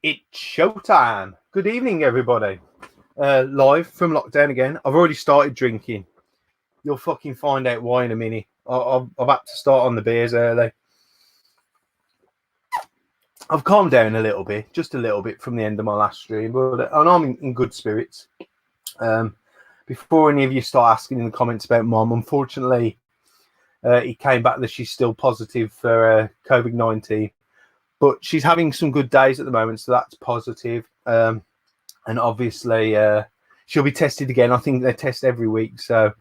It's showtime. Good evening, everybody. Live from lockdown again. I've already started drinking. You'll fucking find out why in a minute. I've had to start on the beers early. I've calmed down a little bit, just a little bit from the end of my last stream, but I'm in good spirits. Before any of you start asking in the comments about Mom, unfortunately, it came back that she's still positive for COVID-19. But she's having some good days at the moment, so that's positive. And obviously, she'll be tested again. I think they test every week. So,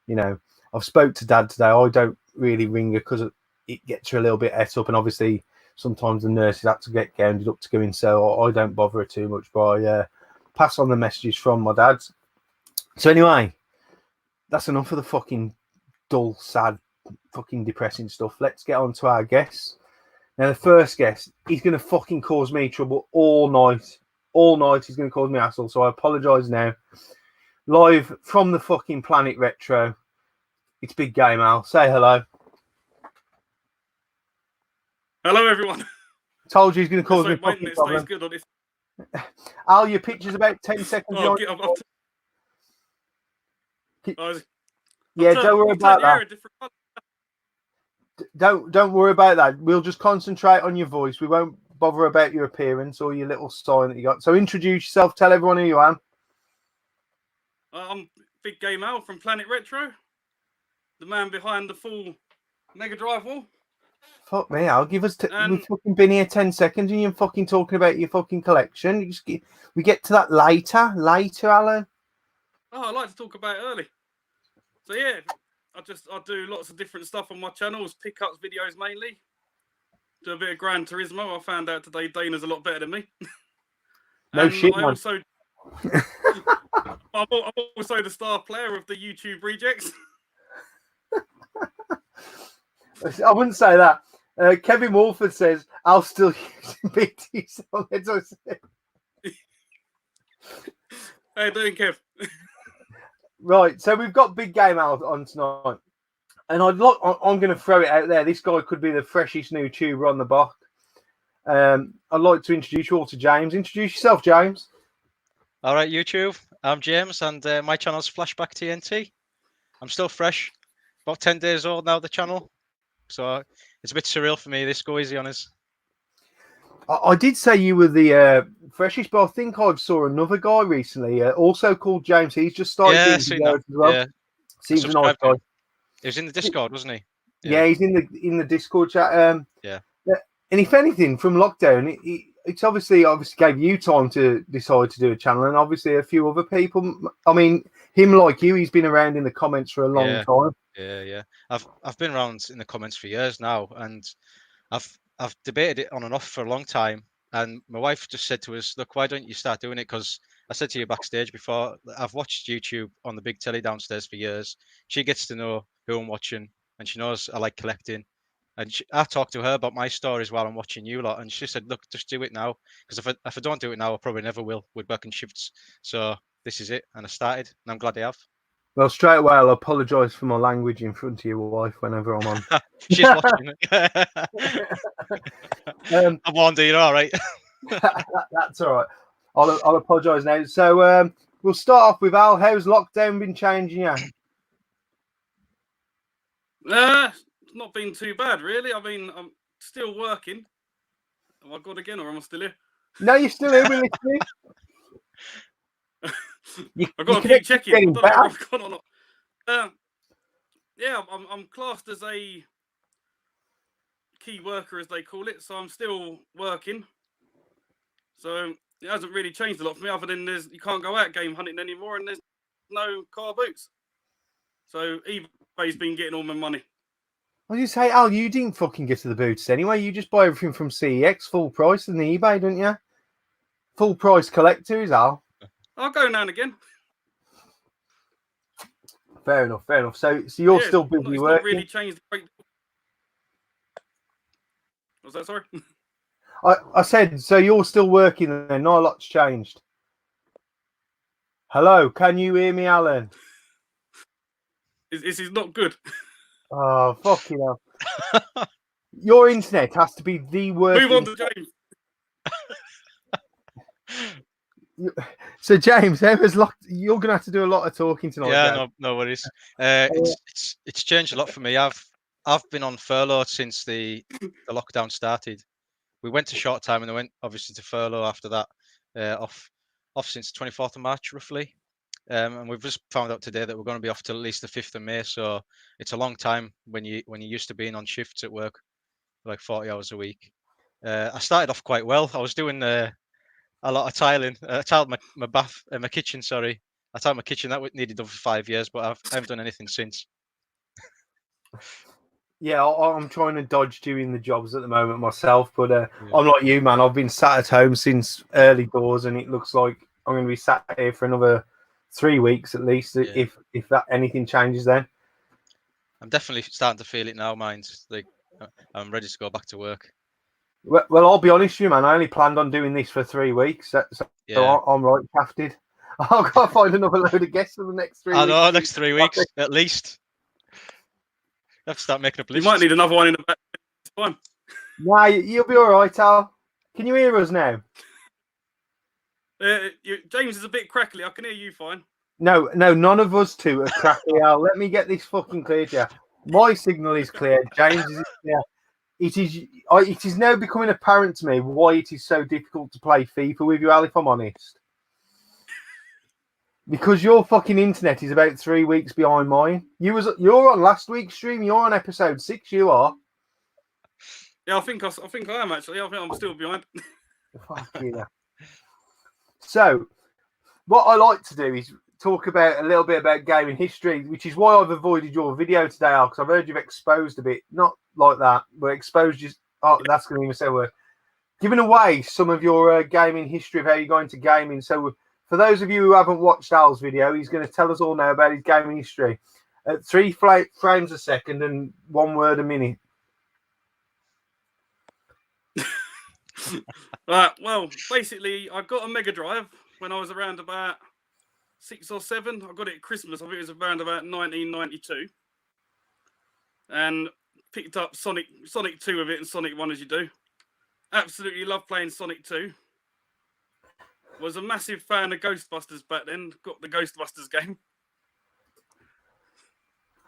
I've spoke to Dad today. I don't really ring her because it gets her a little bit et up. And obviously, sometimes the nurses have to get gounded up to go in. So I don't bother her too much. But I pass on the messages from my dad. So anyway, that's enough of the fucking dull, sad, fucking depressing stuff. Let's get on to our guests. Now, the first guest, he's going to fucking cause me trouble all night. All night, he's going to cause me hassle. So I apologise now. Live from the fucking Planet Retro, it's Big Game Al. Say hello. Hello, everyone. Told you he's going to cause me fucking problem. Good on this. Al, your picture's about 10 seconds. Yeah, don't worry about that. Don't worry about that. We'll just concentrate on your voice. We won't bother about your appearance or your little sign that you got. So introduce yourself. Tell everyone who you are. I'm Big Game Al from Planet Retro, the man behind the full Mega Drive wall. Fuck me, Al. Give us. We've fucking been here 10 seconds, and you're fucking talking about your fucking collection. We get to that later, Alan. Oh, I like to talk about it early. So yeah. I do lots of different stuff on my channels, pickups videos mainly. Do a bit of Gran Turismo. I found out today Dana's a lot better than me. No shit, I'm also the star player of the YouTube rejects. I wouldn't say that. Kevin Wolford says, I'll still use BT Solids. How you doing, Kev? Right, so we've got Big Game Al on tonight, and I'm going to throw it out there. This guy could be the freshest new tuber on the block. I'd like to introduce you all to James. Introduce yourself, James. All right, YouTube. I'm James, and my channel's FlashbackTNT. I'm still fresh, about 10 days old now. The channel, so it's a bit surreal for me. This go easy on us. I did say you were the freshest, but I think I saw another guy recently, also called James. He's just started doing videos as well. Yeah. Seems a nice guy. He was in the Discord, wasn't he? Yeah, he's in the Discord chat. Yeah. And if anything, from lockdown, it's obviously gave you time to decide to do a channel, and obviously a few other people. I mean, him like you, he's been around in the comments for a long time. Yeah. I've been around in the comments for years now, and I've debated it on and off for a long time, and my wife just said to us, look, why don't you start doing it? Because I said to you backstage before, I've watched YouTube on the big telly downstairs for years. She gets to know who I'm watching, and she knows I like collecting. And I talked to her about my stories while I'm watching you lot, and she said, look, just do it now, because if I don't do it now, I probably never will with working shifts. So this is it, and I started, and I'm glad I have. Well, straight away, I'll apologise for my language in front of your wife whenever I'm on. She's watching it. I warned her, you're all right. That's all right. I'll apologise now. So we'll start off with Al. How's lockdown been changing you? It's not been too bad, really. I mean, I'm still working. Am I gone again, or am I still here? No, you're still here. We're listening. I've got to keep checking. I don't know if I've gone or not. Yeah, I'm classed as a key worker, as they call it. So I'm still working. So it hasn't really changed a lot for me, other than you can't go out game hunting anymore, and there's no car boots. So eBay's been getting all my money. Well, you say, Al, you didn't fucking get to the boots anyway. You just buy everything from CEX full price and the eBay, don't you? Full price collectors, Al. I'll go now and again. Fair enough. So you're still busy it's working. Not really changed. Was that sorry? I said, so you're still working then. Not a lot's changed. Hello, can you hear me, Alan? This is not good. Oh, fucking hell. Your internet has to be the worst. Move on to James. So James, you're gonna have to do a lot of talking tonight. Yeah, James. no worries. It's changed a lot for me. I've been on furlough since the lockdown started. We went to short time and then went obviously to furlough after that. Off since 24th of March roughly. And we've just found out today that we're going to be off till at least the 5th of May. So it's a long time when you're used to being on shifts at work, like 40 hours a week. I started off quite well. I was doing a lot of tiling. I tiled my kitchen. Sorry, I tiled my kitchen. That needed done for 5 years, but I haven't done anything since. Yeah, I'm trying to dodge doing the jobs at the moment myself, but I'm like you, man. I've been sat at home since early doors, and it looks like I'm going to be sat here for another 3 weeks at least, if that anything changes then. I'm definitely starting to feel it now, mind. Like I'm ready to go back to work. Well, I'll be honest with you, man. I only planned on doing this for 3 weeks, so I'm right shafted. I've got to find another load of guests for the next 3 weeks. I know, next 3 weeks at least. You have to start making up lists. You might need another one in the back. Fine. Nah, you'll be all right, Al. Can you hear us now? James is a bit crackly. I can hear you fine. No, none of us two are crackly, Al. Let me get this fucking clear to you. My signal is clear. James is clear. It is now becoming apparent to me why it is so difficult to play FIFA with you, Al, if I'm honest. Because your fucking internet is about 3 weeks behind mine. You're on last week's stream. You're on episode 6. You are. Yeah, I think I am actually. I think I'm still behind. Fuck yeah. So, what I like to do is talk about a little bit about gaming history, which is why I've avoided your video today, Al, because I've heard you've exposed a bit, not like that, but exposed just. Oh, that's going to even say word. Giving away some of your gaming history of how you got into gaming. So, for those of you who haven't watched Al's video, he's going to tell us all now about his gaming history at 3 frames a second and 1 word a minute. Right. Well, basically, I got a Mega Drive when I was around about 6 or 7. I got it at Christmas. I think it was around about 1992, and picked up Sonic 2 of it and Sonic 1 as you do. Absolutely love playing Sonic 2. Was a massive fan of Ghostbusters back then. Got the Ghostbusters game.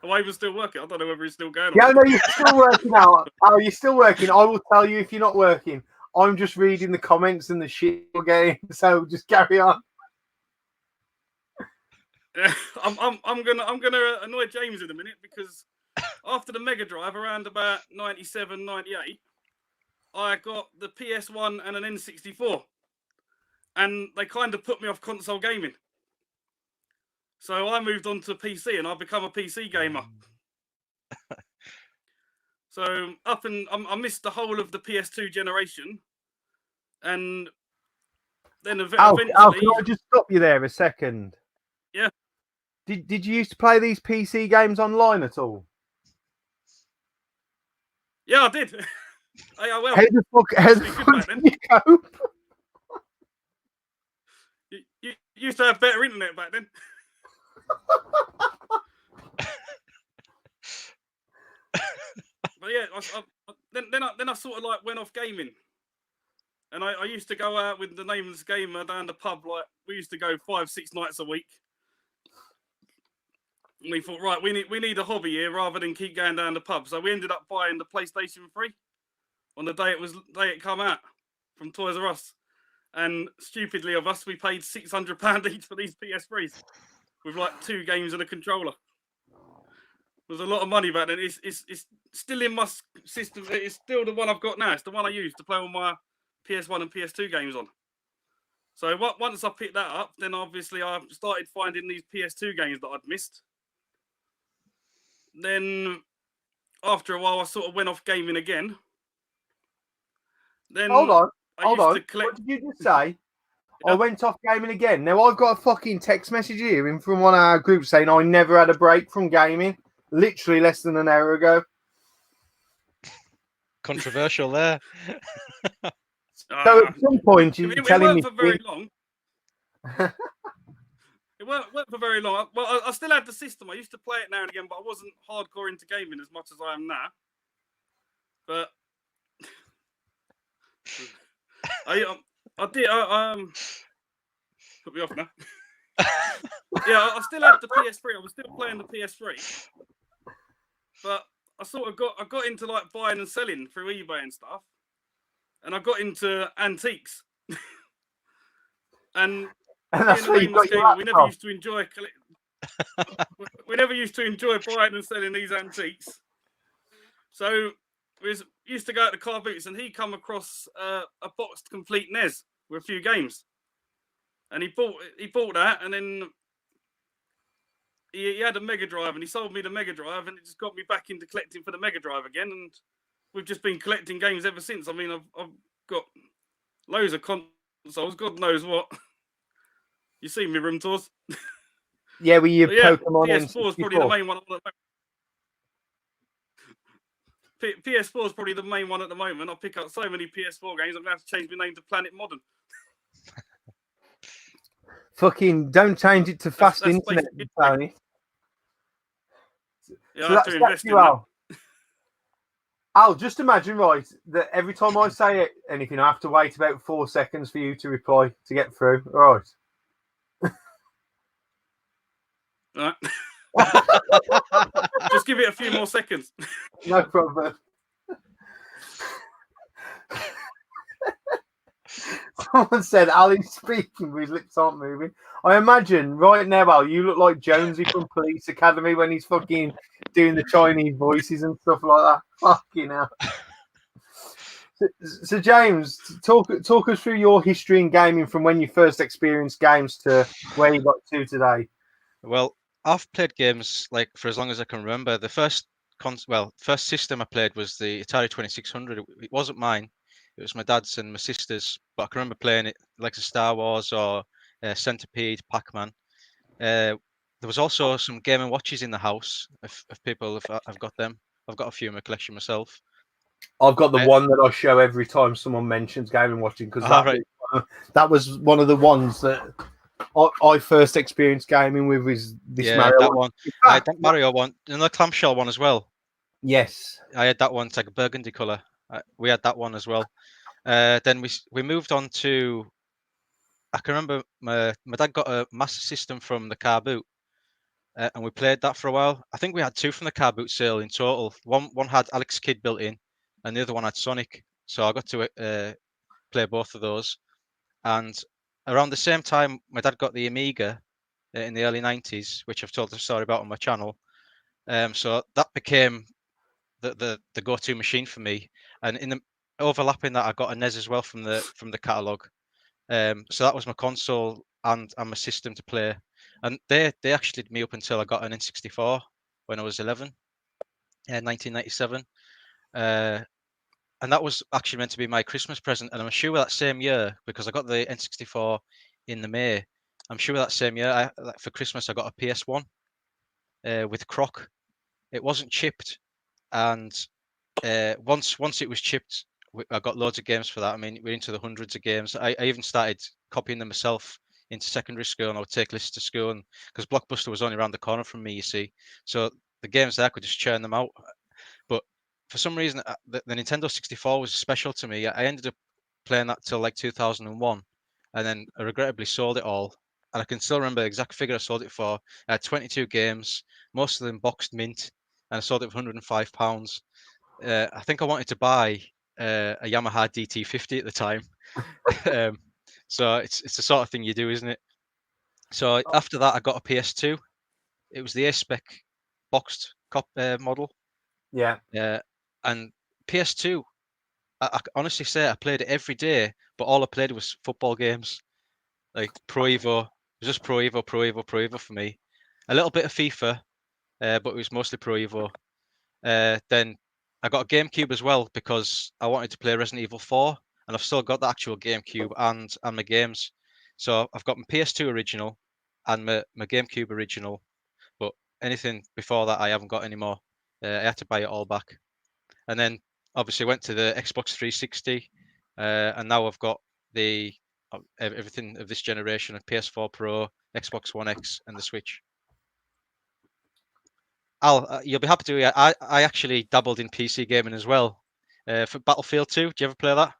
The wave was still working. I don't know whether it's still going on. Yeah, no, you're still working out. Oh, you're still working. I will tell you if you're not working. I'm just reading the comments and the shit you're getting. So just carry on. I'm gonna annoy James in a minute, because after the Mega Drive around about 97, 98, I got the PS1 and an N64. And they kind of put me off console gaming. So I moved on to PC and I've become a PC gamer. So I missed the whole of the PS2 generation. And then eventually... Al, can I just stop you there a second? Yeah. Did you used to play these PC games online at all? Yeah, I did. Well, how the fuck did you cope? You used to have better internet back then. But yeah, then I sort of like went off gaming, and I used to go out with the nameless gamer down the pub. Like, we used to go 5-6 nights a week. And we thought, right, we need a hobby here rather than keep going down the pub. So we ended up buying the PlayStation 3 on the day it come out from Toys R Us. And stupidly of us, we paid £600 each for these PS3s with like 2 games and a controller. It was a lot of money back then. It's still in my system. It's still the one I've got now. It's the one I use to play all my PS1 and PS2 games on. So once I picked that up, then obviously I started finding these PS2 games that I'd missed. Then after a while, I sort of went off gaming again. Then hold on. What did you just say? Yeah. I went off gaming again. Now I've got a fucking text message here in from one of our groups saying I never had a break from gaming. Literally less than an hour ago. Controversial there. So at some point you're telling me for very long. It weren't for very long. Well, I still had the system. I used to play it now and again, but I wasn't hardcore into gaming as much as I am now. But I did. Put me off now. Yeah, I still had the PS3. I was still playing the PS3, but I got into like buying and selling through eBay and stuff, and I got into antiques. and that's being a where you nameless got your gamer, we never laptop. used to enjoy we never used to enjoy buying and selling these antiques. So we used to go out to car boots, and he come across a boxed complete NES with a few games, and he bought that, and then he had a Mega Drive, and he sold me the Mega Drive, and it just got me back into collecting for the Mega Drive again, and we've just been collecting games ever since. I mean, I've got loads of consoles, God knows what. You see me room tours? Yeah, with your yeah, Pokemon PS4 is probably the N64. main one. PS4 is probably the main one at the moment. I pick up so many PS4 games, I'm going to have to change my name to Planet Modern. Fucking don't change it to Fast That's Internet, basically Tony. Yeah, So I have that's to invest you, in that. Al. Al, just imagine, right, that every time I say anything, I have to wait about 4 seconds for you to reply to get through. All Right. Just give it a few more seconds. No problem. Someone said Ali's speaking, but his lips aren't moving. I imagine right now, Al, you look like Jonesy from Police Academy when he's fucking doing the Chinese voices and stuff like that. Fucking hell. So James, talk us through your history in gaming from when you first experienced games to where you got to today. Well, I've played games like for as long as I can remember. The first system I played was the Atari 2600. It wasn't mine. It was my dad's and my sister's, but I can remember playing it like the Star Wars or Centipede, Pac-Man. There was also some Game & Watches in the house. If people have got them, I've got a few in my collection myself. I've got the one that I show every time someone mentions gaming watching because that was one of the ones that I first experienced gaming with. Was this Mario that one? I had that Mario one, and the clamshell one as well. Yes, I had that one. It's like a burgundy color. We had that one as well. Then we moved on to. I can remember my dad got a Master System from the car boot, and we played that for a while. I think we had two from the car boot sale in total. One had Alex Kidd built in, and the other one had Sonic. So I got to play both of those. And around the same time, my dad got the Amiga in the early 90s, which I've told the story about on my channel. So that became the go-to machine for me. And in the overlapping that, I got a NES as well from the catalog. So that was my console and my system to play. And they actually did me up until I got an N64 when I was 11, in 1997. And that was actually meant to be my Christmas present. And I'm sure that same year, because I got the N64 in the May, I'm sure that same year for Christmas I got a PS1 with Croc. It wasn't chipped, and once it was chipped, I got loads of games for that. I mean, we're into the hundreds of games. I even started copying them myself into secondary school, and I would take lists to school, and because Blockbuster was only around the corner from me, you see, so the games there I could just churn them out. But for some reason, the Nintendo 64 was special to me. I ended up playing that till like 2001, and then I regrettably sold it all. And I can still remember the exact figure I sold it for. I had 22 games, most of them boxed mint, and I sold it for £105. I think I wanted to buy a Yamaha DT50 at the time. So it's the sort of thing you do, isn't it? So after that, I got a PS2. It was the A-Spec boxed model. Yeah. And PS2, I honestly say I played it every day, but all I played was football games, like Pro Evo. It was just Pro Evo, Pro Evo, Pro Evo for me. A little bit of FIFA, but it was mostly Pro Evo. Then I got a GameCube as well because I wanted to play Resident Evil 4, and I've still got the actual GameCube and my games. So I've got my PS2 original and my GameCube original, but anything before that I haven't got anymore. I had to buy it all back. And then obviously went to the Xbox 360, and now I've got the everything of this generation: of PS4 Pro, Xbox One X, and the Switch. Al, you'll be happy to hear I actually dabbled in PC gaming as well. For Battlefield 2, do you ever play that?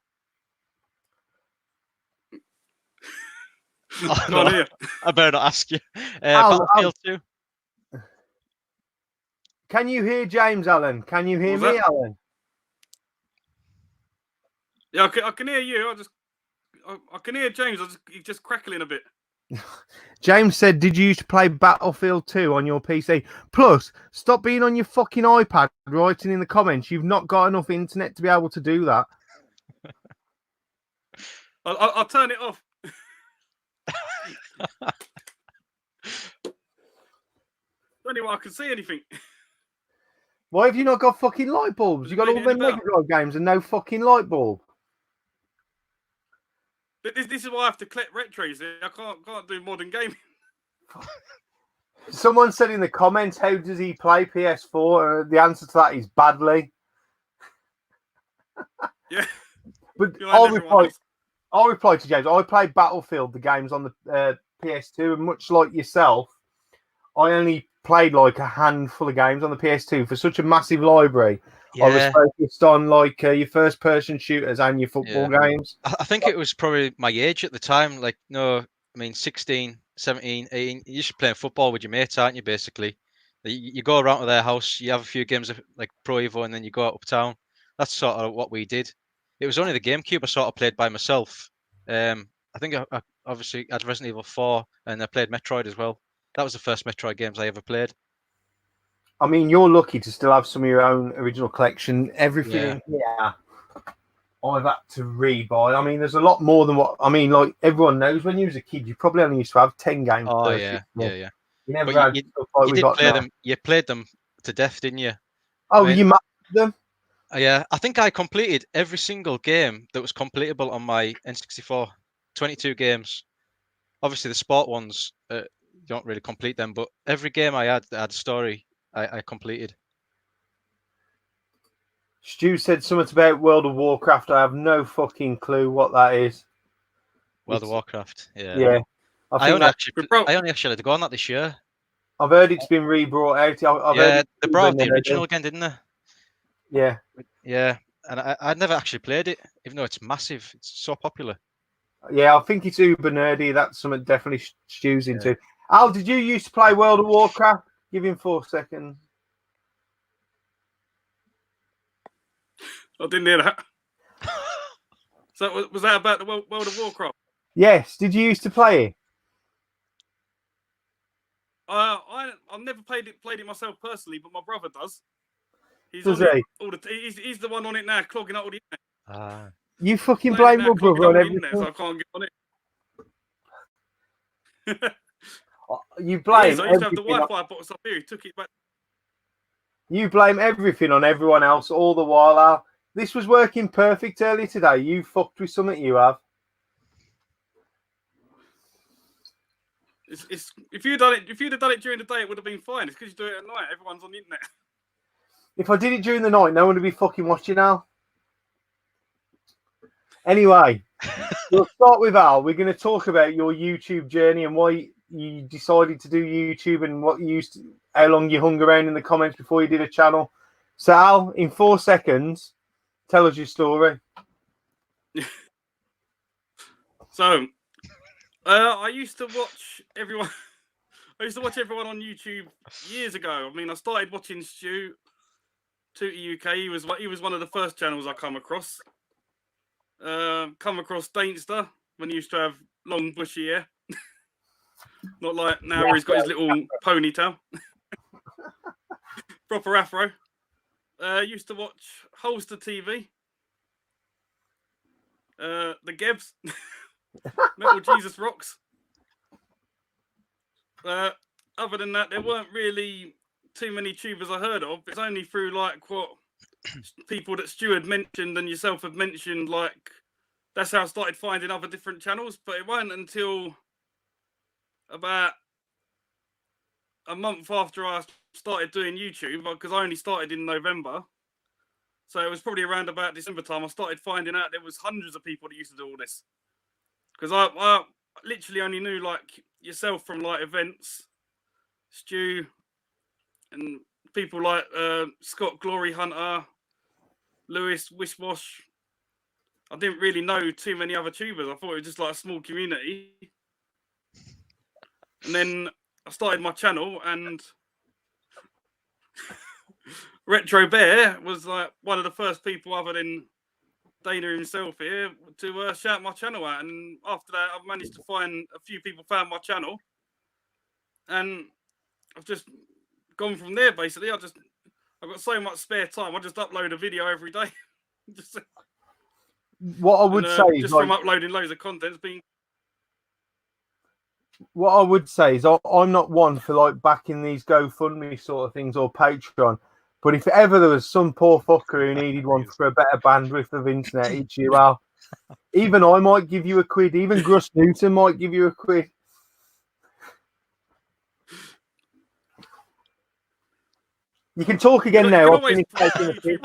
Oh, Go on, no, here. I better not ask you. Al, Battlefield 2. Can you hear James, Alan? Can you hear What me, was that? Alan? Yeah, I can hear you. I can hear James. He's just crackling a bit. James said, did you used to play Battlefield 2 on your PC? Plus, stop being on your fucking iPad writing in the comments. You've not got enough internet to be able to do that. I'll turn it off. Only way I can see anything. Why have you not got fucking light bulbs? You got all Made it any them Mega better. Drive games and no fucking light bulb. But this is why I have to collect retros. I can't do modern gaming. Someone said in the comments, how does he play PS4? The answer to that is badly. Yeah. But Behind I'll reply to James. I played Battlefield, the games on the PS2, and much like yourself, I only played like a handful of games on the PS2 for such a massive library. Yeah. I was focused on like your first-person shooters and your football games. I think it was probably my age at the time. Like, no, I mean, 16, 17, 18. You're just playing football with your mates, aren't you, basically? You go around to their house, you have a few games of like Pro Evo, and then you go out uptown. That's sort of what we did. It was only the GameCube I sort of played by myself. I think I obviously had Resident Evil 4, and I played Metroid as well. That was the first Metroid games I ever played. I mean, you're lucky to still have some of your own original collection. Everything in here, I've had to rebuy. I mean, there's a lot more than what I mean. Like everyone knows, when you was a kid, you probably only used to have 10 games. Oh per yeah. You never But had stuff like you we did got play now. them. You played them to death, didn't you? Oh, I mean, you mastered them? Yeah, I think I completed every single game that was completable on my N64. 22 games. Obviously, the sport ones, you don't really complete them, but every game I had that had a story, I completed. Stu said something about World of Warcraft. I have no fucking clue what that is. World of Warcraft, yeah. Yeah. I only actually had to go on that this year. I've heard it's been re-brought out. I've heard they brought out the original again, didn't they? Yeah. Yeah, and I'd never actually played it, even though it's massive. It's so popular. Yeah, I think it's uber nerdy. That's something definitely Stu's into. Al, did you used to play World of Warcraft? Give him 4 seconds. I didn't hear that. So was that about the World of Warcraft? Yes. Did you used to play it? I've never played it myself personally, but my brother does. He's he's the one on it now, clogging up all the internet. You fucking blame your brother on everything. Internet, so I can't get on it. You blame. I used to have the Wi-Fi box up here. He took it back. You blame everything on everyone else all the while, Al. This was working perfect earlier today. You fucked with something, you have. If you'd have done it during the day, it would have been fine. It's because you do it at night. Everyone's on the internet. If I did it during the night, no one would be fucking watching, Al. Anyway, we'll start with Al. We're going to talk about your YouTube journey and why you decided to do YouTube and how long you hung around in the comments before you did a channel. So, Al, in 4 seconds, tell us your story. So, I used to watch everyone. I used to watch everyone on YouTube years ago. I mean, I started watching Stu, Tootie UK. He was one of the first channels I come across. Come across Dainster when he used to have long bushy hair. Not like now where he's got his little ponytail. Proper afro. Used to watch Holster TV. The Gebs. Metal Jesus Rocks. Other than that, there weren't really too many tubers I heard of. It's only through like what people that Stu had mentioned and yourself had mentioned, like that's how I started finding other different channels. But it wasn't until about a month after I started doing YouTube, because I only started in November. So it was probably around about December time I started finding out there was hundreds of people that used to do all this. Because I literally only knew like yourself from like events, Stu, and people like Scott Glory Hunter, Lewis Wishwash. I didn't really know too many other tubers. I thought it was just like a small community. And then I started my channel, and Retro Bear was like one of the first people, other than Dana himself here, to shout my channel out. And after that, I've managed to find a few people found my channel, and I've just gone from there. Basically, I've got so much spare time. I just upload a video every day. What I would say is, just from uploading loads of content, it's been. What I would say is, I'm not one for like backing these GoFundMe sort of things or Patreon. But if ever there was some poor fucker who needed one for a better bandwidth of internet, it's you, Al. Even I might give you a quid. Even Gus Newton might give you a quid. You can talk again now. I'll finish taking the piss.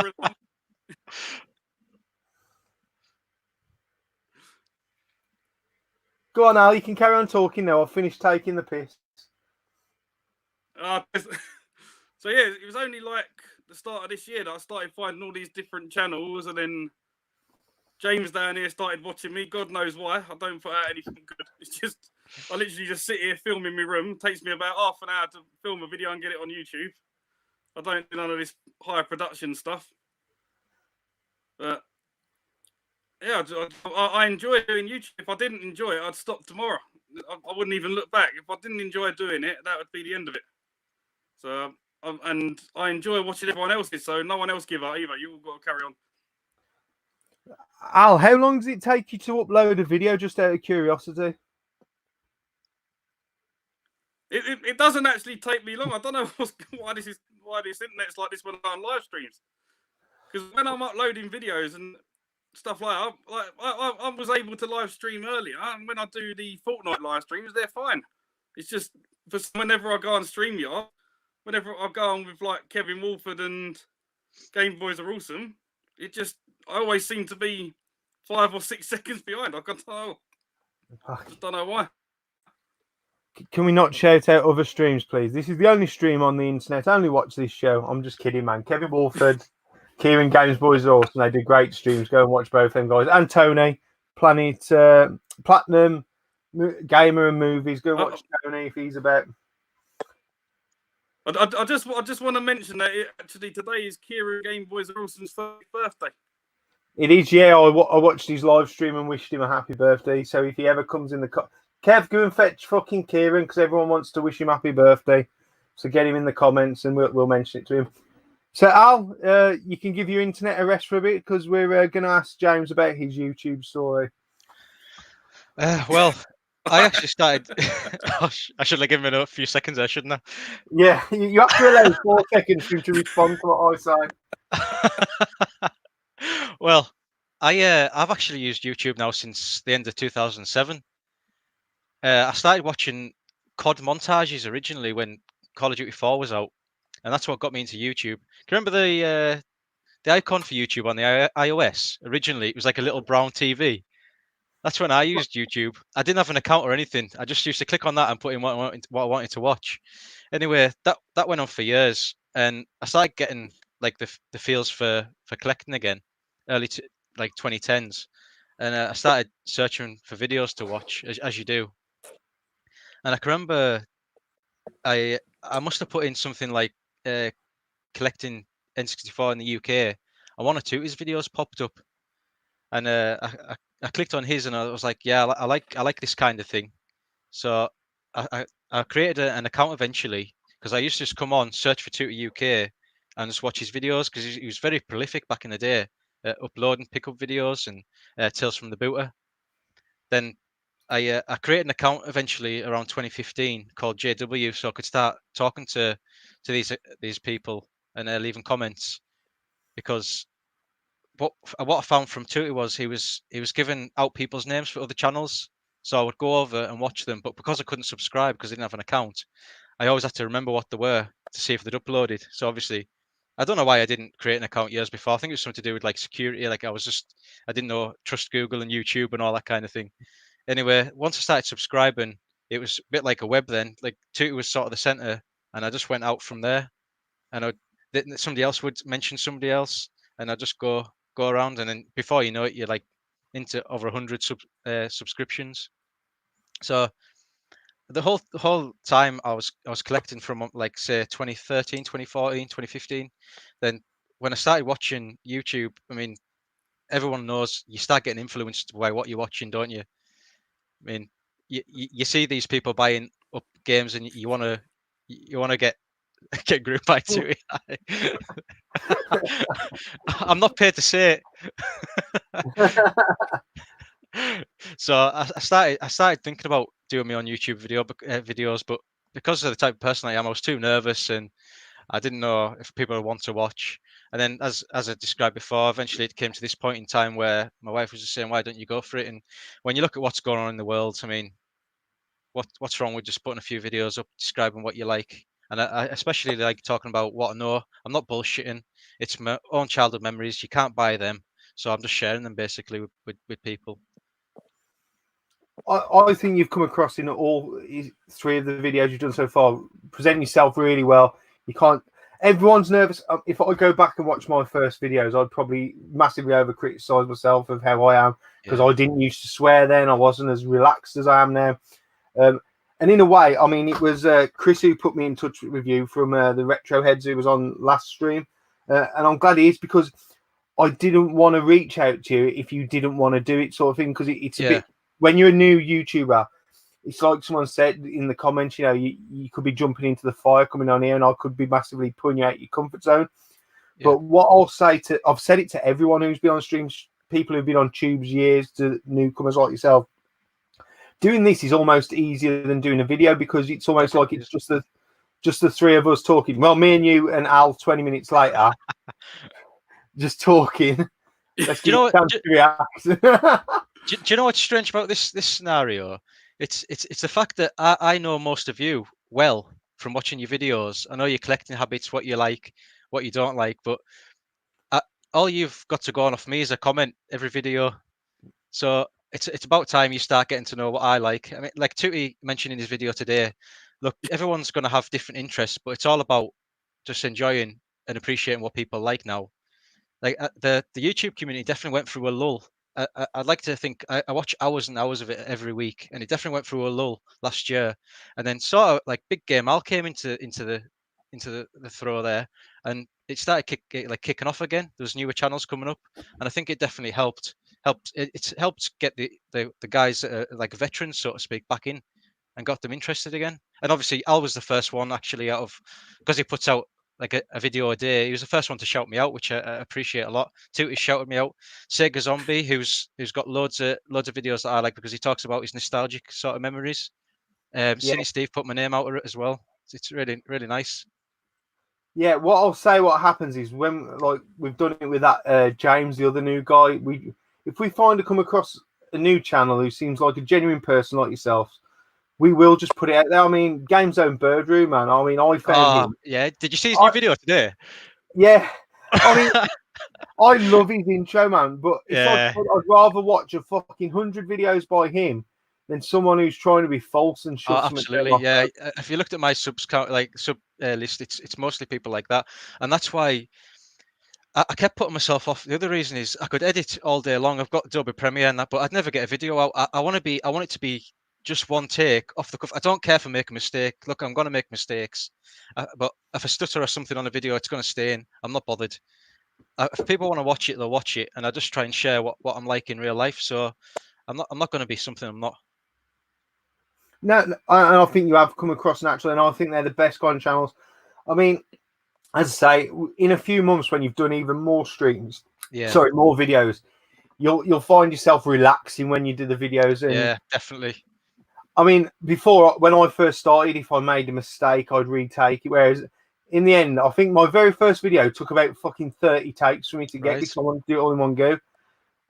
Go on, Al. You can carry on talking now. I'll finish taking the piss. So yeah, it was only like the start of this year that I started finding all these different channels, and then James down here started watching me. God knows why. I don't put out anything good. It's just I literally just sit here, film in my room. It takes me about half an hour to film a video and get it on YouTube. I don't do none of this higher production stuff. But yeah, I enjoy doing YouTube. If I didn't enjoy it, I'd stop tomorrow. I wouldn't even look back. If I didn't enjoy doing it, that would be the end of it. So, and I enjoy watching everyone else's, so no one else give up either. You've got to carry on. Al, how long does it take you to upload a video, just out of curiosity? It doesn't actually take me long. I don't know why this internet's like this when I'm on live streams. Because when I'm uploading videos and stuff like that, I was able to live stream earlier, and when I do the Fortnite live streams, they're fine. It's just for whenever I go on StreamYard, whenever I go on with like Kevin Wolford and Game Boys Are Awesome, I always seem to be 5 or 6 seconds behind. I just don't know why. Can we not shout out other streams, please? This is the only stream on the internet. I only watch this show. I'm just kidding, man. Kevin Wolford, Kieran Games Boys are awesome. They do great streams. Go and watch both them guys. And Tony, Platinum, Gamer and Movies. Go watch Tony if he's about. I just want to mention that actually today is Kieran Game Boys Are Awesome's 30th birthday. It is, yeah. I watched his live stream and wished him a happy birthday. So if he ever comes in the Kev, go and fetch fucking Kieran because everyone wants to wish him happy birthday. So get him in the comments and we'll mention it to him. So Al, you can give your internet a rest for a bit because we're going to ask James about his YouTube story. Well, I actually started. I should have given him a few seconds there, shouldn't I? Yeah, you have to allow 4 seconds for him to respond to what I say. Well, I've actually used YouTube now since the end of 2007. I started watching COD montages originally when Call of Duty 4 was out, and that's what got me into YouTube. Do you remember the icon for YouTube on the iOS? Originally, it was like a little brown TV. That's when I used YouTube. I didn't have an account or anything. I just used to click on that and put in what I wanted to watch. Anyway, that went on for years, and I started getting like the feels for collecting again, early to like 2010s, and I started searching for videos to watch as you do. And I can remember I must have put in something like collecting N64 in the UK, and one or two of his videos popped up, and I clicked on his, and I was like, yeah, I like this kind of thing. So I created an account eventually because I used to just come on, search for Tutor UK, and just watch his videos because he was very prolific back in the day, uploading pickup videos and Tales from the Booter. Then I created an account eventually around 2015 called Jay.W, so I could start talking to these people and leaving comments, because what I found from Tutti was he was giving out people's names for other channels, so I would go over and watch them, but because I couldn't subscribe because I didn't have an account, I always had to remember what they were to see if they'd uploaded. So obviously, I don't know why I didn't create an account years before. I think it was something to do with like security. Like I didn't know trust Google and YouTube and all that kind of thing. Anyway, once I started subscribing, it was a bit like a web then. Like Tutti was sort of the center, and I just went out from there. And somebody else would mention somebody else, and I just go around, and then before you know it, you're like into over 100 subscriptions. So the whole time I was collecting from like say 2013, 2014, 2015. Then when I started watching YouTube, I mean, everyone knows you start getting influenced by what you're watching, don't you? I mean, you see these people buying up games, and you want to get grouped by two. I'm not paid to say it. So I started thinking about doing my own YouTube videos, but because of the type of person I am, I was too nervous and I didn't know if people would want to watch. And then, as I described before, eventually it came to this point in time where my wife was just saying, "Why don't you go for it?" And when you look at what's going on in the world, I mean, what's wrong with just putting a few videos up describing what you like? And I especially like talking about what I know. I'm not bullshitting. It's my own childhood memories. You can't buy them, so I'm just sharing them basically with people. I think you've come across in all three of the videos you've done so far, presenting yourself really well. You can't. Everyone's nervous. If I go back and watch my first videos, I'd probably massively over criticize myself of how I am because I didn't used to swear then. I wasn't as relaxed as I am now. And in a way, I mean, it was Chris who put me in touch with you from the Retro Heads who was on last stream. And I'm glad he is because I didn't want to reach out to you if you didn't want to do it, sort of thing, because it's a bit, when you're a new YouTuber, it's like someone said in the comments, you know, you could be jumping into the fire coming on here and I could be massively pulling you out your comfort zone. But what I'll say I've said it to everyone who's been on streams, people who've been on tubes years, to newcomers like yourself, doing this is almost easier than doing a video because it's almost like it's just the three of us talking. Well, me and you and Al 20 minutes later, just talking. Let's do you know what? Do you know what's strange about this scenario? It's the fact that I know most of you well from watching your videos. I know your collecting habits, what you like, what you don't like, but all you've got to go on off me is a comment every video. So it's about time you start getting to know what I like. I mean, like Tootie mentioned in his video today, look, everyone's going to have different interests, but it's all about just enjoying and appreciating what people like now. Like the YouTube community definitely went through a lull. I'd like to think I watch hours and hours of it every week, and it definitely went through a lull last year. And then sort of like Big Game Al came into the throw there, and it started kicking off again. There was newer channels coming up, and I think it definitely helped. It's helped get the guys that are like veterans, so to speak, back in and got them interested again. And obviously, Al was the first one actually out of, because he puts out like a video a day. He was the first one to shout me out, which I appreciate a lot. Tootie shouted me out. Sega Zombie, who's got loads of videos that I like because he talks about his nostalgic sort of memories. Cine Steve put my name out of it as well. It's really, really nice. Yeah, what I'll say, what happens is when, like, we've done it with that James, the other new guy, if we find to come across a new channel who seems like a genuine person like yourself, we will just put it out there. I mean, Game Zone Bird Room, man. I mean, I found him. Yeah, did you see his new video today? Yeah, I mean, I love his intro, man. But it's like I'd rather watch a fucking 100 videos by him than someone who's trying to be false and shove something. Absolutely, yeah. If you looked at my subs count, like sub list, it's mostly people like that, and that's why I kept putting myself off. The other reason is I could edit all day long. I've got Adobe Premiere and that, but I'd never get a video out. I want it to be just one take off the cuff. I don't care if I make a mistake. Look, I'm going to make mistakes, but if I stutter or something on a video, it's going to stay in. I'm not bothered. If people want to watch it, they'll watch it, and I just try and share what I'm like in real life. So I'm not going to be something I'm not. No, and I think you have come across naturally, and I think they're the best kind of channels. I mean, as I say, in a few months when you've done even more streams, more videos, you'll find yourself relaxing when you do the videos. And yeah, definitely. I mean, before, when I first started, if I made a mistake, I'd retake it. Whereas in the end, I think my very first video took about fucking 30 takes for me to get because I wanted to do it all in one go.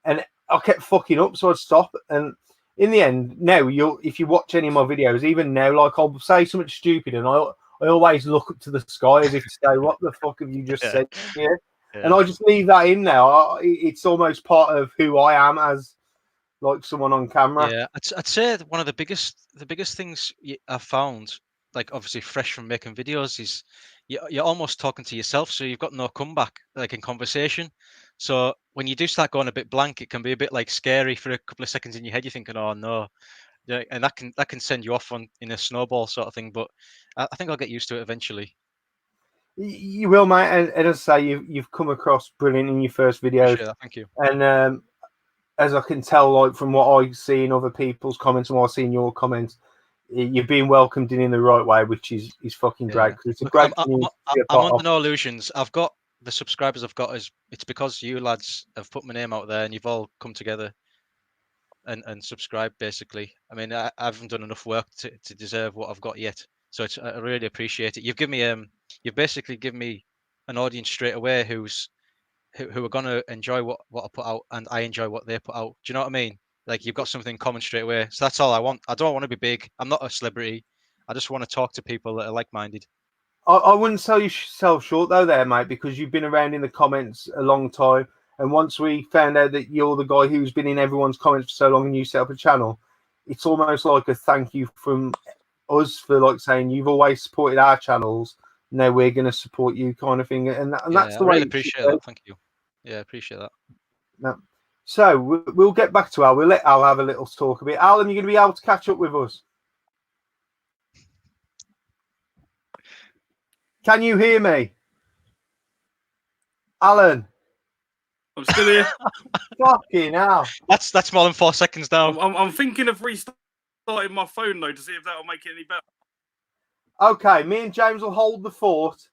And I kept fucking up, so I'd stop. And in the end, now if you watch any of my videos, even now, like I'll say something stupid, and I always look up to the sky as if to say, "What the fuck have you just said?" Yeah. And I just leave that in now. It's almost part of who I am as like someone on camera. Yeah, I'd say one of the biggest things I've found, like obviously fresh from making videos, is you're almost talking to yourself, so you've got no comeback like in conversation. So when you do start going a bit blank, it can be a bit like scary for a couple of seconds in your head. You're thinking, "Oh no," Yeah, and that can send you off on in a snowball sort of thing. But I think I'll get used to it eventually. You will, mate. And as I say, you've come across brilliant in your first videos. Appreciate that. Thank you. And as I can tell, like from what I see in other people's comments and what I see in your comments, you're being welcomed in the right way, which is fucking great. Because it's a great community. I'm under no illusions. I've got the subscribers I've got it's because you lads have put my name out there and you've all come together and subscribed basically. I mean, I haven't done enough work to deserve what I've got yet. So I really appreciate it. You've basically given me an audience straight away who are gonna enjoy what I put out, and I enjoy what they put out. Do you know what I mean? Like you've got something common straight away. So that's all I want. I don't want to be big. I'm not a celebrity. I just want to talk to people that are like-minded. I wouldn't sell yourself short though, there, mate, because you've been around in the comments a long time. And once we found out that you're the guy who's been in everyone's comments for so long and you set up a channel, it's almost like a thank you from us for like saying you've always supported our channels. Now we're going to support you, kind of thing. And that's the way. I really appreciate that. Thank you. Yeah, I appreciate that. No. So we'll get back to Al. We'll let Al have a little talk a bit. Alan, you're going to be able to catch up with us. Can you hear me? Alan? I'm still here. Fucking hell. That's more than 4 seconds now. I'm thinking of restarting my phone though to see if that'll make it any better. Okay, me and James will hold the fort.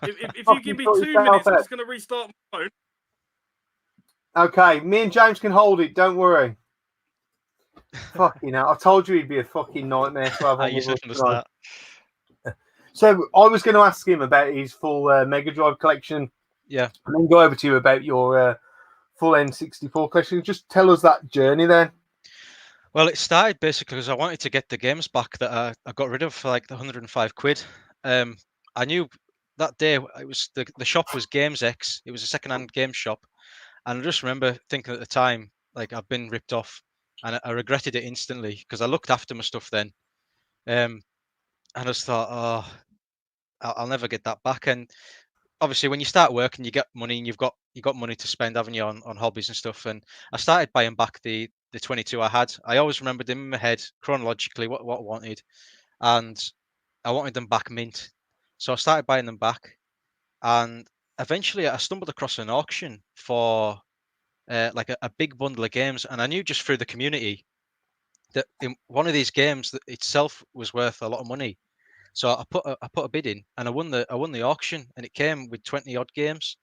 If you give me 2 minutes, I'm just going to restart my phone. Okay, me and James can hold it. Don't worry. Fucking hell. I told you he'd be a fucking nightmare to have on with us. So I was going to ask him about his full Mega Drive collection. Yeah. And then go over to you about your full N64 collection. Just tell us that journey then. Well, it started basically because I wanted to get the games back that I got rid of for like the 105 quid. I knew that day it was the shop was Games X. It was a second-hand game shop. And I just remember thinking at the time, like I've been ripped off, and I regretted it instantly because I looked after my stuff then. And I just thought, oh, I'll never get that back. And obviously, when you start working, you get money, and you got money to spend, haven't you, on hobbies and stuff. And I started buying back the 22 I had. I always remembered them in my head chronologically what I wanted, and I wanted them back mint. So I started buying them back, and eventually I stumbled across an auction for like a big bundle of games, and I knew just through the community that in one of these games that itself was worth a lot of money. So I put a bid in, and I won the auction, and it came with 20 odd games.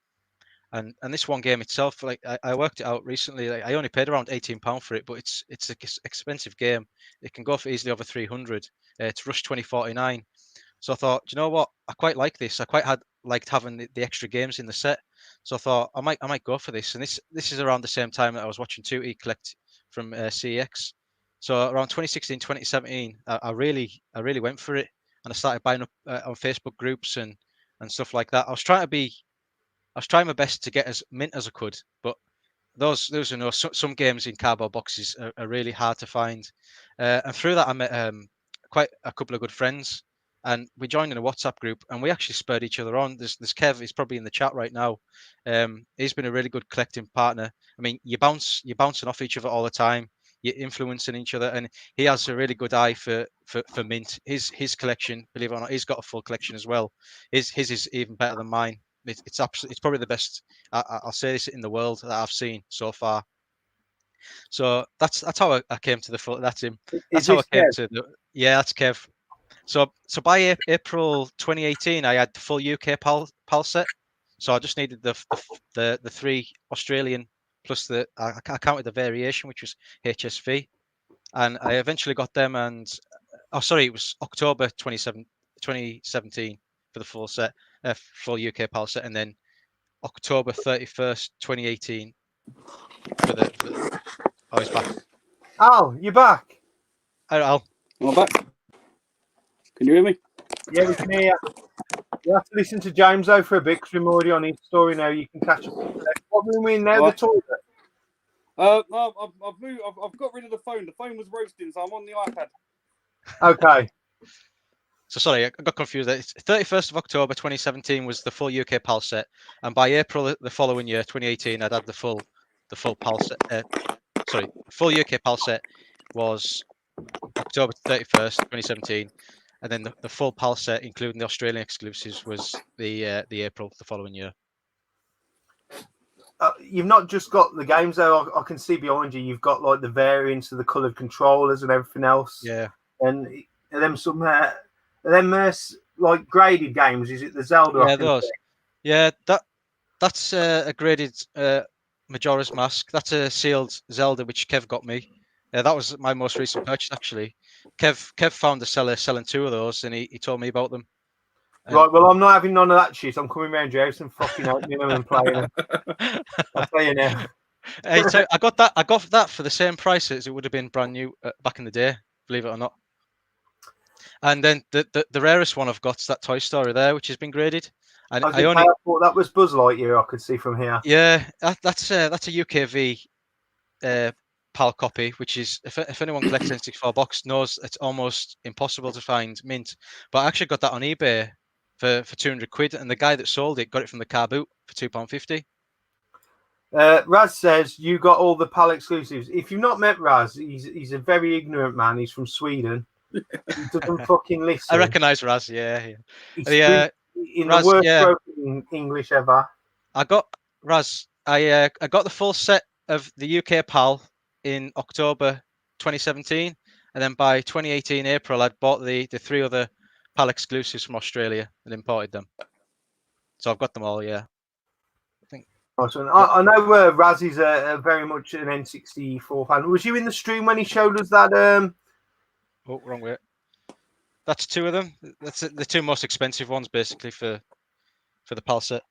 And this one game itself, like I worked it out recently, like I only paid around £18 for it, but it's an expensive game. It can go for easily over 300. It's Rush 2049. So I thought, you know what? I quite like this. I quite liked having the extra games in the set. So I thought I might go for this. And this is around the same time that I was watching 2E Collect from CX. So around 2016, 2017, I really went for it, and I started buying up on Facebook groups and stuff like that. I was trying my best to get as mint as I could, but those some games in cardboard boxes are really hard to find. And through that, I met quite a couple of good friends, and we joined in a WhatsApp group, and we actually spurred each other on. There's Kev, he's probably in the chat right now. He's been a really good collecting partner. I mean, you're bouncing off each other all the time. You're influencing each other, and he has a really good eye for mint. His collection, believe it or not, he's got a full collection as well. His is even better than mine. It's probably the best. I'll say this in the world that I've seen so far. So that's how I came to the full. That's him. That's how I came to the. Yeah, that's Kev. So by April 2018, I had the full UK PAL set. So I just needed the 3 Australian plus I counted the variation, which was HSV, and I eventually got them. And it was October 2017 for the full set, full UK PAL set, and then October 31st, 2018 for the. Oh, he's back. Al, you're back. Hi, Al. I'm back. Can you hear me? Yeah, we can hear you. You have to listen to James though for a bit because we're already on his story now. You can catch up. What room are we in now? Right. The toilet. No, I've moved. I've got rid of the phone. The phone was roasting, so I'm on the iPad. Okay. So sorry, I got confused. It's 31st of October 2017 was the full UK PAL set, and by April the following year, 2018, I'd had the full PAL set. Full UK PAL set was October 31st, 2017. And then the full PAL set, including the Australian exclusives, was the April the following year. You've not just got the games though. I can see behind you. You've got like the variants of the coloured controllers and everything else. Yeah. And them like graded games. Is it the Zelda? Yeah, those. Yeah, that's a graded Majora's Mask. That's a sealed Zelda which Kev got me. That was my most recent purchase actually. Kev found a seller selling 2 of those, and he told me about them. Right, well, I'm not having none of that shit. I'm coming round your house and fucking opening them and playing them. I'll tell you now. Hey, so I got that for the same price as it would have been brand new back in the day, believe it or not. And then the rarest one I've got is that Toy Story there, which has been graded. And I thought that was Buzz Lightyear. I could see from here. Yeah, that's a UKV PAL copy, which is if anyone collects N64 box knows it's almost impossible to find mint. But I actually got that on eBay for 200 quid, and the guy that sold it got it from the car boot for £2.50. Raz says you got all the PAL exclusives. If you've not met Raz, he's a very ignorant man. He's from Sweden. He doesn't fucking listen. I recognise Raz. Yeah. He's in Raz, the worst broken English ever. I got Raz. I got the full set of the UK PAL in October 2017, and then by 2018 April, I'd bought the 3 other PAL exclusives from Australia and imported them. So I've got them all. Yeah. Awesome. I know Raz is very much an N64 fan. Was you in the stream when he showed us that? Oh, wrong way. That's 2 of them. That's the 2 most expensive ones, basically, for the PAL set.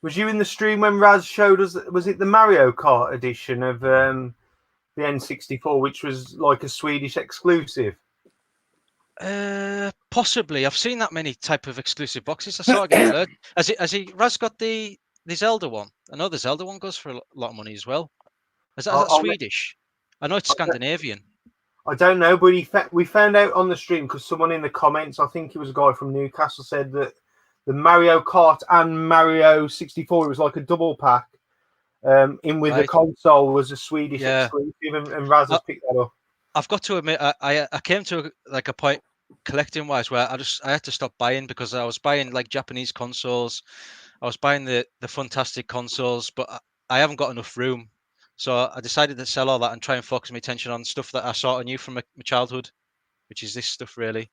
Was you in the stream when Raz showed us? Was it the Mario Kart edition of the N64, which was like a Swedish exclusive? Possibly. I've seen that many type of exclusive boxes. I saw it get blurred. Has he Raz got the Zelda one? I know the Zelda one goes for a lot of money as well. Is that Swedish? I know it's Scandinavian. I don't know, but we found out on the stream because someone in the comments, I think it was a guy from Newcastle, said that the Mario Kart and Mario 64, it was like a double pack. In with the console was a Swedish exclusive, and Raz has picked that up. I've got to admit, I came to a point collecting wise where I had to stop buying because I was buying like Japanese consoles. I was buying the fantastic consoles, but I haven't got enough room. So I decided to sell all that and try and focus my attention on stuff that I sort of knew from my childhood, which is this stuff really.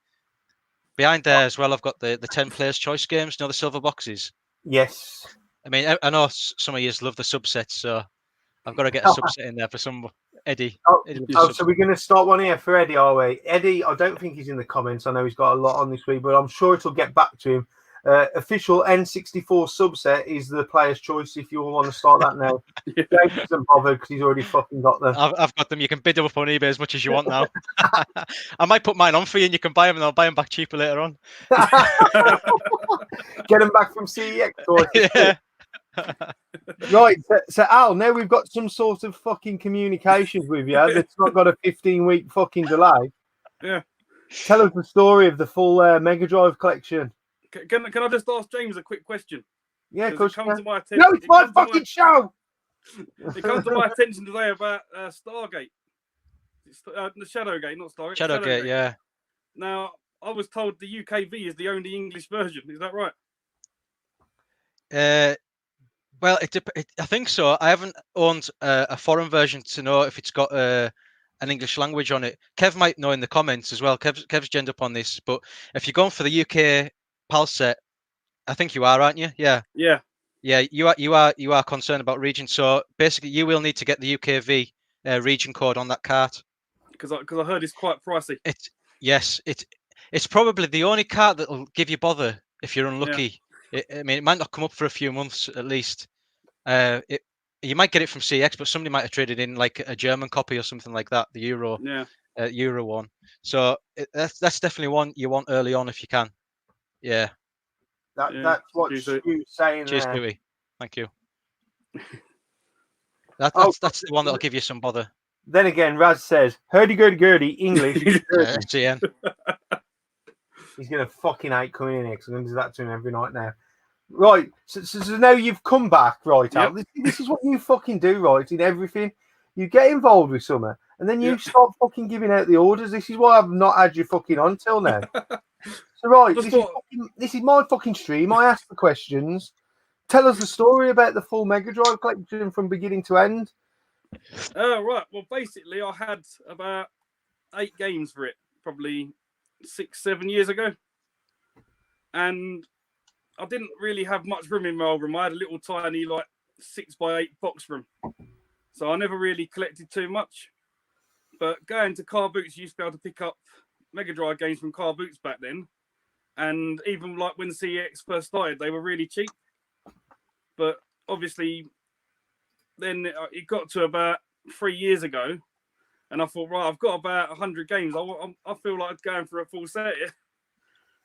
Behind there as well, I've got the 10 Players Choice games, the silver boxes. Yes. I mean, I know some of you love the subsets, so I've got to get a subset in there for some Eddie. So we're going to start one here for Eddie, are we? Eddie, I don't think he's in the comments. I know he's got a lot on this week, but I'm sure it'll get back to him. Official N64 subset is the Player's Choice if you all want to start that now. James isn't bothered because he's already fucking got them. I've got them. You can bid them up on eBay as much as you want now. I might put mine on for you and you can buy them and I'll buy them back cheaper later on. Get them back from CEX. Yeah. Right, so Al, now we've got some sort of fucking communications with you that's not got a 15-week fucking delay. Yeah. Tell us the story of the full Mega Drive collection. Can I just ask James a quick question? Yeah, because no, it's my fucking show. It comes to my attention today about Stargate. It's, the Shadowgate, not Stargate. Shadowgate, yeah. Now, I was told the UKV is the only English version. Is that right? Well, I think so. I haven't owned a foreign version to know if it's got an English language on it. Kev might know in the comments as well. Kev's genned up on this, but if you're going for the UK PAL set, I think you are, aren't you? Yeah. Yeah. Yeah, you are concerned about region. So basically, you will need to get the UKV region code on that cart. Because I heard it's quite pricey. It's probably the only cart that will give you bother if you're unlucky. Yeah. It might not come up for a few months at least. You might get it from CX, but somebody might have traded in like a German copy or something like that, the Euro one. So that's definitely one you want early on if you can. Yeah. That's what Stu's saying. Cheers, Stewie. Thank you. That's the one that'll give you some bother. Then again, Raz says, hurdy-gurdy-gurdy, English. GN. He's going to fucking hate coming in here because I'm going to do that to him every night now. Right, so now you've come back, right, Al. This is what you fucking do, right, in everything. You get involved with something, and then you start fucking giving out the orders. This is why I've not had you fucking on till now. So right, this is my fucking stream. I ask the questions. Tell us the story about the full Mega Drive collection from beginning to end. Right. Well, basically, I had about 8 games for it, probably 6-7 years ago, and I didn't really have much room in my old room. I had a little tiny 6x8 box room, so I never really collected too much. But going to car boots, you used to be able to pick up Mega Drive games from car boots back then, and even when CEX first started, they were really cheap. But obviously, then it got to about 3 years ago, and I thought, right, I've got about 100 games. I feel like going for a full set here.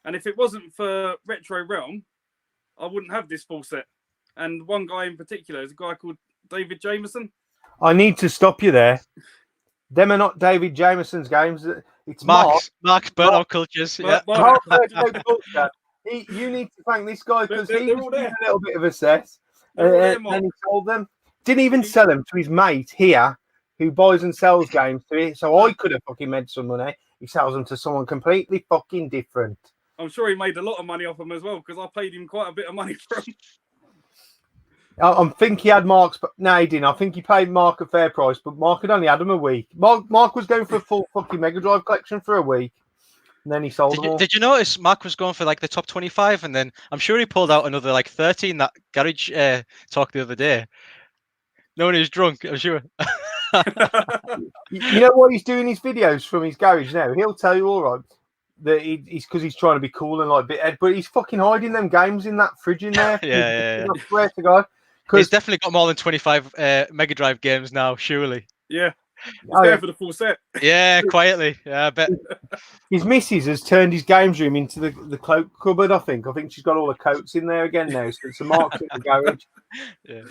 And if it wasn't for Retro Realm, I wouldn't have this full set. And one guy in particular is a guy called David Jameson. I need to stop you there. Them are not David Jameson's games. It's Mark Burnout Cultures. Yeah. Mark Burnout Culture. You need to thank this guy because he was doing a little bit of a set. And he sold them. Didn't even sell them to his mate here who buys and sells games to it. So I could have fucking made some money. He sells them to someone completely fucking different. I'm sure he made a lot of money off them as well because I paid him quite a bit of money for them. I think he had Mark's, but no, he didn't. I think he paid Mark a fair price, but Mark had only had him a week. Mark was going for a full fucking Mega Drive collection for a week, and then he sold them all. Did you notice Mark was going for the top 25, and then I'm sure he pulled out another 30 in that garage talk the other day. No one is drunk, I'm sure. You know what he's doing his videos from his garage now? He'll tell you all right that he's because he's trying to be cool and bit head, but he's fucking hiding them games in that fridge in there. Yeah. I swear to God. He's definitely got more than 25 Mega Drive games now, surely. Yeah. He's there for the full set. Yeah, quietly. Yeah, I bet. His missus has turned his games room into the cloak cupboard, I think. I think she's got all the coats in there again now, so it's a Mark's in the garage. Yeah.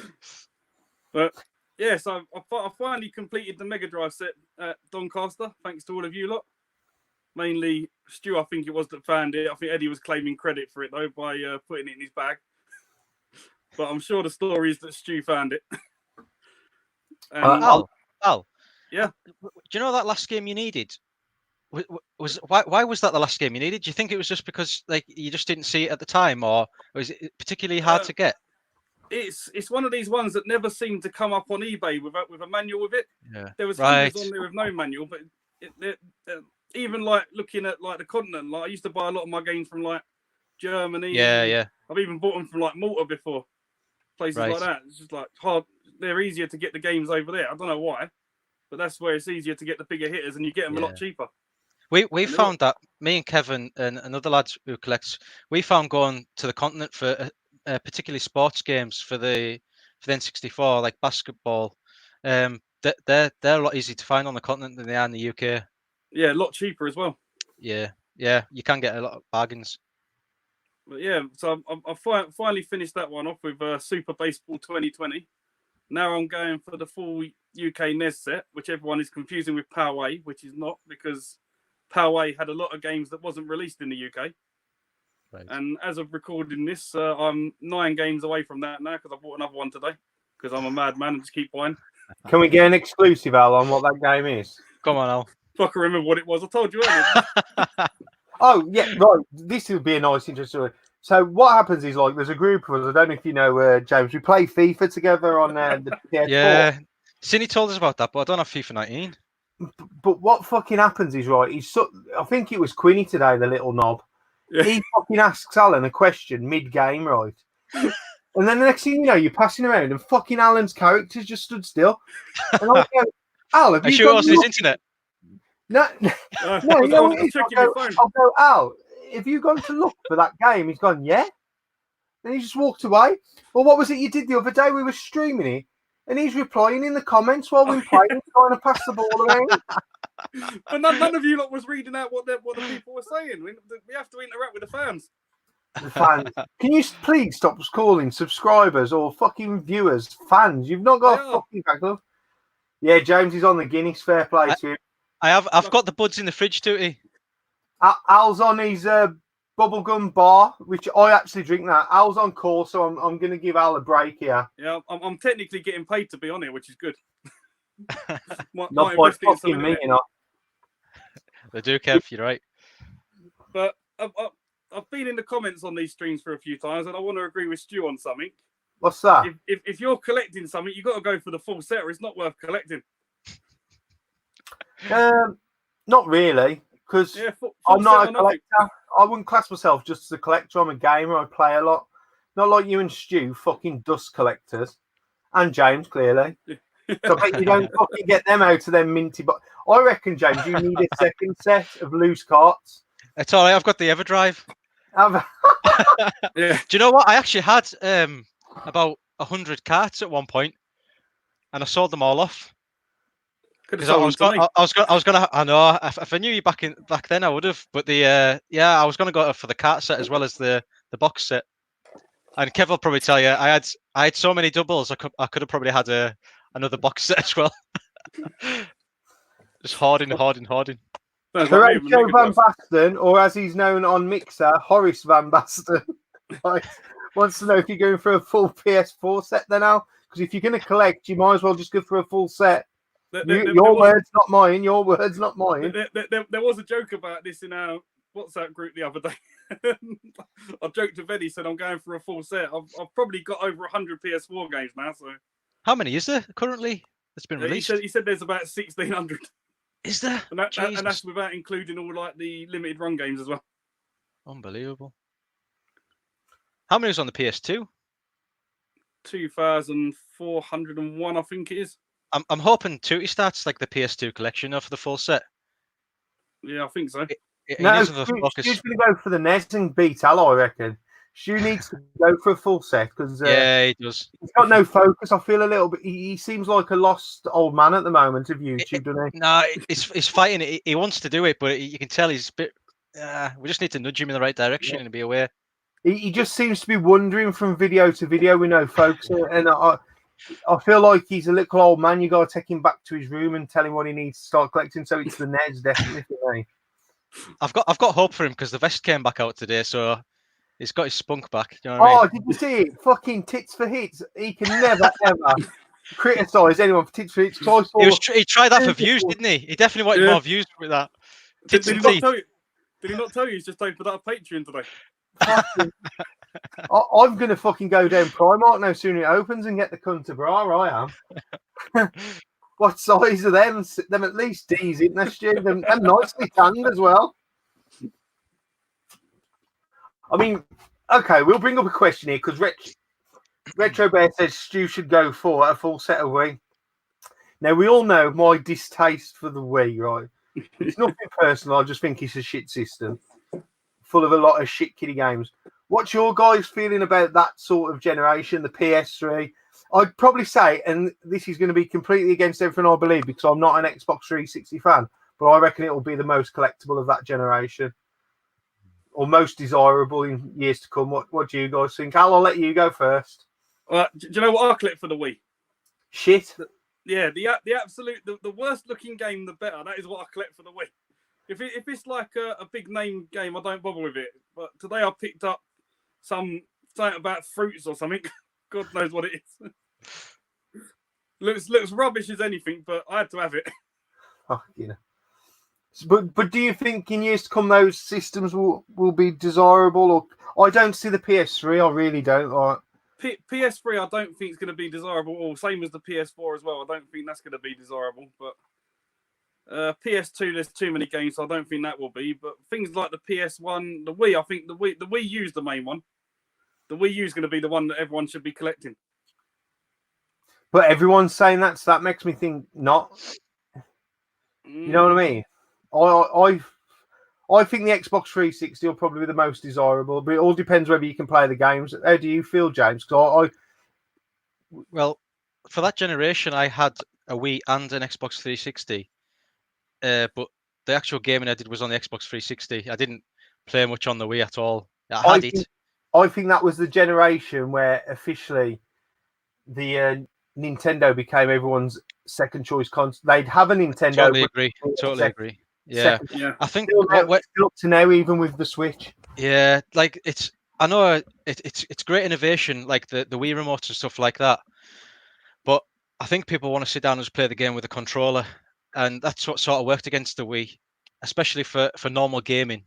But, yeah, so I finally completed the Mega Drive set at Doncaster, thanks to all of you lot. Mainly Stu, I think it was that found it. I think Eddie was claiming credit for it, though, by putting it in his bag. But I'm sure the story is that Stu found it. Al, yeah. Do you know that last game you needed? Why was that the last game you needed? Do you think it was just because you just didn't see it at the time, or was it particularly hard to get? It's one of these ones that never seemed to come up on eBay with a manual with it. Yeah. There was hundreds on there with no manual, but even looking at the continent, I used to buy a lot of my games from Germany. Yeah. I've even bought them from Malta before. Places like that. It's just hard. They're easier to get the games over there. I don't know why, but that's where it's easier to get the bigger hitters, and you get them a lot cheaper. We found that, me and Kevin and another lad who collects, we found going to the continent for particularly sports games for the N64, like basketball. They're a lot easier to find on the continent than they are in the UK. Yeah, a lot cheaper as well. Yeah, you can get a lot of bargains. But yeah, so I finally finished that one off with Super Baseball 2020. Now I'm going for the full UK NES set, which everyone is confusing with Poway, which is not, because Poway had a lot of games that wasn't released in the UK. Right. And as of recording this, I'm 9 games away from that now because I bought another one today because I'm a madman and just keep buying. Can we get an exclusive, Al, on what that game is? Come on, Al. Fuck, I remember what it was. I told you earlier. Oh, yeah, right. This would be a nice, interesting story. So what happens is, there's a group of us, I don't know if you know, James, we play FIFA together on the PS4. Yeah. Cindy told us about that, but I don't have FIFA 19. But what fucking happens is, right, I think it was Quinny today, the little knob. Yeah. He fucking asks Alan a question mid-game, right? And then the next thing you know, you're passing around and fucking Alan's character's just stood still. And I go, Al, have you sure it wasn't his internet? No, I'll go, Al, have you gone to look for that game? He's gone, yeah. And he just walked away. Well, what was it you did the other day? We were streaming it, and he's replying in the comments while we're playing, trying to pass the ball around. But none of you lot was reading out what the people were saying. We have to interact with the fans. The fans. Can you please stop calling subscribers or fucking viewers fans? You've not got a fucking backlog. Yeah, James is on the Guinness. Fair play to you. I've got the buds in the fridge, Tootie. Al's on his bubblegum bar, which I actually drink that. Al's on call, so I'm going to give Al a break here. Yeah, I'm technically getting paid to be on here, which is good. Might Not by invest it in fucking something, me, innit? you know. They do, Kev. You're right. But I've been in the comments on these streams for a few times, and I want to agree with Stu on something. What's that? If you're collecting something, you've got to go for the full set, or it's not worth collecting. Not really, because Full I'm not a set or nothing. collector. I wouldn't class myself just as a collector. I'm a gamer. I play a lot. Not like you and Stu, fucking dust collectors, and James clearly. So I bet you don't fucking get them out of them minty. But I reckon, James, you need a second set of loose carts. It's all right. I've got the Everdrive. Yeah. Do you know what? I actually had about 100 carts at one point, and I sold them all off. Because I was gonna. I know. If I knew you back then, I would have. But I was gonna go for the cart set as well as the box set. And Kev will probably tell you, I had so many doubles. I could have probably had another box set as well. Just hoarding. Horatio Van Basten, or as he's known on Mixer, Horace Van Basten, wants to know if you're going for a full PS4 set then now. Because if you're going to collect, you might as well just go for a full set. Your words, not mine. Your words, not mine. There was a joke about this in our WhatsApp group the other day. I joked to Eddie, said I'm going for a full set. I've probably got over 100 PS4 games now. So how many is there currently that's been released? He said there's about 1,600. Is there? And that's without including all like the limited run games as well. Unbelievable. How many was on the PS2? 2,401, I think it is. I'm hoping Tootie starts like the PS2 collection of the full set. Yeah, I think so. No, Stu's going to go for the NES and beat Al, I reckon. Stu needs to go for a full set because he does. He's got no focus. I feel a little bit. He seems like a lost old man at the moment of YouTube, doesn't he? No, he's fighting. He wants to do it, but you can tell he's a bit. We just need to nudge him in the right direction and be aware. He just seems to be wandering from video to video with no focus, and I feel like he's a little old man. You got to take him back to his room and tell him what he needs to start collecting. So it's the NES, definitely for me. I've got hope for him because the vest came back out today, so he's got his spunk back. You know what I mean? Did you see it? Fucking tits for hits. He can never ever criticise anyone for tits for hits. He tried that for views, didn't he? He definitely wanted more views with that. Did he not tell you he's just opened up Patreon today? I'm going to fucking go down Primark now soon it opens and get the cunt to bra. I am. What size are them? Them at least D's, isn't they, Stu? Them nicely tanned as well. I mean, okay, we'll bring up a question here because Retro Bear says Stu should go for a full set of Wii. Now, we all know my distaste for the Wii, right? It's nothing personal. I just think it's a shit system full of a lot of shit kiddie games. What's your guys' feeling about that sort of generation, the PS3? I'd probably say, and this is going to be completely against everything I believe because I'm not an Xbox 360 fan, but I reckon it will be the most collectible of that generation or most desirable in years to come. What do you guys think? Al, I'll let you go first. Do you know what I collect for the Wii? Shit. Yeah, the absolute, the worst looking game, the better. That is what I collect for the Wii. If it's like a big name game, I don't bother with it. But today I picked up something about fruits or something. God knows what it is. looks rubbish as anything, but I had to have it. Oh, yeah. But do you think in years to come those systems will be desirable? Or I don't see the PS3. I really don't. PS3, I don't think it's going to be desirable. Or same as the PS4 as well. I don't think that's going to be desirable. But PS2, there's too many games, so I don't think that will be. But things like the PS1, the Wii, I think the Wii U is the main one. The Wii U is going to be the one that everyone should be collecting. But everyone's saying that, so that makes me think not. You know what I mean? I think the Xbox 360 will probably be the most desirable, but it all depends whether you can play the games. How do you feel, James? Well, for that generation, I had a Wii and an Xbox 360, but the actual gaming I did was on the Xbox 360. I didn't play much on the Wii at all. I think that was the generation where officially the Nintendo became everyone's second choice console. They'd have a Nintendo. Totally agree. Yeah. I think still up to now, even with the Switch. Yeah, like I know it's great innovation, like the Wii remotes and stuff like that. But I think people want to sit down and just play the game with a controller, and that's what sort of worked against the Wii, especially for normal gaming.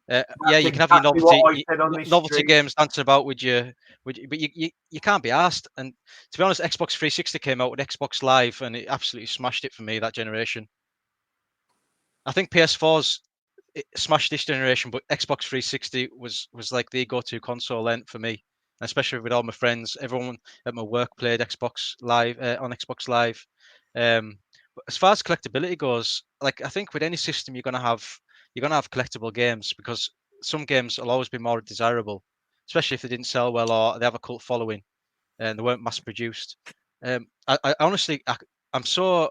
Yeah, you can have your exactly what I said on this novelty stream. games dancing about with but you can't be asked. And to be honest, Xbox 360 came out with Xbox Live, and it absolutely smashed it for me that generation. I think PS4's it smashed this generation, but Xbox 360 was like the go-to console then for me, especially with all my friends. Everyone at my work played Xbox Live on Xbox Live. But as far as collectability goes, like I think with any system you're gonna have collectible games because some games will always be more desirable, especially if they didn't sell well or they have a cult following and they weren't mass produced. I honestly, I'm so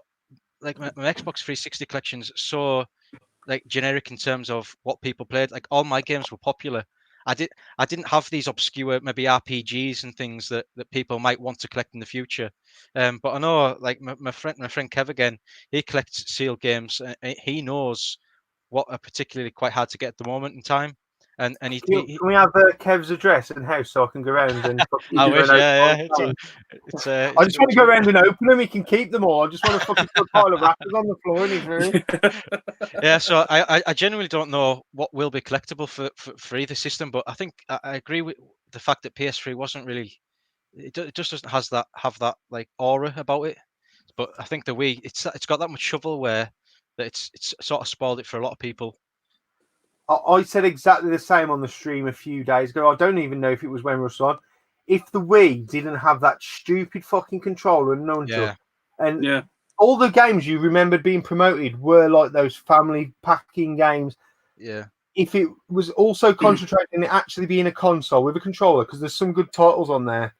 like my Xbox 360 collection's so like generic in terms of what people played. Like all my games were popular. I didn't have these obscure maybe RPGs and things that people might want to collect in the future. But I know like my friend Kev again, he collects sealed games. And he knows what are particularly quite hard to get at the moment in time. And Can we have Kev's address and house so I can go around and I do wish, an yeah. open? It's I just want to go around and open them. He can keep them all. I just want to fucking put a pile of wrappers on the floor in his room. Yeah, so I genuinely don't know what will be collectible for either system, but I think I agree with the fact that PS3 wasn't really. It just doesn't have that like aura about it. But I think the Wii, it's got that much shovelware that it's sort of spoiled it for a lot of people. I said exactly the same on the stream a few days ago. I don't even know if it was when Russ on. If the Wii didn't have that stupid fucking controller and nunchuck, Yeah. and Yeah. all the games you remembered being promoted were like those family packing games. Yeah. If it was also concentrating on actually being a console with a controller, because there's some good titles on there,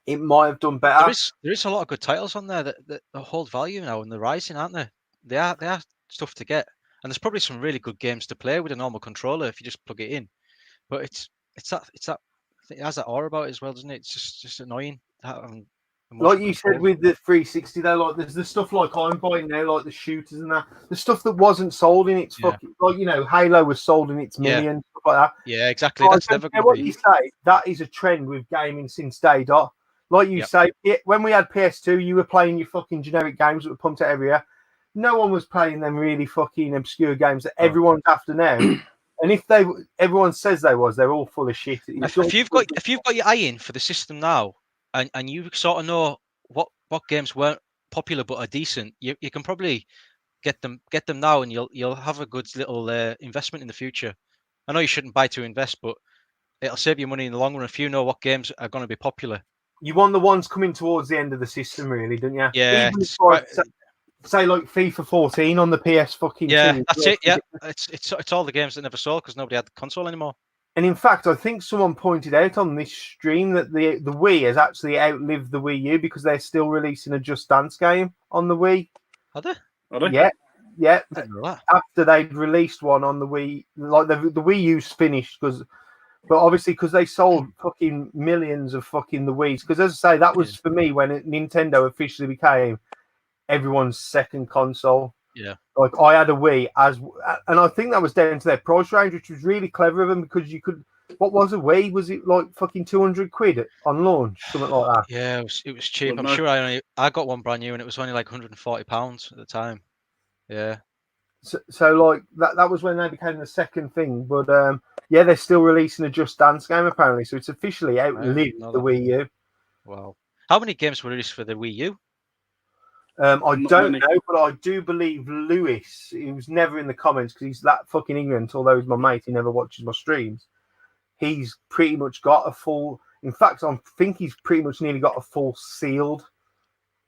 it might have done better. There is a lot of good titles on there that hold value now and they're rising, aren't they? They are stuff to get. And there's probably some really good games to play with a normal controller if you just plug it in. But it's that it has that aura about it as well, doesn't it? It's just annoying. Like you said with the 360, though, like there's the stuff like I'm buying now, like the shooters and that, the stuff that wasn't sold in its fucking, like Halo was sold in its million, stuff like that. Yeah, exactly. So That's never going to what be. you say. That is a trend with gaming since day dot. Like you say, when we had PS2, you were playing your fucking generic games that were pumped out every year. No one was playing them really fucking obscure games that everyone's after now. And if everyone says they're all full of shit. If you've got your eye in for the system now, and you sort of know what games weren't popular but are decent, you can probably get them now, and you'll have a good little investment in the future. I know you shouldn't buy to invest, but it'll save you money in the long run if you know what games are going to be popular. You want the ones coming towards the end of the system, really, don't you? Yeah. Even say like FIFA 14 on the PS fucking 2. That's it. Yeah, it's all the games that never sold because nobody had the console anymore. And in fact, I think someone pointed out on this stream that the Wii has actually outlived the Wii U because they're still releasing a Just Dance game on the Wii. Are they? Yeah. I didn't know that. After they'd released one on the Wii, like the Wii U's finished but obviously because they sold fucking millions of fucking the Wii's. Because as I say, that was for me when Nintendo officially became everyone's second console. Yeah. Like I had a Wii and I think that was down to their price range, which was really clever of them because you could. What was a Wii? Was it like fucking 200 quid on launch, something like that? Yeah, it was cheap. I'm sure I got one brand new and it was only like £140 at the time. Yeah. So like that was when they became the second thing. But they're still releasing a Just Dance game apparently, so it's officially outlived the Wii U. Wow. How many games were released for the Wii U? I don't know, but I do believe Lewis, he was never in the comments because he's that fucking ignorant, although he's my mate, he never watches my streams. He's pretty much got a full, in fact, I think he's pretty much nearly got a full sealed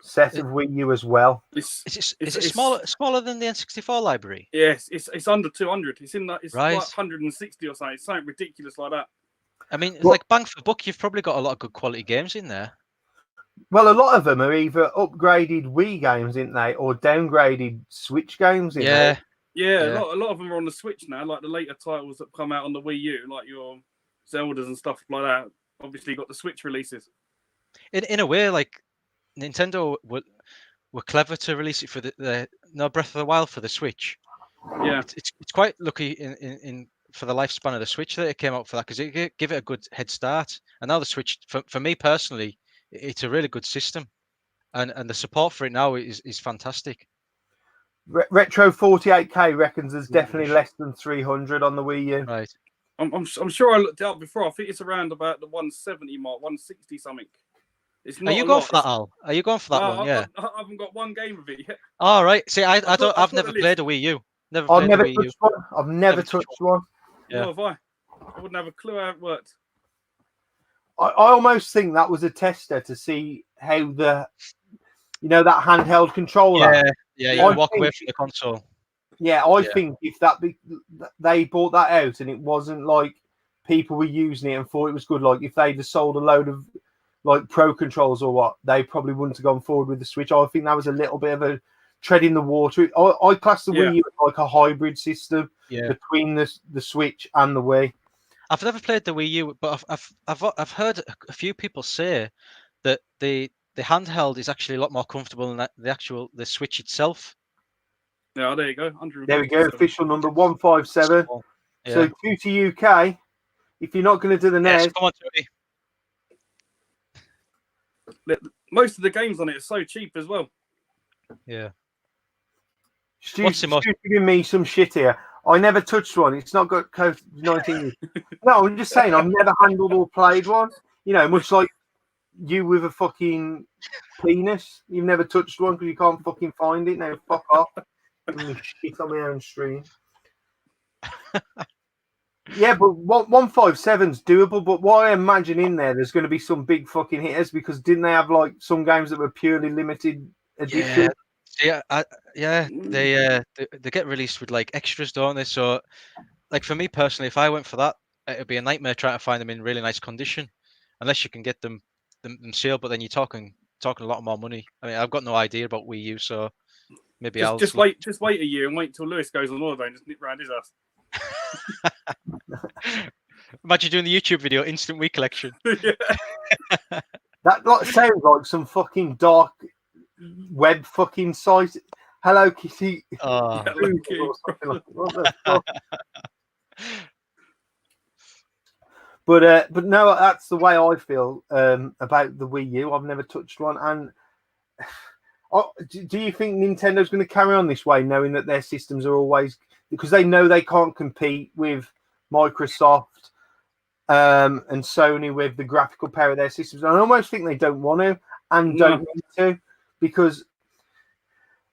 set of Wii U as well. Is it smaller than the N64 library? Yes, it's under 200. It's in that, it's right. like 160 or something. It's something ridiculous like that. I mean, like bang for buck, you've probably got a lot of good quality games in there. Well, a lot of them are either upgraded Wii games, isn't they, or downgraded Switch games, isn't they? Yeah. A lot of them are on the Switch now, like the later titles that come out on the Wii U, like your Zeldas and stuff like that. Obviously, got the Switch releases. In a way, like Nintendo were clever to release it for the Breath of the Wild for the Switch. Yeah, it's quite lucky in for the lifespan of the Switch that it came out for that because it give it a good head start. And now the Switch, for me personally, it's a really good system. and the support for it now is fantastic. Retro 48K reckons there's definitely less than 300 on the Wii U. Right. I'm sure I looked it up before. I think it's around about the 170 mark, 160 something. It's not. Are you going for that, Al? Are you going for that one? Yeah. I haven't got one game of it yet. All right. See, I've got never the played a Wii U. I've never touched one. I've never touched one. Yeah. Nor have I. I wouldn't have a clue how it worked. I almost think that was a tester to see how that handheld controller. Yeah. You walk away from the console. Yeah, I think if they bought that out and it wasn't like people were using it and thought it was good, like if they just sold a load of like pro controls or what, they probably wouldn't have gone forward with the Switch. I think that was a little bit of a tread in the water. I class the Wii U as like a hybrid system between the Switch and the Wii. I've never played the Wii U, but I've heard a few people say that the handheld is actually a lot more comfortable than the Switch itself. Yeah, there you go. There we go. Official number 157. So due to UK, if you're not going to do the NES, come on, Tony. Most of the games on it are so cheap as well. Yeah. Stu's giving me some shit here. I never touched one. It's not got COVID-19. No, I'm just saying I've never handled or played one. You know, much like you with a fucking penis. You've never touched one because you can't fucking find it. Now fuck off. Shit on my own stream. Yeah, but 157's doable. But what I imagine in there's going to be some big fucking hitters because didn't they have like some games that were purely limited edition? They get released with like extras, don't they? So, like for me personally, if I went for that, it'd be a nightmare trying to find them in really nice condition, unless you can get them sealed. But then you're talking a lot more money. I mean, I've got no idea about Wii U, so maybe I'll just wait a year and wait till Lewis goes on holiday and just nip round his ass. Imagine doing the YouTube video, instant Wii collection. That sounds like some fucking dark web fucking site. Hello Kitty. Oh. But no, that's the way I feel about the Wii U. I've never touched one, and do you think Nintendo's going to carry on this way, knowing that their systems are always, because they know they can't compete with Microsoft and Sony with the graphical power of their systems? And I almost think they don't want to and don't need to, because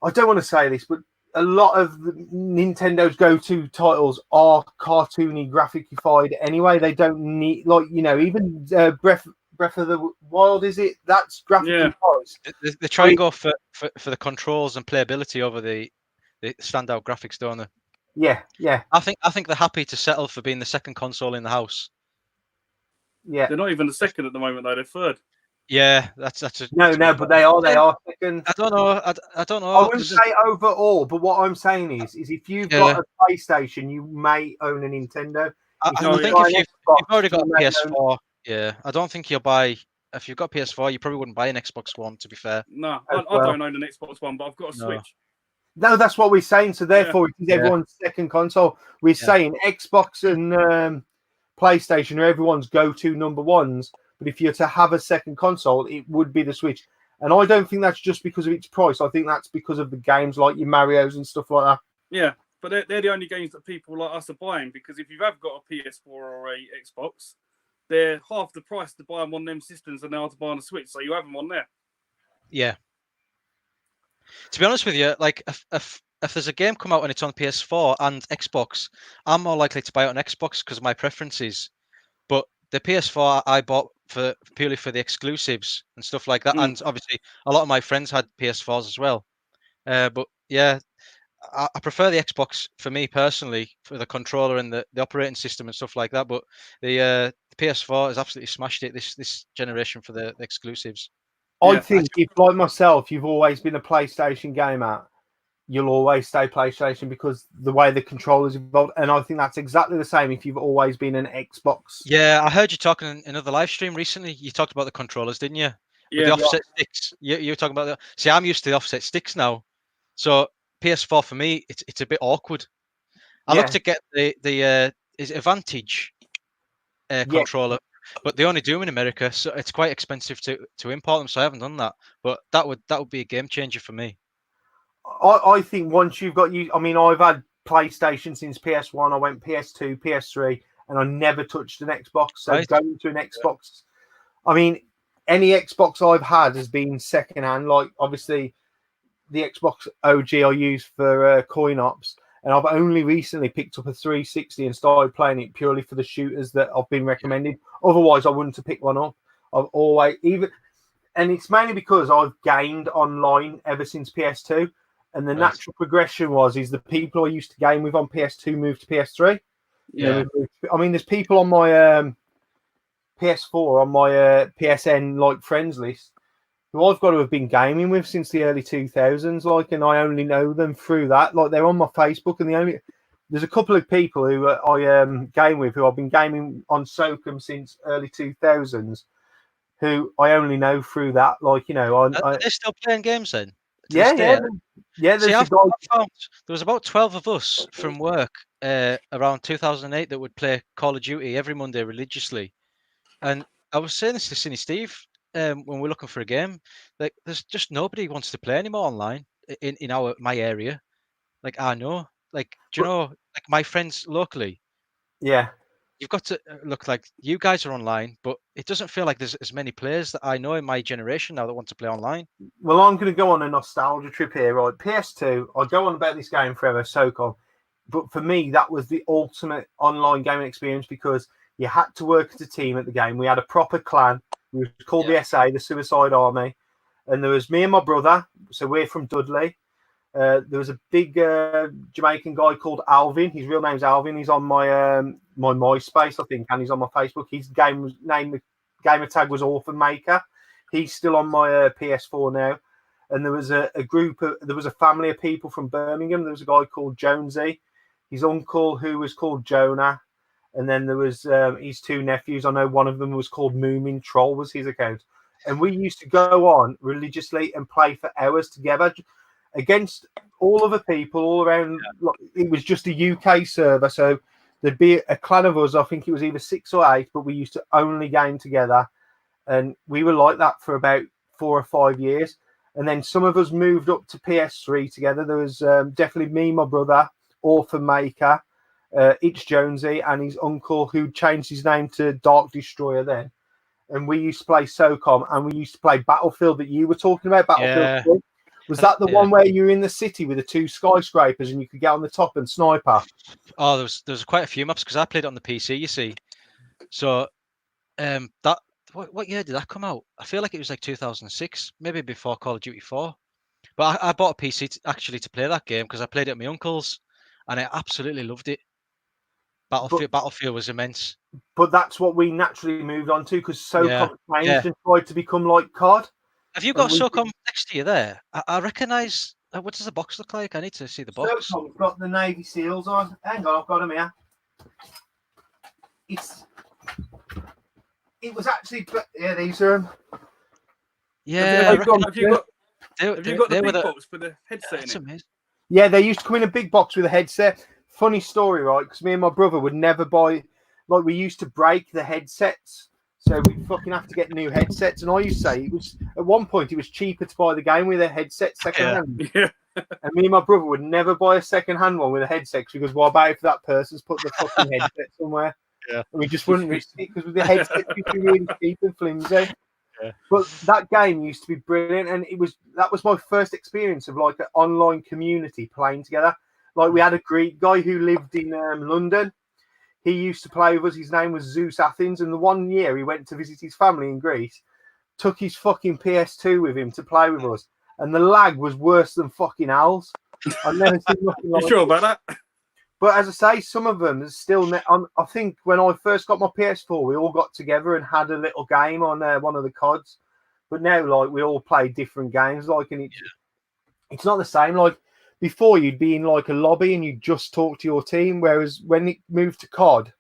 I don't want to say this, but a lot of Nintendo's go-to titles are cartoony, graphified anyway. They don't need, like, you know, even Breath of the Wild, is it? That's graphically They try and go for the controls and playability over the standout graphics, don't they? Yeah. I think they're happy to settle for being the second console in the house. Yeah. They're not even the second at the moment, though. They're third. Yeah, that's no, but they are second. I don't know. I don't know. I wouldn't say overall, but what I'm saying is if you've got a PlayStation, you may own a Nintendo. I think if you've already got a PS4, I don't think you'll buy. If you've got PS4, you probably wouldn't buy an Xbox One. To be fair, no, I don't own an Xbox One, but I've got a Switch. No, that's what we're saying. So therefore, it is everyone's second console. We're saying Xbox and PlayStation are everyone's go-to number ones. But if you're to have a second console, it would be the Switch. And I don't think that's just because of its price. I think that's because of the games like your Marios and stuff like that. Yeah, but they're the only games that people like us are buying, because if you've got a PS4 or a Xbox, they're half the price to buy them on them systems than they are to buy on a Switch. So you have them on there. Yeah. To be honest with you, like if there's a game come out and it's on PS4 and Xbox, I'm more likely to buy it on Xbox because of my preferences. But the PS4 I bought purely for the exclusives and stuff like that, and obviously a lot of my friends had PS4s as well. But yeah, I prefer the Xbox for me personally, for the controller and the operating system and stuff like that. But the PS4 has absolutely smashed it this generation for the exclusives. I think if, like myself, you've always been a PlayStation gamer, you'll always stay PlayStation because the way the controllers evolved. And I think that's exactly the same if you've always been an Xbox. Yeah, I heard you talking in another live stream recently. You talked about the controllers, didn't you? With the offset sticks. You were talking about that. See, I'm used to the offset sticks now. So PS4 for me, it's a bit awkward. I look to get the is it a Vantage controller but they only do them in America, so it's quite expensive to import them. So I haven't done that. But that would be a game changer for me. I think once you've got you, I mean, I've had PlayStation since PS1. I went PS2, PS3, and I never touched an Xbox. So Right. going to an Xbox, I mean, any Xbox I've had has been secondhand. Like obviously, the Xbox OG I use for coin ops, and I've only recently picked up a 360 and started playing it purely for the shooters that I've been recommended. Otherwise, I wouldn't have picked one up. I've always and it's mainly because I've gamed online ever since PS2. And the natural progression is the people I used to game with on PS2 moved to PS3. Yeah. I mean, there's people on my PS4 on my PSN like friends list who I've got to have been gaming with since the early 2000s. Like, and I only know them through that. Like, they're on my Facebook, and there's a couple of people who I game with who I've been gaming on SOCOM since early 2000s, who I only know through that. Like, you know, Are they still playing games then? Yeah. There's See, a I've guy. found there was about 12 of us from work around 2008 that would play Call of Duty every Monday religiously. And I was saying this to Cinny Steve when we're looking for a game. Like, there's just nobody wants to play anymore online in my area. Like, I know. Like, do you know, like my friends locally? Yeah. You've got to look like you guys are online, but it doesn't feel like there's as many players that I know in my generation now that want to play online. Well, I'm going to go on a nostalgia trip here, right? PS2, I go on about this game forever, SOCOM. But for me, that was the ultimate online gaming experience because you had to work as a team at the game. We had a proper clan. We were called the SA, the Suicide Army. And there was me and my brother. So we're from Dudley. There was a big Jamaican guy called Alvin. His real name's Alvin. He's on my my MySpace, I think, and he's on my Facebook. His gamer tag was Orphan Maker. He's still on my PS4 now. And there was a family of people from Birmingham. There was a guy called Jonesy, his uncle who was called Jonah, and then there was his two nephews. I know one of them was called Moomin Troll was his account. And we used to go on religiously and play for hours together against all other people all around. It was just a UK server, so there'd be a clan of us. I think it was either 6 or 8, but we used to only game together, and we were like that for about 4 or 5 years. And then some of us moved up to PS3 together. There was definitely me, my brother, Orphan Maker, Itch Jonesy, and his uncle who changed his name to Dark Destroyer then. And we used to play SOCOM, and we used to play Battlefield that you were talking about, Battlefield 3. Was that the one where you were in the city with the 2 skyscrapers and you could get on the top and sniper? Oh, there was quite a few maps because I played it on the PC, you see. So that what year did that come out? I feel like it was like 2006, maybe before Call of Duty 4. But I bought a PC actually to play that game because I played it at my uncle's and I absolutely loved it. Battlefield was immense. But that's what we naturally moved on to because SOCOM changed and tried to become like COD. Have you got SOCOM next to you there? I recognise. What does the box look like? I need to see the box. SOCOM's got the Navy SEALs on. Hang on, I've got them here. It was actually, yeah, these are them. Yeah, have you got the big box with the headset in it? Amazing. Yeah, they used to come in a big box with a headset. Funny story, right? Because me and my brother would never buy, like, we used to break the headsets. So we'd fucking have to get new headsets. And I used to say it was, at one point, it was cheaper to buy the game with a headset second-hand. Yeah. And me and my brother would never buy a second-hand one with a headset because what about if that person's put the fucking headset somewhere? Yeah. And we just wouldn't risk it because with the headset, used to be really cheap and flimsy. Yeah. But that game used to be brilliant, and that was my first experience of like an online community playing together. Like we had a Greek guy who lived in London. He used to play with us. His name was Zeus Athens, and the one year he went to visit his family in Greece, took his fucking PS2 with him to play with us, and the lag was worse than fucking hell's. I've never seen nothing like You sure about that? But as I say, some of them is still. I think when I first got my PS4, we all got together and had a little game on one of the CODs. But now, like, we all play different games. Like, and it's not the same. Like before, you'd be in like a lobby and you'd just talk to your team. Whereas when it moved to COD,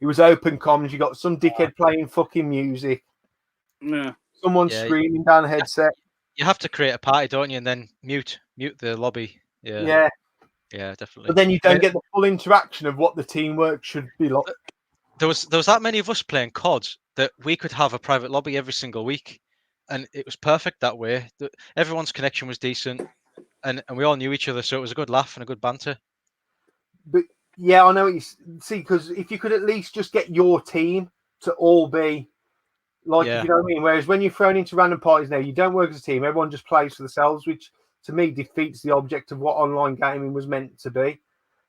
it was open comms. You got some dickhead playing fucking music. Yeah. Someone screaming down a headset. You have to create a party, don't you? And then mute the lobby. Yeah. Yeah, definitely. But then you don't get the full interaction of what the teamwork should be like. there was that many of us playing COD that we could have a private lobby every single week, and it was perfect that way. Everyone's connection was decent, and we all knew each other, so it was a good laugh and a good banter. But yeah, I know what you see, because if you could at least just get your team to all be like, Yeah. you know what I mean? Whereas when you're thrown into random parties now, you don't work as a team. Everyone just plays for themselves, which to me defeats the object of what online gaming was meant to be.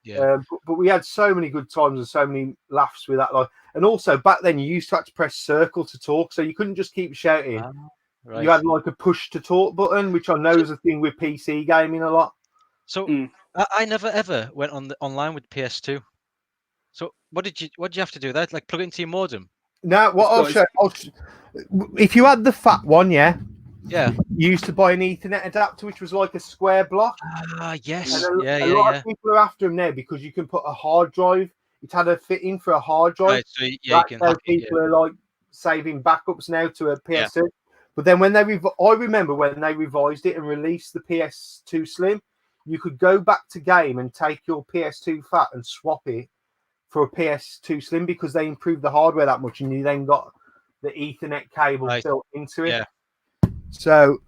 Yeah. But we had so many good times and so many laughs with that. Like, and also back then you used to have to press circle to talk, so you couldn't just keep shouting. Right. You had like a push to talk button, which I know is a thing with PC gaming a lot. So I never ever went online with PS2. So what did you have to do there? Like plug it into your modem? No, what I'll show. If you had the fat one, yeah, Yeah. you used to buy an Ethernet adapter, which was like a square block. Yes. And a lot of people are after them now because you can put a hard drive. It had a fit in for a hard drive. Right, so you can hack people are like saving backups now to a PS2. Yeah. But then when I remember when they revised it and released the PS2 Slim, you could go back to game and take your PS2 Fat and swap it for a PS2 Slim because they improved the hardware that much, and you then got the Ethernet cable built into it. Yeah. So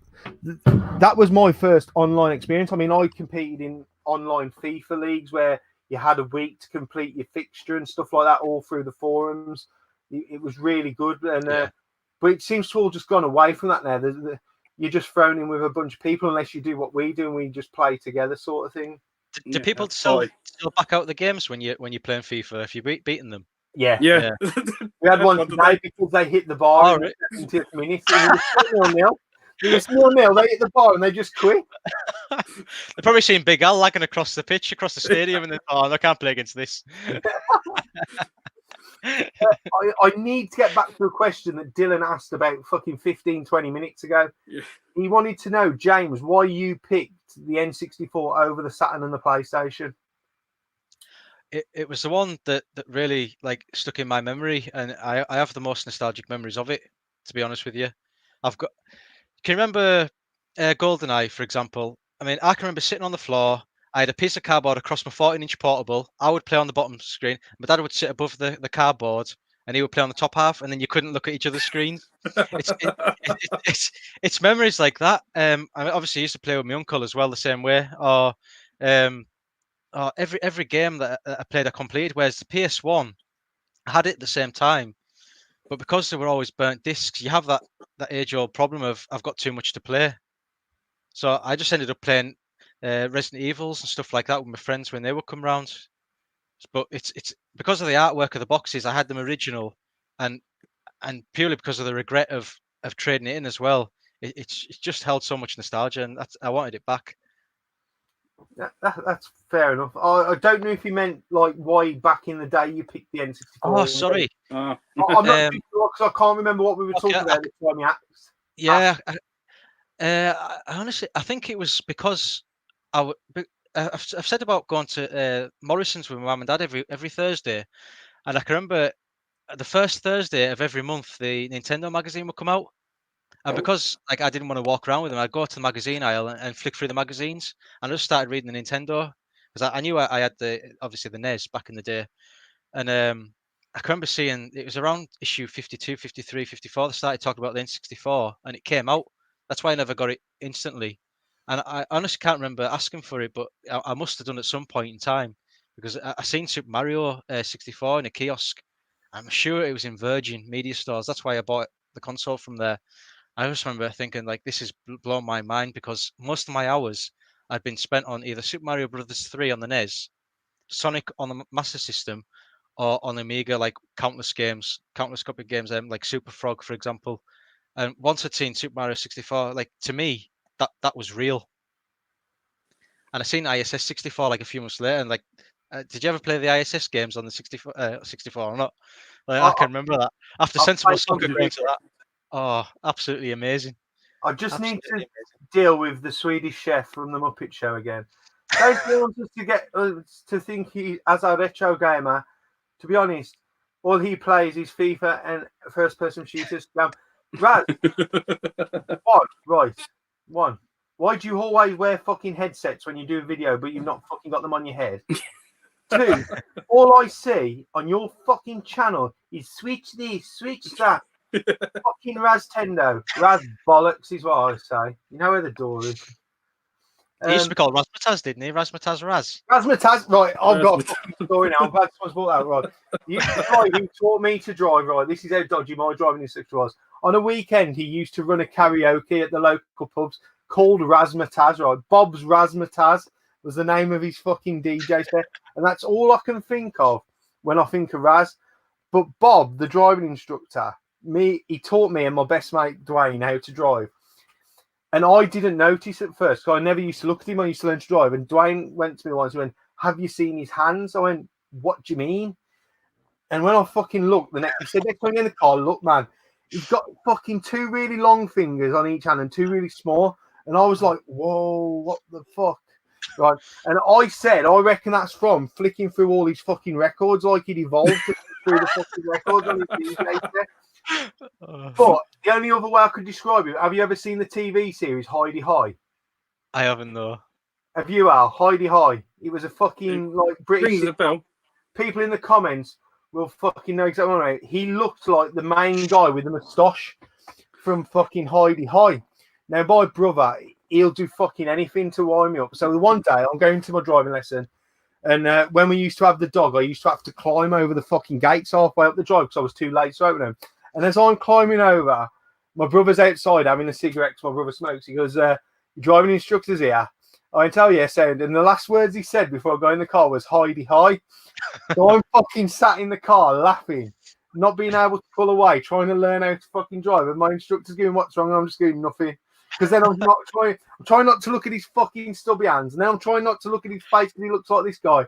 that was my first online experience. I mean, I competed in online FIFA leagues where you had a week to complete your fixture and stuff like that, all through the forums. It was really good, and but it seems to all just gone away from that now. You're just thrown in with a bunch of people unless you do what we do and we just play together, sort of thing. Do people still back out the games when you're playing FIFA if you're beating them? Yeah. We had one today because they hit the bar in the 70th minute. It was 0-0. It was 0-0. They hit the bar and they just quit. They're probably seeing Big Al lagging across the pitch, across the stadium, and I can't play against this. I need to get back to a question that Dylan asked about fucking 15-20 minutes ago. Yeah. He wanted to know, James, why you picked the N64 over the Saturn and the PlayStation. It was the one that really like stuck in my memory, and I have the most nostalgic memories of it, to be honest with you. Can you remember GoldenEye, for example? I mean, I can remember sitting on the floor. I had a piece of cardboard across my 14-inch portable. I would play on the bottom screen. My dad would sit above the cardboard, and he would play on the top half, and then you couldn't look at each other's screens. It's memories like that. I mean, obviously, I used to play with my uncle as well, the same way. Or every game that I played, I completed. Whereas the PS1, I had it at the same time, but because they were always burnt discs, you have that age-old problem of I've got too much to play. So I just ended up playing Resident Evils and stuff like that with my friends when they would come round. But it's because of the artwork of the boxes. I had them original, and purely because of the regret of trading it in as well. It's just held so much nostalgia, and I wanted it back. That's fair enough. I don't know if you meant like why back in the day you picked the N64. Oh, sorry. I'm not sure because I can't remember what we were talking about this time you asked. Yeah. I honestly, I think it was because I've said about going to Morrison's with my mum and dad every Thursday, and I can remember the first Thursday of every month the Nintendo magazine would come out, and because like I didn't want to walk around with them, I'd go to the magazine aisle and flick through the magazines, and I just started reading the Nintendo because I knew I had obviously the NES back in the day, and I can remember seeing it was around issue 52, 53, 54. They started talking about the N64, and it came out. That's why I never got it instantly. And I honestly can't remember asking for it, but I must have done at some point in time because I seen Super Mario 64 in a kiosk. I'm sure it was in Virgin Media Stores. That's why I bought the console from there. I just remember thinking, like, this is blown my mind because most of my hours had been spent on either Super Mario Brothers 3 on the NES, Sonic on the Master System, or on Amiga, like countless copy games, like Super Frog, for example. And once I'd seen Super Mario 64, like to me, that was real. And I seen ISS 64 like a few months later, and like, did you ever play the ISS games on the 64 or not? Like, I can remember that after Sensible Soccer going to that. Oh, absolutely amazing! I just need to deal with the Swedish chef from the Muppet Show again. Don't want us to get to think he, as a retro gamer. To be honest, all he plays is FIFA and first-person shooters. Raz, one. Why do you always wear fucking headsets when you do a video, but you've not fucking got them on your head? 2, all I see on your fucking channel is switch this, switch that. Fucking Raztendo. Raz bollocks is what I say. You know where the door is. He used to be called Razmataz, didn't he? Razmataz Raz. Razmataz, right, I've got a fucking story now. I'm glad someone's brought that right. The guy who taught me to drive, right, this is how dodgy my driving instructor was. On a weekend, he used to run a karaoke at the local pubs called Razmataz, right? Bob's Razmataz was the name of his fucking DJ set. And that's all I can think of when I think of Raz. But Bob, the driving instructor, he taught me and my best mate Dwayne how to drive. And I didn't notice at first, because I never used to look at him. I used to learn to drive. And Dwayne went to me once and went, "Have you seen his hands?" I went, "What do you mean?" And when I fucking looked, he said, "Next time you're in the car, look, man. He's got fucking 2 really long fingers on each hand and 2 really small." And I was like, "Whoa, what the fuck?" Right. And I said, "I reckon that's from flicking through all these fucking records like he'd evolved to through the fucking records on his DJ set." But the only other way I could describe it, have you ever seen the TV series Heidi High? I haven't, though. Have you, Al? Heidi High. It was a fucking like British. People in the comments will fucking know exactly what I mean. He looked like the main guy with the moustache from fucking Heidi High. Now, my brother, he'll do fucking anything to wind me up. So one day I'm going to my driving lesson, and when we used to have the dog, I used to have to climb over the fucking gates halfway up the drive because I was too late to open them. And as I'm climbing over, my brother's outside having a cigarette because my brother smokes. He goes, "Driving instructor's here." I can tell you, sound. And the last words he said before I got in the car was Heidi High. So I'm fucking sat in the car laughing, not being able to pull away, trying to learn how to fucking drive. And my instructor's going, "What's wrong?" And I'm just going, "Nothing." Because then I'm trying not to look at his fucking stubby hands. And now I'm trying not to look at his face because he looks like this guy.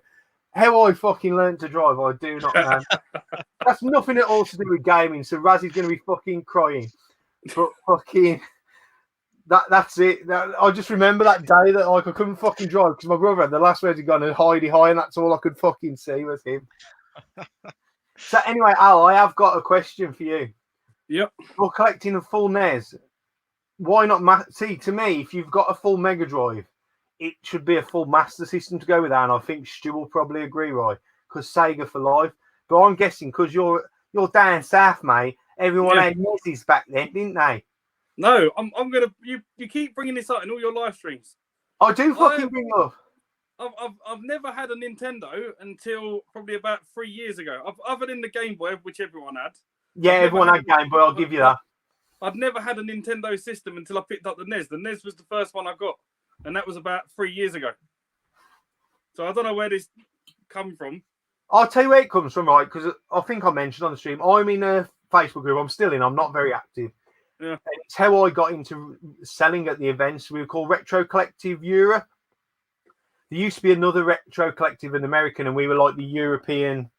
How I fucking learned to drive, I do not know. That's nothing at all to do with gaming. So Razzy's going to be fucking crying. But fucking, that's it. I just remember that day that like I couldn't fucking drive because my brother had the last words he'd gone and Heidi High, and that's all I could fucking see was him. So anyway, Al, I have got a question for you. Yep. You're collecting a full NES. Why not? See, to me, if you've got a full Mega Drive, it should be a full Master System to go with that, and I think Stu will probably agree, right? Because Sega for life. But I'm guessing because you're down south, mate. Everyone had NESs back then, didn't they? No, I'm gonna. You keep bringing this up in all your live streams. I do fucking bring up. I've never had a Nintendo until probably about 3 years ago. Other than the Game Boy, which everyone had. Yeah, everyone had Game Boy. I'll give you that. I'd never had a Nintendo system until I picked up the NES. The NES was the first one I got, and that was about 3 years ago. So I don't know where this come from. I'll tell you where it comes from, right? Because I think I mentioned on the stream, I'm in a Facebook group. I'm still in. I'm not very active. Yeah. It's how I got into selling at the events we call Retro Collective Europe. There used to be another Retro Collective in American, and we were like the European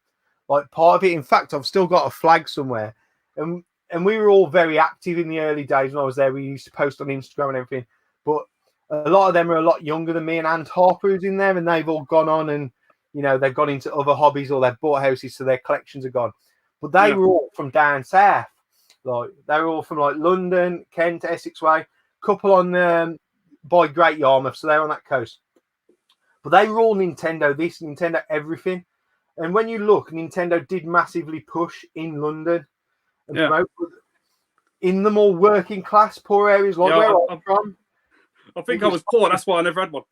like part of it. In fact, I've still got a flag somewhere. And we were all very active in the early days when I was there. We used to post on Instagram and everything. But a lot of them are a lot younger than me, and Ant Harper who's in there, and they've all gone on and, you know, they've gone into other hobbies or they've bought houses, so their collections are gone. But they were all from down south. Like they were all from like London, Kent, Essex way. Couple on by Great Yarmouth, so they're on that coast. But they were all Nintendo this, Nintendo everything. And when you look, Nintendo did massively push in London and promote in the more working class, poor areas like where I'm from. I think I was poor, that's why I never had one.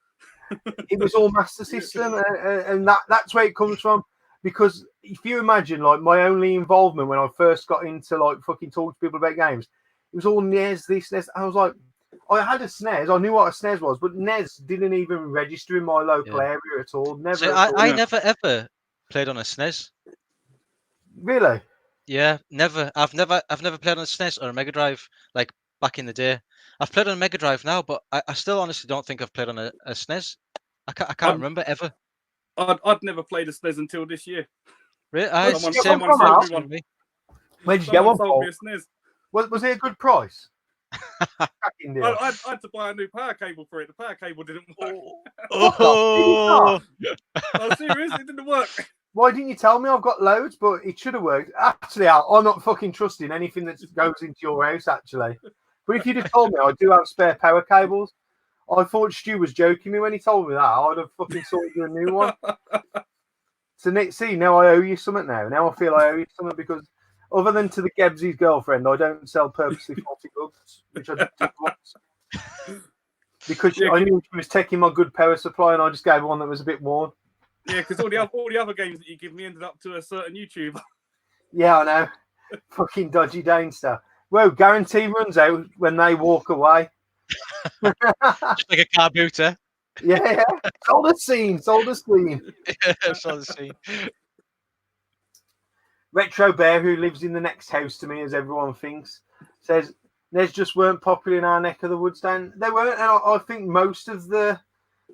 It was all Master System, and that's where it comes from. Because if you imagine, like, my only involvement when I first got into, like, fucking talking to people about games, it was all NES, this, NES. I was like, I had a SNES. I knew what a SNES was, but NES didn't even register in my local area at all. Never. So I never, ever played on a SNES. Really? Yeah, never. I've never played on a SNES or a Mega Drive, like, back in the day. I've played on a Mega Drive now, but I still honestly don't think I've played on a SNES. I can't remember ever. I'd never played a SNES until this year. Really? Where'd you get one for? Was it a good price? I had to buy a new power cable for it. The power cable didn't work. Oh, I'm serious, it didn't work. Why didn't you tell me? I've got loads, but it should have worked. Actually, I'm not fucking trusting anything that goes into your house, actually. But if you'd have told me, I do have spare power cables. I thought Stu was joking me when he told me that. I'd have fucking sorted you a new one. So Nick, see, now I owe you something now. Now I feel I owe you something because other than to the Gebsy's girlfriend, I don't sell purposely faulty goods, which I did once. Because I knew she was taking my good power supply and I just gave her one that was a bit worn. Yeah, because all the other games that you give me ended up to a certain YouTuber. Yeah, I know. Fucking dodgy Danester. Well, guarantee runs out when they walk away. Just like a car booter. Yeah. Sold the scene. Sold the scene. Retro Bear, who lives in the next house to me, as everyone thinks, says Nez just weren't popular in our neck of the woods. Dan, they weren't, and I think most of the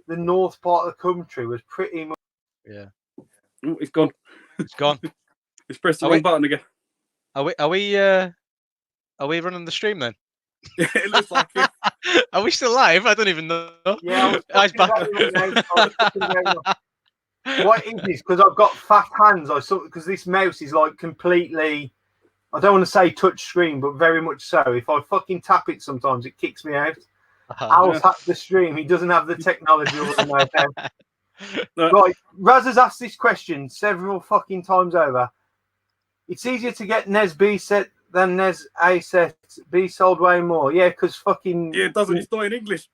north part of the country was pretty much. Yeah. Oh, it's gone. It's gone. It's pressed the wrong button again. Are we running the stream then? It looks like it. Are we still live? I don't even know. Yeah, I back. What is this? Because I've got fat hands. I saw because this mouse is like completely. I don't want to say touch screen, but very much so. If I fucking tap it, sometimes it kicks me out. Al's hacked the stream. He doesn't have the technology or the know-how. Right, Raz has asked this question several fucking times over. It's easier to get Nez B set than Nez A set. B sold way more. Yeah, because fucking. Yeah, it doesn't. It's not in English.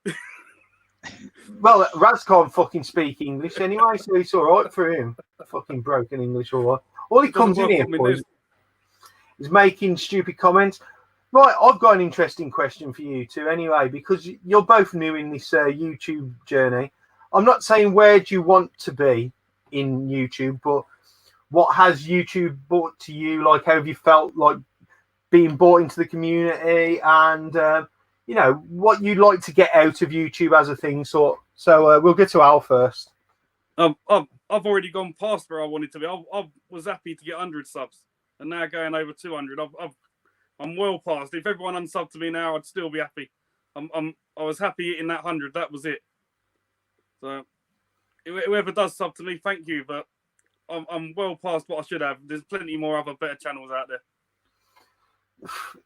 Well, Raz can't fucking speak English anyway, so it's all right for him. Fucking broken English, all right. All he comes in here for is making stupid comments. Right, I've got an interesting question for you two anyway, because you're both new in this YouTube journey. I'm not saying where do you want to be in YouTube, but what has YouTube brought to you? Like, how have you felt like being brought into the community and, you know, what you'd like to get out of YouTube as a thing? So we'll get to Al first. I've already gone past where I wanted to be. I was happy to get 100 subs, and now going over 200. I'm well past. If everyone unsubbed to me now, I'd still be happy. I was happy hitting that 100. That was it. So whoever does sub to me, thank you. But I'm well past what I should have. There's plenty more other better channels out there.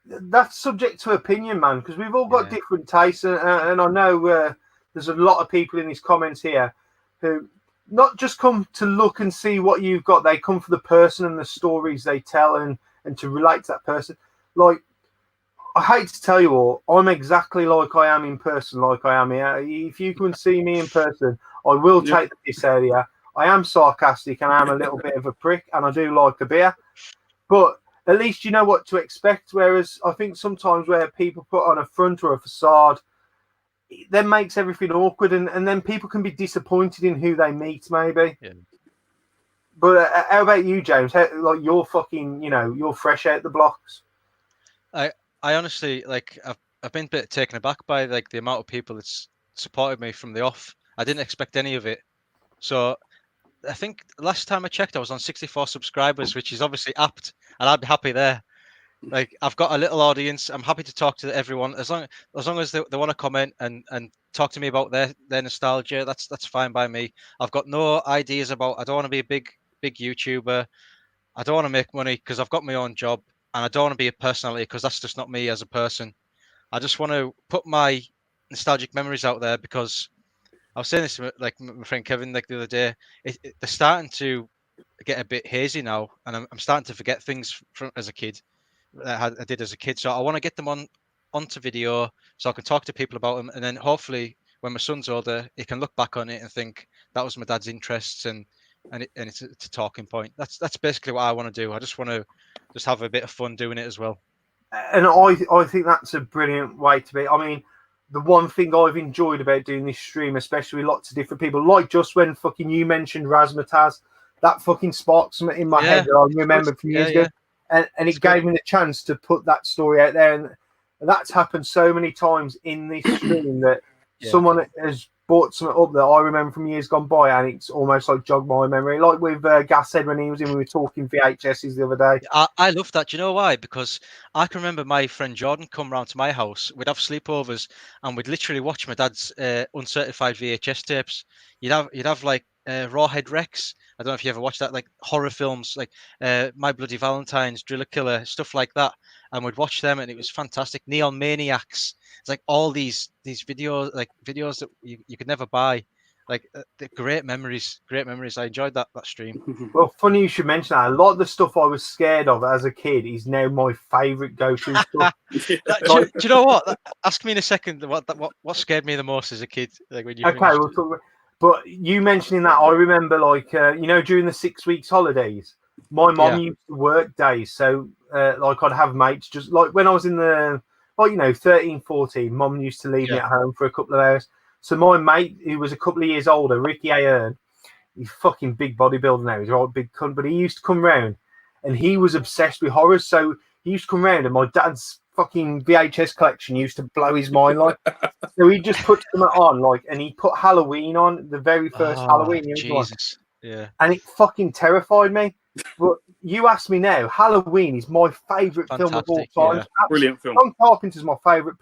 That's subject to opinion, man, because we've all got different tastes, and I know there's a lot of people in these comments here who not just come to look and see what you've got, they come for the person and the stories they tell and to relate to that person. Like, I hate to tell you all, I'm exactly like I am in person, like I am here. If you can see me in person, I will take the piss out of you. I am sarcastic and I am a little bit of a prick, and I do like a beer, but at least you know what to expect. Whereas I think sometimes where people put on a front or a facade, it then makes everything awkward, and then people can be disappointed in who they meet, maybe. Yeah. But how about you, James? Like, you're fucking, you know, you're fresh out the blocks. I honestly, like, I've been a bit taken aback by like the amount of people that's supported me from the off. I didn't expect any of it. So I think last time I checked, I was on 64 subscribers, which is obviously apt, and I'd be happy there. Like, I've got a little audience. I'm happy to talk to everyone as long as they want to comment and talk to me about their nostalgia. That's fine by me. I've got no ideas about. I don't want to be a big YouTuber. I don't want to make money because I've got my own job, and I don't want to be a personality because that's just not me as a person. I just want to put my nostalgic memories out there because I was saying this to my friend Kevin like the other day. They're starting to get a bit hazy now, and I'm starting to forget things from as a kid that I did as a kid. So I want to get them onto video so I can talk to people about them, and then hopefully when my son's older, he can look back on it and think that was my dad's interests, and it's a talking point. That's basically what I want to do. I just want to have a bit of fun doing it as well. And I think that's a brilliant way to be. I mean, the one thing I've enjoyed about doing this stream, especially with lots of different people, like just when fucking you mentioned Razmataz, that fucking sparked something in my head that I remember from years ago. And it gave me the chance to put that story out there. And that's happened so many times in this stream that someone has brought something up that I remember from years gone by, and it's almost like jogged my memory. Like with Gas said when he was in, we were talking VHSs the other day. I love that. Do you know why? Because I can remember my friend Jordan come round to my house. We'd have sleepovers, and we'd literally watch my dad's uncertified VHS tapes. You'd have like Rawhead Rex. I don't know if you ever watched that, like horror films, like My Bloody Valentine's, Driller Killer, stuff like that. And we'd watch them, and it was fantastic. Neon Maniacs. It's like all these videos that you could never buy. Like the great memories. I enjoyed that stream. Well, funny you should mention that. A lot of the stuff I was scared of as a kid is now my favourite go-to stuff. Do you know what? Ask me in a second. What scared me the most as a kid? Like when you Okay, finished. we'll talk about, but you mentioning that, I remember like during the 6 weeks holidays, my mom used to work days, so like I'd have mates just like when I was in the 13, 14, mom used to leave me at home for a couple of hours. So my mate, who was a couple of years older, Ricky Ahern, he's fucking big bodybuilder now. He's a right big cunt, but he used to come round and he was obsessed with horrors. So he used to come round and my dad's fucking VHS collection used to blow his mind. Like, so he just put them on, like, and he put Halloween on, the very first Halloween. Jesus. Yeah. And it fucking terrified me. But you ask me now, Halloween is my favourite film of all time. Yeah. Brilliant film. John Carpenter's my favourite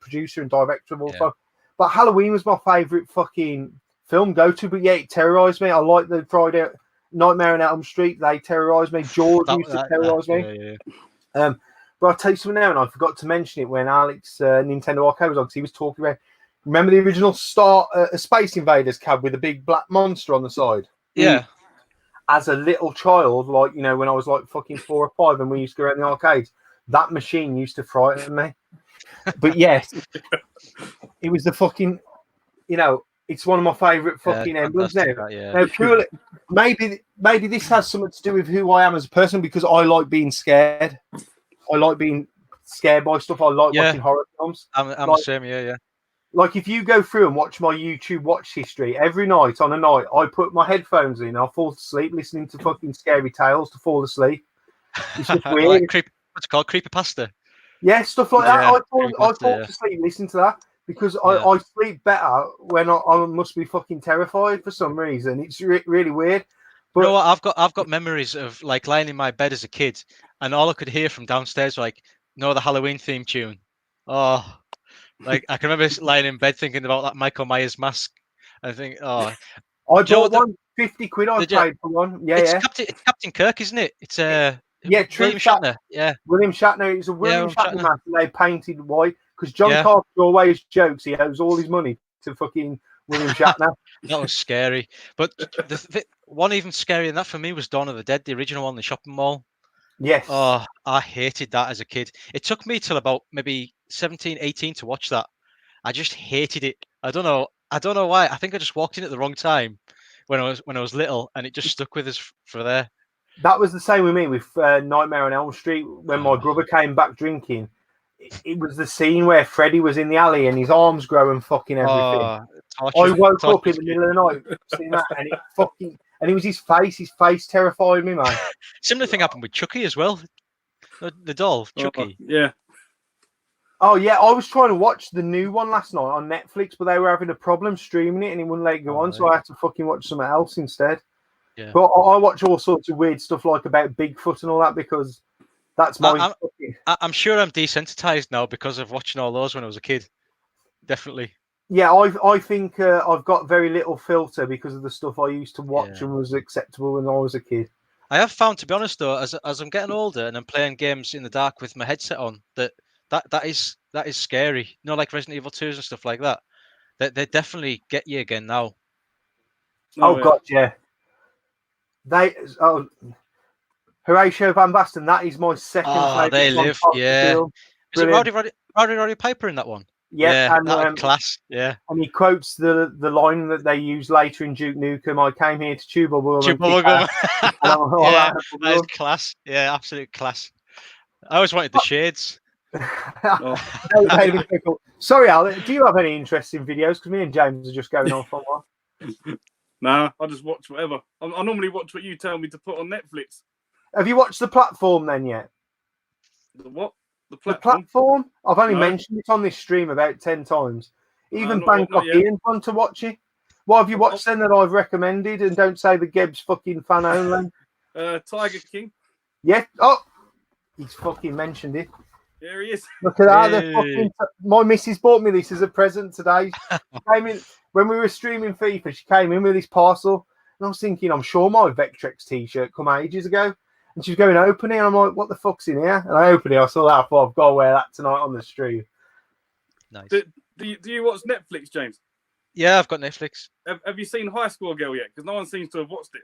producer and director of all time. But Halloween was my favourite fucking film go-to. But yeah, it terrorised me. I like the Friday Nightmare on Elm Street. They terrorised me. Jaws used to terrorise me. Yeah. But I'll tell you something now, and I forgot to mention it when Alex Nintendo Arcade was on, because he was talking about. Remember the original Space Invaders cab with a big black monster on the side? Yeah. As a little child, like, when I was like fucking 4 or 5 and we used to go around the arcades, that machine used to frighten me. But yes, it was the fucking, it's one of my favourite fucking emblems now. Now, purely, maybe this has something to do with who I am as a person, because I like being scared. I like being scared by stuff. I like watching horror films. I'm the same, yeah. Like, if you go through and watch my YouTube watch history, every night on a night, I put my headphones in, I'll fall asleep listening to fucking scary tales to fall asleep. It's just weird. Like what's it called? Creepypasta? Yeah, stuff like that. I fall to sleep listening to that, because I sleep better when I must be fucking terrified for some reason. It's really weird. But you know what? I've got memories of like lying in my bed as a kid, and all I could hear from downstairs was like, the Halloween theme tune. Oh, like I can remember lying in bed thinking about that Michael Myers mask. I think, I bought one, 50 quid I paid for one. Yeah, it's Captain Kirk, isn't it? It's William Shatner. Yeah, William Shatner. It's a William Shatner mask, and they painted white, because John Carpenter always jokes he owes all his money to fucking William Shatner. That was scary. But the one even scarier than that for me was Dawn of the Dead, the original one in the shopping mall. Yes. Oh, I hated that as a kid. It took me till about maybe 17, 18 to watch that. I just hated it. I don't know why. I think I just walked in at the wrong time when I was little, and it just stuck with us for there. That was the same with me with Nightmare on Elm Street. When my brother came back drinking, it was the scene where Freddy was in the alley and his arms grow and fucking everything. I woke up in the middle of the night seeing that, and it was his face. His face terrified me, man. Similar thing happened with Chucky as well. The doll, Chucky. Yeah. Oh yeah, I was trying to watch the new one last night on Netflix, but they were having a problem streaming it and it wouldn't let it go on, so I had to fucking watch something else instead. Yeah. But I watch all sorts of weird stuff like about Bigfoot and all that, because that's my. I'm sure I'm desensitized now because of watching all those when I was a kid. Definitely. Yeah, I think I've got very little filter because of the stuff I used to watch and was acceptable when I was a kid. I have found, to be honest though, as I'm getting older and I'm playing games in the dark with my headset on, that is scary. Like Resident Evil 2s and stuff like that. They definitely get you again now. God, yeah. Horatio Van Basten, that is my second favorite. They live, yeah. Is it Roddy Piper in that one? Yeah, and that class. Yeah, and he quotes the line that they use later in Duke Nukem. I came here to chew bubblegum. Yeah, that is class. Yeah, absolute class. I always wanted the shades. Sorry, Al. Do you have any interesting videos? Because me and James are just going on for a while. Nah, I just watch whatever. I normally watch what you tell me to put on Netflix. Have you watched The Platform then yet? The what? The Platform? I've only mentioned it on this stream about 10 times. Even Bangkok Ian's fun to watch it. What have you watched then that I've recommended? And don't say the Geb's fucking fan only. Tiger King. Yeah. Oh, he's fucking mentioned it. There he is. Look at that. My missus bought me this as a present today. She came in when we were streaming FIFA. She came in with this parcel. And I was thinking, I'm sure my Vectrex t-shirt come ages ago. And she was going to open it, and I'm like, what the fuck's in here? And I opened it, I saw that, I thought, I've got to wear that tonight on the stream. Nice. Do you watch Netflix, James? Yeah, I've got Netflix. Have you seen High School Girl yet? Because no one seems to have watched it.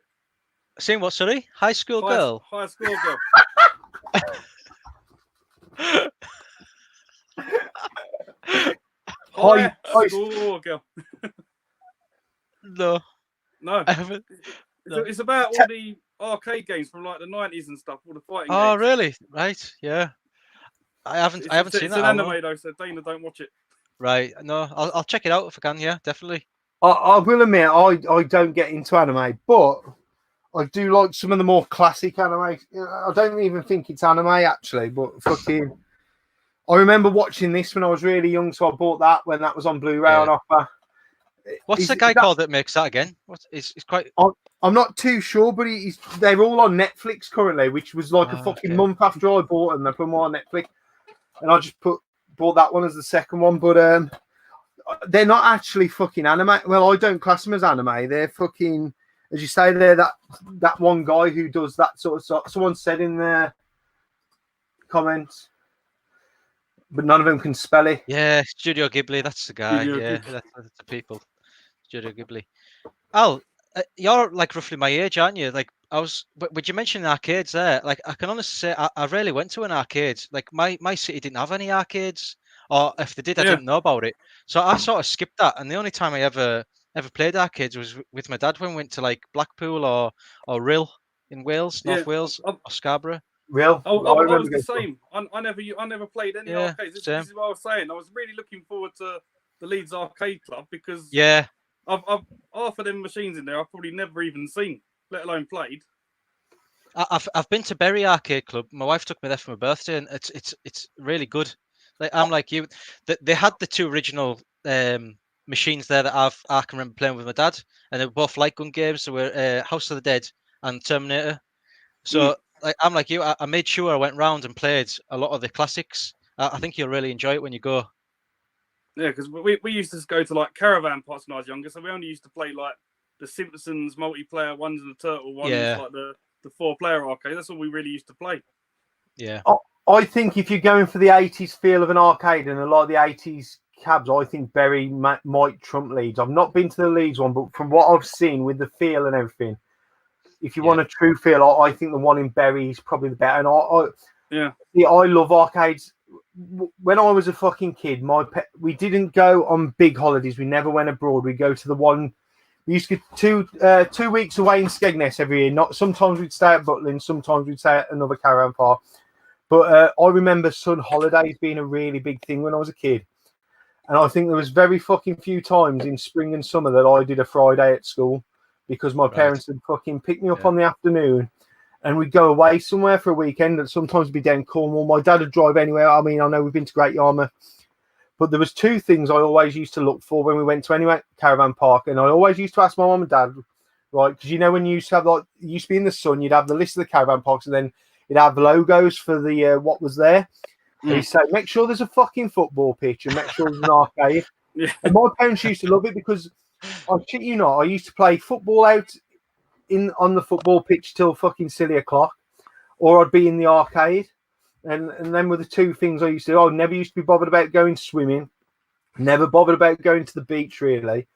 Seen what? Sorry, High School Girl. High School Girl. High School Girl. No, No. I haven't. No. It's about all the arcade games from like the 90s and stuff, all the fighting games. Oh, really? Right. Yeah. I haven't seen that. It's an anime though, so Dana, don't watch it. Right. No, I'll check it out if I can. Yeah, definitely. I will admit I don't get into anime, but I do like some of the more classic anime. I don't even think it's anime actually, but fucking. I remember watching this when I was really young, so I bought that when that was on Blu-ray on offer. What's the guy called that makes that again? It's quite. I'm not too sure, but they're all on Netflix currently, which was like a fucking month after I bought them. They put them on Netflix, and I just bought that one as the second one. But they're not actually fucking anime. Well, I don't class them as anime. They're fucking, as you say, they're that one guy who does that sort of stuff. Someone said in the comments, but none of them can spell it. Yeah, Studio Ghibli. That's the guy. That's the people. Studio Ghibli. Al, you're like roughly my age, aren't you? Like would you mention arcades there? Like I can honestly say I rarely went to an arcade. Like my city didn't have any arcades, or if they did, I didn't know about it. So I sort of skipped that. And the only time I ever played arcades was with my dad when we went to like Blackpool or Rhyl in Wales, North Wales, or Scarborough. Rhyl. I was the same. I never played any arcades. This is what I was saying. I was really looking forward to the Leeds Arcade Club because I've half of them machines in there I've probably never even seen, let alone played. I've been to Bury Arcade Club. My wife took me there for my birthday, and it's really good. Like I'm like you, they had the two original machines there that I can remember playing with my dad, and they were both light gun games. They were House of the Dead and Terminator. So like I'm like you, I made sure I went round and played a lot of the classics. I think you'll really enjoy it when you go. Yeah, because we used to go to like caravan parks when I was younger, so we only used to play like the Simpsons multiplayer ones and the Turtle ones, like the 4-player arcade. That's all we really used to play. Yeah. I think if you're going for the 80s feel of an arcade and a lot of the 80s cabs, I think Bury might trump Leeds. I've not been to the Leeds one, but from what I've seen with the feel and everything, if you want a true feel, I think the one in Bury is probably the better. And I love arcades. When I was a fucking kid, we didn't go on big holidays. We never went abroad. We go to the one. We used to get 2 weeks away in Skegness every year. Not sometimes we'd stay at Butlin, sometimes we'd stay at another caravan park. But I remember sun holidays being a really big thing when I was a kid, and I think there was very fucking few times in spring and summer that I did a Friday at school because my parents would fucking pick me up on the afternoon. And we'd go away somewhere for a weekend, and sometimes we'd be down Cornwall. My dad would drive anywhere. I mean, I know we've been to Great Yarmouth, but there was two things I always used to look for when we went to any caravan park, and I always used to ask my mum and dad, right? Because you know when you used to have you used to be in the sun, you'd have the list of the caravan parks, and then you'd have logos for the what was there. And he'd say, make sure there's a fucking football pitch, and make sure there's an arcade. And my parents used to love it because I shit you not, I used to play football out on the football pitch till fucking silly o'clock, or I'd be in the arcade, and then were the two things I used to do. I never used to be bothered about going swimming, never bothered about going to the beach really.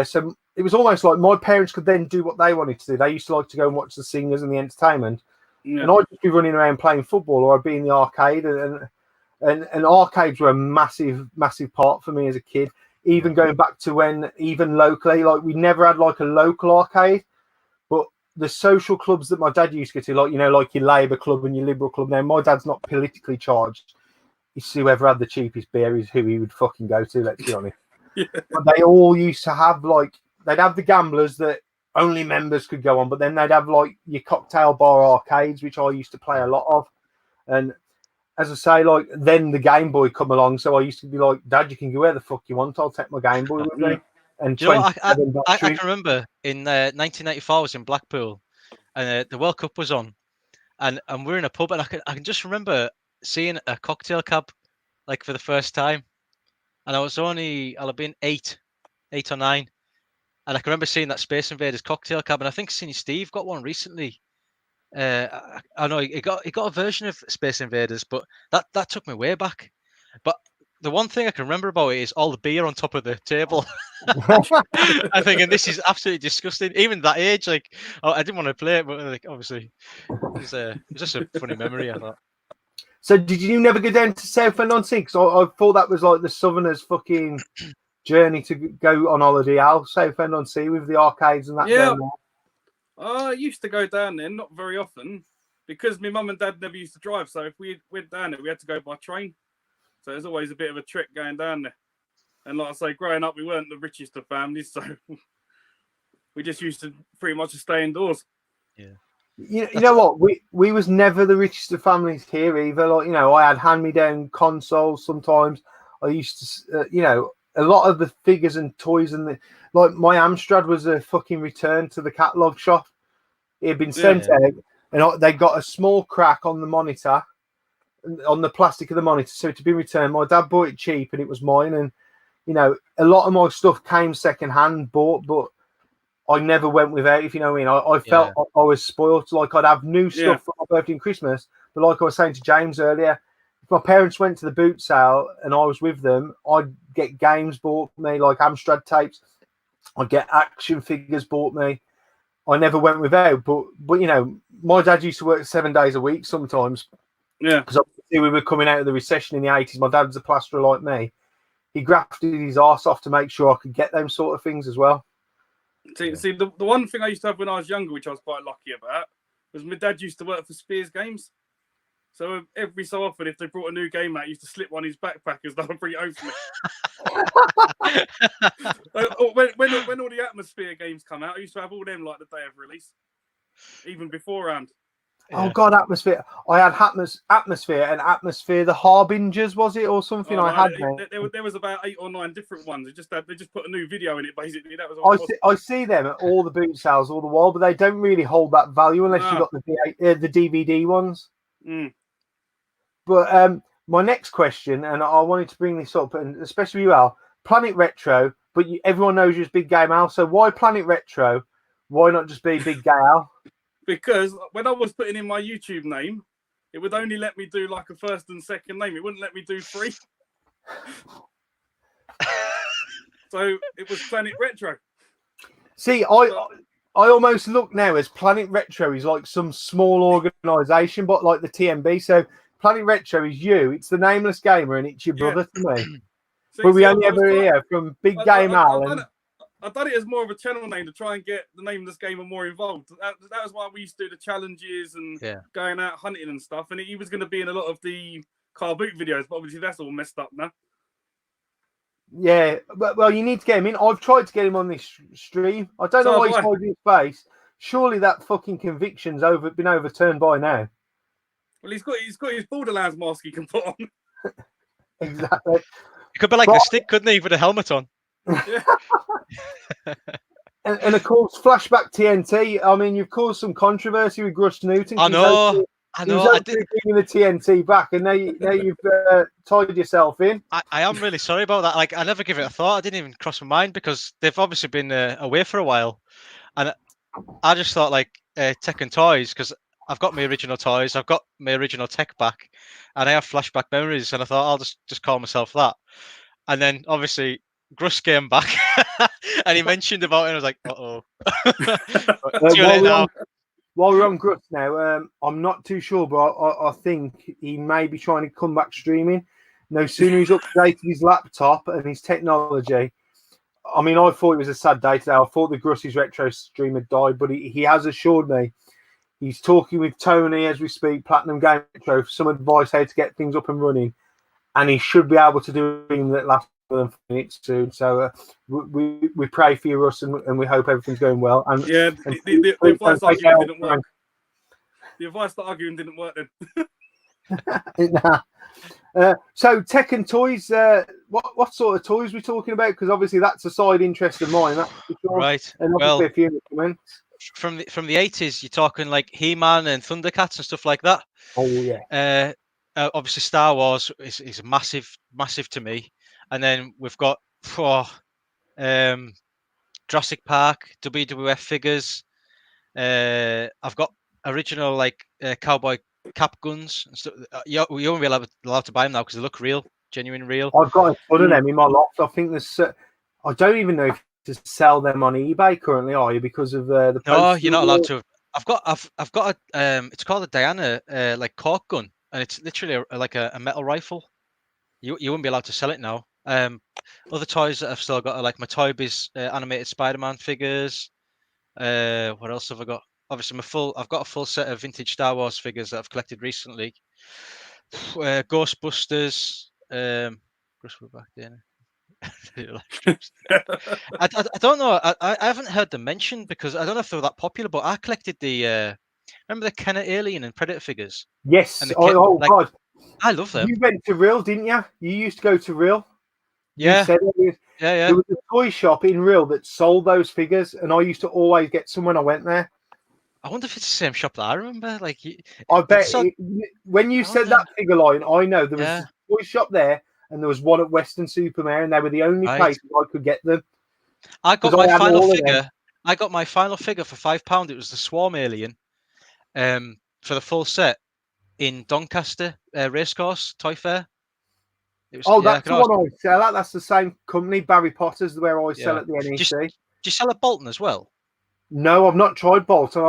So it was almost like my parents could then do what they wanted to do. They used to like to go and watch the singers and the entertainment, and I'd just be running around playing football, or I'd be in the arcade, and arcades were a massive part for me as a kid. Even going back to when even locally, like we never had like a local arcade. But the social clubs that my dad used to go to, like, you know, like your Labour club and your Liberal club. Now, my dad's not politically charged. It's whoever had the cheapest beer is who he would fucking go to, let's be honest. But they all used to have, like, they'd have the gamblers that only members could go on, but then they'd have, like, your cocktail bar arcades, which I used to play a lot of. And as I say, like, then the Game Boy come along, so I used to be like, Dad, you can go where the fuck you want. I'll take my Game Boy with me. And you know, I can remember in 1994 I was in Blackpool, and the World Cup was on, and we're in a pub, and I can just remember seeing a cocktail cab like for the first time, and I'll have been 8 or 9, and I can remember seeing that Space Invaders cocktail cab, and I think Senior Steve got one recently. I know he got a version of Space Invaders, but that took me way back. But the one thing I can remember about it is all the beer on top of the table. I think, and this is absolutely disgusting. Even at that age, like, I didn't want to play it, but like, obviously, it was just a funny memory. I thought. So did you never go down to Southend-on-Sea? Because I thought that was like the Southerners' fucking journey to go on holiday out Southend-on-Sea with the arcades and that. Yeah. Down there. I used to go down there, not very often, because my mum and dad never used to drive. So if we went down there, we had to go by train. So there's always a bit of a trek going down there. And like I say, growing up, we weren't the richest of families, so we just used to pretty much stay indoors. Yeah. You know what? We was never the richest of families here either. Like, you know, I had hand-me-down consoles sometimes. I used to, you know, a lot of the figures and toys and like my Amstrad was a fucking return to the catalogue shop. It had been sent out, and they got a small crack on the monitor, on the plastic of the monitor, so it had been returned. My dad bought it cheap, and it was mine. And you know, a lot of my stuff came second-hand bought, but I never went without. If you know what I mean, I felt I was spoiled. Like I'd have new stuff for my birthday and Christmas, but like I was saying to James earlier, if my parents went to the boot sale and I was with them, I'd get games bought for me, like Amstrad tapes. I'd get action figures bought me. I never went without, but you know, my dad used to work 7 days a week sometimes. Yeah, because obviously we were coming out of the recession in the 80s. My dad was a plasterer like me. He grafted his arse off to make sure I could get them sort of things as well. See, the one thing I used to have when I was younger, which I was quite lucky about, was my dad used to work for Spears Games. So every so often, if they brought a new game out, he used to slip one in his backpack as though bring it home for me. when all the Atmosphere games come out, I used to have all them like the day of release, even beforehand. Oh God, Atmosphere! I had Atmosphere and Atmosphere the Harbingers, was it, or something? Oh, I had. There was about 8 or 9 different ones. They just put a new video in it. Basically, that was all. I see them at all the boot sales all the while, but they don't really hold that value unless you got the DVD ones. Mm. But my next question, and I wanted to bring this up, and especially you, Al, Planet Retro. But everyone knows you as Big Game Al. So why Planet Retro? Why not just be Big Gay Al? Because when I was putting in my YouTube name, it would only let me do like a first and second name. It wouldn't let me do 3. So it was Planet Retro. See, I almost look now as Planet Retro is like some small organisation, but like the TMB. So Planet Retro is you. It's the nameless gamer, and it's your brother to me. But we only ever hear from Big Game Al. I've done it as more of a channel name to try and get the nameless gamer more involved. That was why we used to do the challenges and going out hunting and stuff. And he was going to be in a lot of the car boot videos, but obviously that's all messed up now. Yeah, well, you need to get him in. I've tried to get him on this stream. I don't know why he's hiding his face. Surely that fucking conviction's been overturned by now. Well, he's got his Borderlands mask he can put on. Exactly. It could be like the stick, couldn't he, with a helmet on? Yeah. and of course, FlashbackTNT. I mean, you've caused some controversy with Grush Newton. I know. I did bringing the TNT back, and now you've tied yourself in. I am really sorry about that. Like, I never give it a thought. I didn't even cross my mind because they've obviously been away for a while, and I just thought like Tech and Toys, because I've got my original toys, I've got my original tech back, and I have flashback memories, and I thought I'll just call myself that. And then obviously Gruss came back and he mentioned about it, and I was like, while we're on Gruss now, I'm not too sure, but I think he may be trying to come back streaming. No sooner he's updated his laptop and his technology. I mean, I thought it was a sad day today. I thought the Gruss's retro stream had died, but he has assured me he's talking with Tony as we speak, Platinum Game Retro, for some advice how to get things up and running, and he should be able to do that last minutes soon. So we pray for you, Russ, and we hope everything's going well. And the advice arguing didn't work. The advice that arguing didn't work then. So Tech and Toys, what sort of toys are we talking about? Because obviously that's a side interest of mine. That's for sure. Right. And obviously a few in the comments. From the 80s, you're talking like He-Man and Thundercats and stuff like that. Oh yeah. Obviously Star Wars is massive to me. And then we've got Jurassic Park, WWF figures. I've got original cowboy cap guns and stuff. You won't be allowed to buy them now because they look real. genuine real. I've got a ton of them in my loft. I think there's. I don't even know if to sell them on eBay currently, are you? Because of the. No, you're not allowed to. I've got a it's called a Diana like cork gun, and it's literally like a metal rifle. You wouldn't be allowed to sell it now. Other toys that I've still got are like my Toy Biz animated Spider-Man figures. What else have I got? Obviously, I've got a full set of vintage Star Wars figures that I've collected recently. Ghostbusters. Back then. I don't know. I haven't heard them mentioned because I don't know if they were that popular. But I collected the remember the Kenner Alien and Predator figures. Yes. And God, I love them. You went to Real, didn't you? You used to go to Real. Yeah. You said it. Yeah. There was a toy shop in Real that sold those figures, and I used to always get some when I went there. I wonder if it's the same shop that I remember. Like, I bet when you said that figure line, I know there was a toy shop there, and there was one at Western Supermare, and they were the only places I could get them. I got my final figure. I got my final figure for £5. It was the Swarm Alien, for the full set in Doncaster Racecourse Toy Fair. That's the one I sell at. That's the same company, Barry Potter's, where I sell at the NEC. Do you sell at Bolton as well? No, I've not tried Bolton.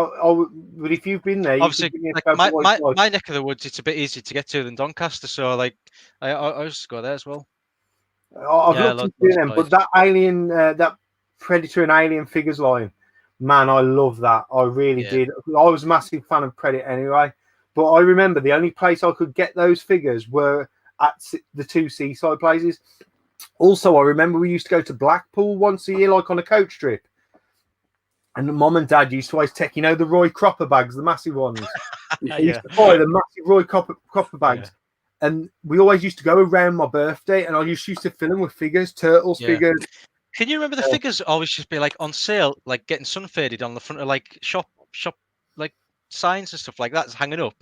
But if you've been there, obviously, my neck of the woods, it's a bit easier to get to than Doncaster. So, like, I just go there as well. I've looked into them, but that Alien, that Predator and Alien figures line, man, I love that. I really did. I was a massive fan of Predator anyway, but I remember the only place I could get those figures were at the two seaside places. Also, I remember we used to go to Blackpool once a year, like on a coach trip. And Mum and Dad used to always take, the Roy Cropper bags, the massive ones. They used to buy the massive Roy Cropper bags. Yeah. And we always used to go around my birthday, and I used to fill them with figures, Turtles figures. Can you remember the figures always just be like on sale, like getting sun faded on the front of like shop like signs and stuff like that, hanging up?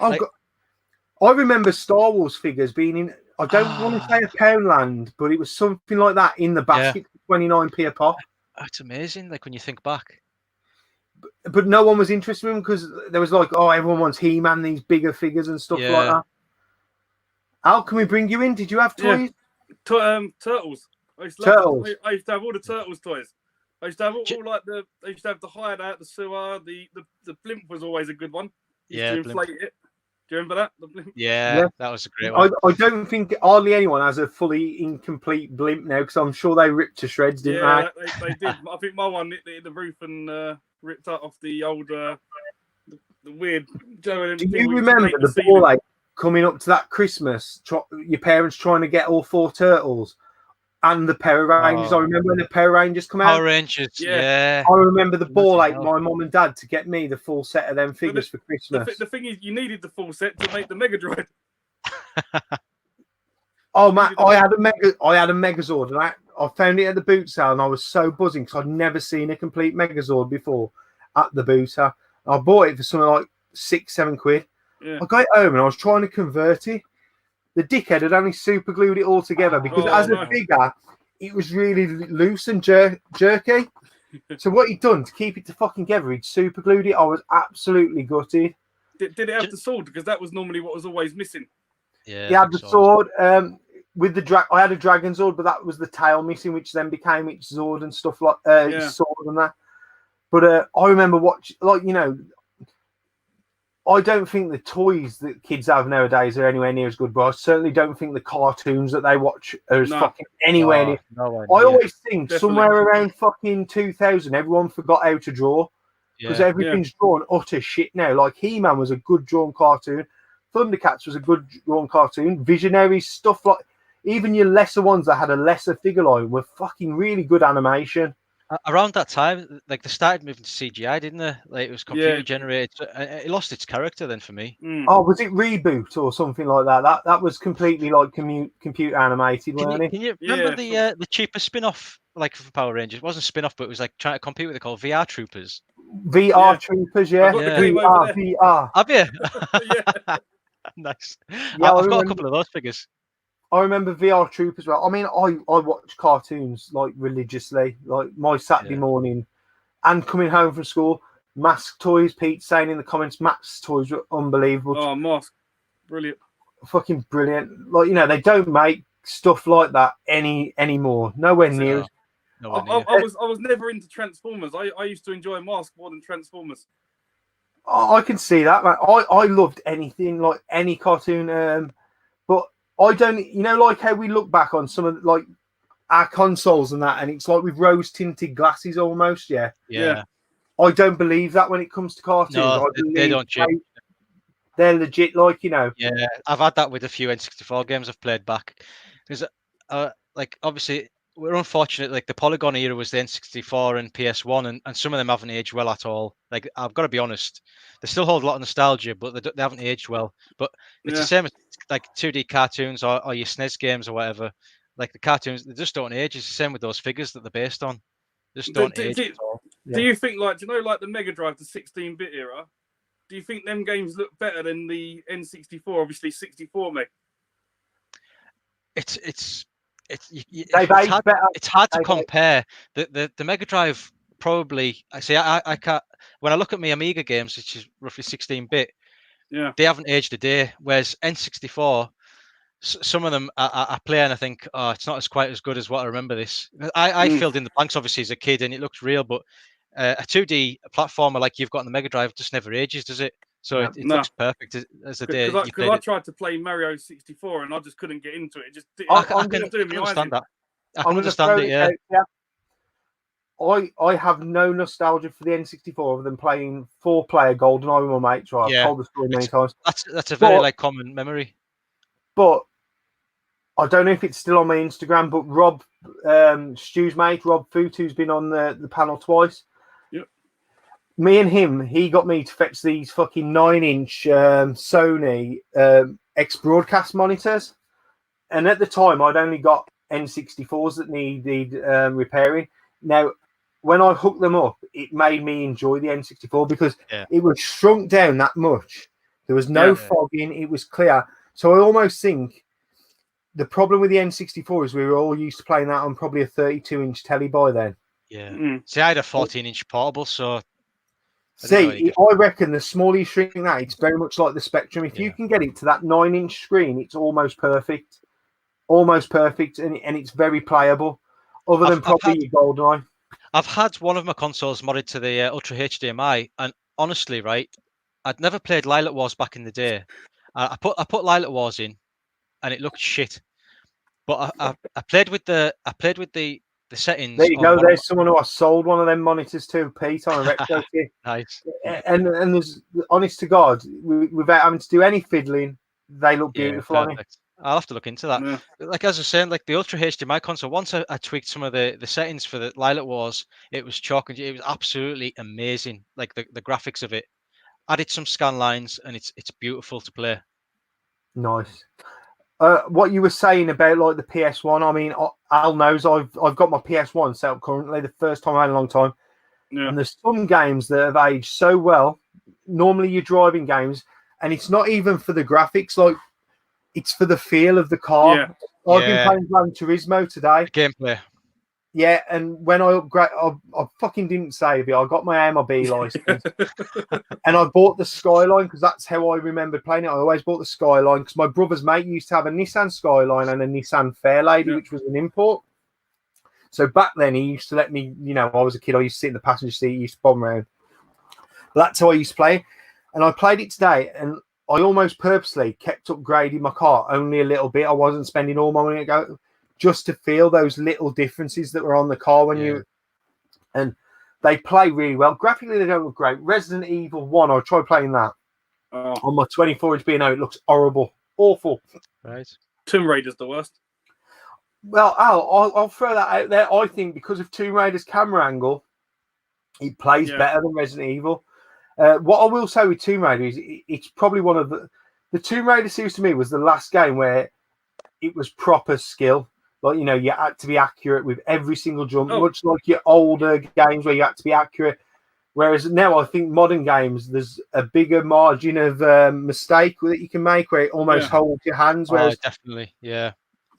I remember Star Wars figures being in, I don't want to say a Poundland, but it was something like that in the basket for 29p a pop. That's amazing, like when you think back. But no one was interested in them because there was like, everyone wants He-Man, these bigger figures and stuff like that. Al, can we bring you in? Did you have toys? Turtles. I used to have all the Turtles toys. I used to have I used to have the hideout, the sewer, the blimp was always a good one. To inflate it. Do you remember that? The blimp? Yeah, that was a great one. I don't think hardly anyone has a fully incomplete blimp now because I'm sure they ripped to shreds, didn't they? Yeah, they did. I think my one hit the roof and ripped off the old, the weird. Do you remember the ball ache coming up to that Christmas? Your parents trying to get all 4 turtles and the Power Rangers. I remember when the Power Rangers come out. Power Rangers, yeah. I remember the ball ache my mum and dad to get me the full set of them figures for Christmas. The thing is, you needed the full set to make the Mega Drive. Oh man, I had a Megazord, and I found it at the boot sale, and I was so buzzing because I'd never seen a complete Megazord before at the booter. I bought it for something like £6-7. Yeah. I got it home and I was trying to convert it. The dickhead had only super glued it all together because a figure, it was really loose and jerky. So what he'd done to keep it to fucking together, he'd super glued it. I was absolutely gutted. Did it have the sword? Because that was normally what was always missing. Yeah, he had the sword. With the I had a dragon sword, but that was the tail missing, which then became its sword and stuff like its sword and that. But I remember I don't think the toys that kids have nowadays are anywhere near as good, but I certainly don't think the cartoons that they watch are as fucking anywhere near. I always think somewhere around fucking 2000, everyone forgot how to draw because everything's drawn utter shit now. Like He-Man was a good drawn cartoon, Thundercats was a good drawn cartoon, Visionaries, stuff like even your lesser ones that had a lesser figure line were fucking really good animation. Around that time, like they started moving to CGI, didn't they? Like it was computer generated. It lost its character then for me. Oh, was it Reboot or something like that? That was completely like computer animated, wasn't it? Can you remember the cheaper spin-off, like for Power Rangers? It wasn't a spin-off, but it was like trying to compete with it called VR Troopers. VR Troopers, VR. Have you? Nice. Yeah, I've got a couple of those figures. I remember VR Troopers. Well, I mean, I watch cartoons like religiously, like my Saturday morning, and coming home from school. Mask toys. Pete saying in the comments, Mask toys were unbelievable. Oh, Mask, brilliant. fucking brilliant. Like, they don't make stuff like that anymore. Nowhere near. Nowhere near. I was never into Transformers. I used to enjoy Mask more than Transformers. I can see that, man. I loved anything, like any cartoon, but I don't, like how we look back on some of like our consoles and that, and it's like with rose tinted glasses almost. Yeah. I don't believe that when it comes to cartoons. No, I believe they don't change. They're legit, like. Yeah, I've had that with a few N64 games I've played back. Because, like, obviously, we're unfortunate. Like, the Polygon era was the N64 and PS1, and some of them haven't aged well at all. Like, I've got to be honest, they still hold a lot of nostalgia, but they haven't aged well. But it's the same as like 2D cartoons or your SNES games or whatever. Like the cartoons, they just don't age. It's the same with those figures that they're based on. They just don't age at all. Do you think, like, like the Mega Drive, the 16-bit era? Do you think them games look better than the N64? Obviously, 64 meg. It's hard to compare. The Mega Drive probably. I see. I can't. When I look at my Amiga games, which is roughly 16-bit, they haven't aged a day. Whereas N64, some of them I play and I think, oh, it's not quite as good as what I remember this. I filled in the blanks obviously as a kid and it looks real, but a 2D platformer like you've got on the Mega Drive just never ages, does it? So it looks perfect as a day. Because I tried to play Mario 64 and I just couldn't get into it. I can understand that. I can understand it. Yeah. I have no nostalgia for the N64 other than playing 4-player GoldenEye with my mates. I've told the story many times. That's a very common memory. But I don't know if it's still on my Instagram, but Rob, Stu's mate, Rob Foot, who's been on the panel twice. Yep. Me and him, he got me to fetch these fucking 9-inch Sony X broadcast monitors. And at the time, I'd only got N64s that needed repairing. Now, when I hooked them up, it made me enjoy the N64 because it was shrunk down that much. There was no fogging. It was clear. So I almost think the problem with the N64 is we were all used to playing that on probably a 32-inch telly by then. Yeah. See, I had a 14-inch portable, so... I reckon the smaller you shrink that, it's very much like the Spectrum. If you can get it to that 9-inch screen, it's almost perfect. Almost perfect, and it's very playable. Other than probably your GoldenEye. I've had one of my consoles modded to the Ultra HDMI, and honestly, right, I'd never played Lilac Wars back in the day. I put Lilac Wars in, and it looked shit. But I played with the settings. There you go. There's someone who I sold one of them monitors to, Pete, on a retro kit. Nice. And there's, honest to God, without having to do any fiddling, they look beautiful on it. I'll have to look into that. Yeah. Like as I was saying, like the Ultra HDMI console, once I tweaked some of the settings for the Lilac Wars, it was chalk and it was absolutely amazing. Like the graphics of it. Added some scan lines and it's beautiful to play. Nice. What you were saying about like the PS1, I mean, Al knows I've got my PS1 set up currently, the first time in a long time. Yeah. And there's some games that have aged so well. Normally you're driving games, and it's not even for the graphics, like it's for the feel of the car. Yeah. I've been playing Gran Turismo today. The gameplay. Yeah, and when I upgrade, I fucking didn't save it. I got my MLB license, and I bought the Skyline because that's how I remembered playing it. I always bought the Skyline because my brother's mate used to have a Nissan Skyline and a Nissan Fairlady, which was an import. So back then, he used to let me, I was a kid, I used to sit in the passenger seat, he used to bomb around. But that's how I used to play. And I played it today, and I almost purposely kept upgrading my car only a little bit. I wasn't spending all my money to go, just to feel those little differences that were on the car when you... And they play really well. Graphically, they don't look great. Resident Evil 1, I tried playing that. On my 24-inch B&O, it looks horrible. Awful. Right. Tomb Raider's the worst. Well, I'll throw that out there. I think because of Tomb Raider's camera angle, it plays better than Resident Evil. What I will say with Tomb Raider is it's probably one of the Tomb Raider series to me was the last game where it was proper skill. Like, you had to be accurate with every single jump, much like your older games where you had to be accurate. Whereas now I think modern games, there's a bigger margin of mistake that you can make where it almost holds your hands. Whereas, definitely, yeah.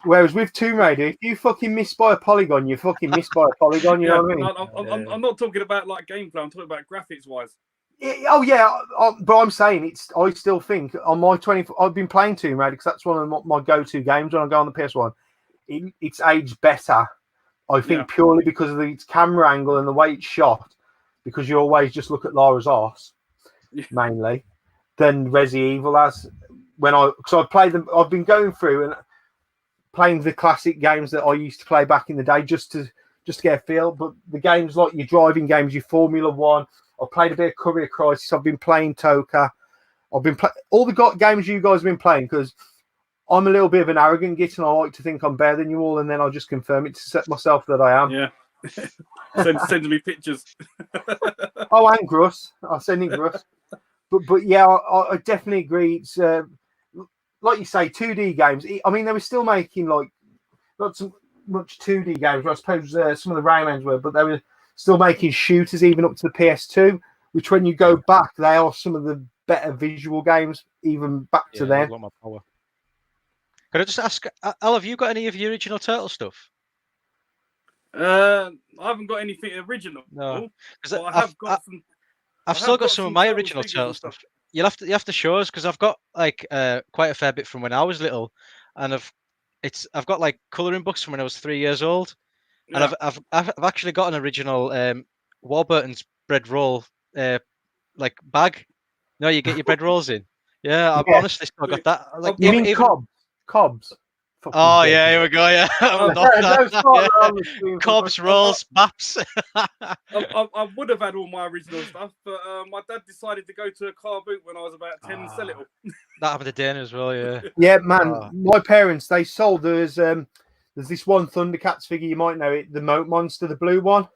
Whereas with Tomb Raider, if you fucking miss by a polygon, you fucking miss by a polygon. You know what I mean? I'm not talking about like gameplay. I'm talking about graphics wise. Oh yeah, but I'm saying I still think on my 20. I've been playing Tomb Raider because that's one of my go-to games when I go on the PS1. It's aged better, I think, purely because of its camera angle and the way it's shot. Because you always just look at Lara's arse mainly, than Resi Evil has. Because I've played them, I've been going through and playing the classic games that I used to play back in the day just to get a feel. But the games like your driving games, your Formula One. I've played a bit of Courier Crisis. I've been playing Toka. I've been all the games you guys have been playing because I'm a little bit of an arrogant git and I like to think I'm better than you all, and then I just confirm it to set myself that I am. Yeah. Send me pictures. Oh, and Gruss. I'll send it Gruss. But yeah, I definitely agree. It's like you say, 2D games. I mean, they were still making like not so much 2D games. I suppose some of the Raymans were, but they were still making shooters even up to the PS2, which when you go back, they are some of the better visual games, even back to then. Can I just ask, Al, have you got any of your original Turtle stuff? I haven't got anything original. No, because I've still got some of my original Turtle stuff. You have to show us because I've got like quite a fair bit from when I was little, and I've got like colouring books from when I was 3 years old. And I've actually got an original Warburton's bread roll like bag. No, you get your bread rolls in. Yeah, I've honestly still got that. Like, you mean Cobbs? Oh yeah, here we go. Yeah, Cobbs rolls, Baps. I would have had all my original stuff, but my dad decided to go to a car boot when I was about 10 and sell it all. That happened to Dana as well. Yeah. Yeah, man. My parents, they sold. There's this one Thundercats figure, you might know it, the Moat Monster, the blue one.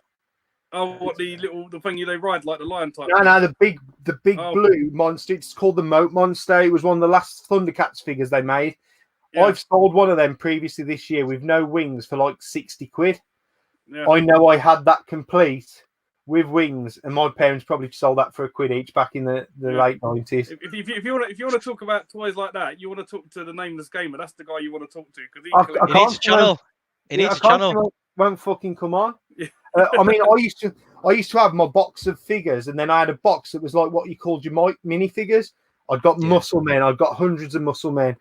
Oh, what the thing they ride like the lion type? No, the big blue monster. It's called the Moat Monster. It was one of the last Thundercats figures they made. Yeah. I've sold one of them previously this year with no wings for like 60 quid. Yeah. I know I had that complete with wings, and my parents probably sold that for £1 each back in the late 90s. If you want to talk about toys like that, you want to talk to the Nameless Gamer. That's the guy you want to talk to because he needs a channel. He needs a channel. Won't fucking come on. Yeah. I mean, I used to have my box of figures, and then I had a box that was like what you called your mini figures. I've got Muscle Men. I've got hundreds of Muscle Men.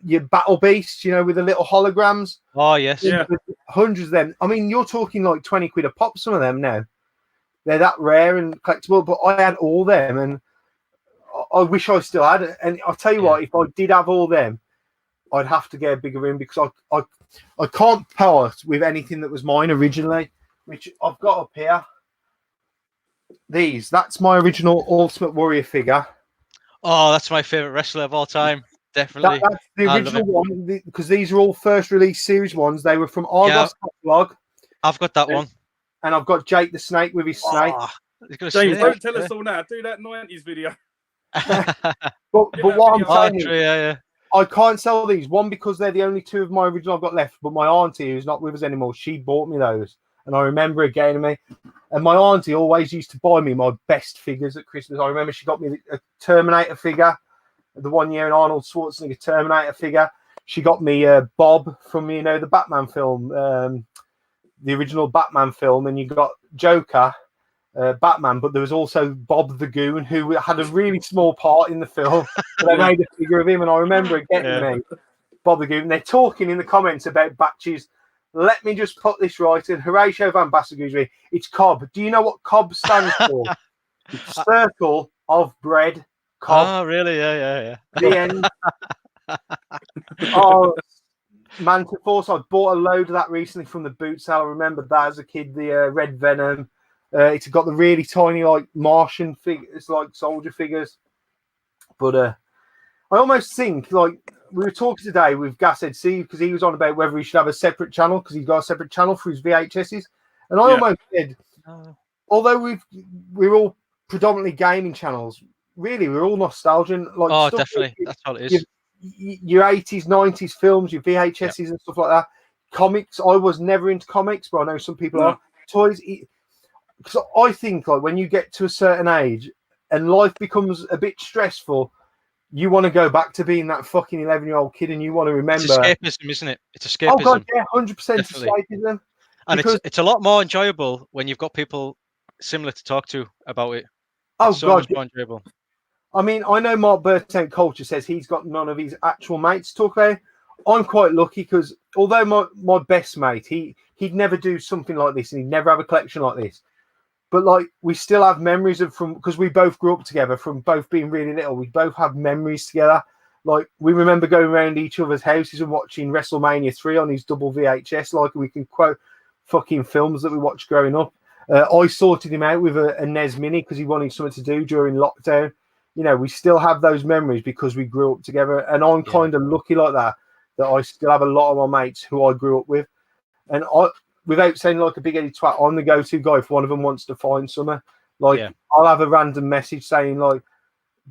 Your Battle Beasts, with the little holograms. Oh yes, yeah, hundreds of them. I mean, you're talking like 20 quid a pop. Some of them now, they're that rare and collectible. But I had all them, and I wish I still had it. And I'll tell you what, if I did have all them, I'd have to get a bigger room because I can't part with anything that was mine originally, which I've got up here. That's my original Ultimate Warrior figure. Oh, that's my favorite wrestler of all time. Definitely. That's the original one because these are all first release series ones. They were from Argos catalog. I've got that one. And I've got Jake the Snake with his snake. James, don't tell us all now. Do that 90s video. but what I'm saying is, I can't sell these. One, because they're the only two of my original I've got left. But my auntie, who's not with us anymore, she bought me those. And I remember her getting me. And my auntie always used to buy me my best figures at Christmas. I remember she got me a Terminator figure. The 1 year in Arnold Schwarzenegger Terminator figure. She got me Bob from the Batman film, the original Batman film, and you got Joker, Batman, but there was also Bob the Goon, who had a really small part in the film. But I made a figure of him, and I remember it getting me Bob the Goon. They're talking in the comments about batches. Let me just put this right. And Horatio Van Bassaguzzi, it's Cobb. Do you know what Cobb stands for? It's Circle of Bread. Cobb. Oh, really? Yeah. The end. Oh, Manta Force. I bought a load of that recently from the boot sale. I remember that as a kid. The Red Venom. It's got the really tiny, like Martian figures, like soldier figures. But I almost think, like, we were talking today with Gashead C because he was on about whether he should have a separate channel because he's got a separate channel for his VHSs. And I almost said, although we're all predominantly gaming channels, really, we're all nostalgia. Like, definitely. That's all it is. Your 80s, 90s films, your VHSs and stuff like that. Comics. I was never into comics, but I know some people are. Toys. Because I think, like, when you get to a certain age and life becomes a bit stressful, you want to go back to being that fucking 11-year-old kid and you want to remember. It's escapism, isn't it? It's escapism. Oh, God, yeah, 100% escapism. And it's a lot more enjoyable when you've got people similar to talk to about it. It's so much more enjoyable. I mean, I know Mark Burton Culture says he's got none of his actual mates to talk about. I'm quite lucky because although my best mate, he'd never do something like this and he'd never have a collection like this. But like we still have memories of from because we both grew up together from both being really little. We both have memories together. Like we remember going around each other's houses and watching WrestleMania 3 on his double VHS. Like we can quote fucking films that we watched growing up. I sorted him out with a NES Mini because he wanted something to do during lockdown. You know, we still have those memories because we grew up together. And I'm kind of lucky like that I still have a lot of my mates who I grew up with. And I, without saying like a big headed twat, I'm the go-to guy if one of them wants to find something. Like I'll have a random message saying like,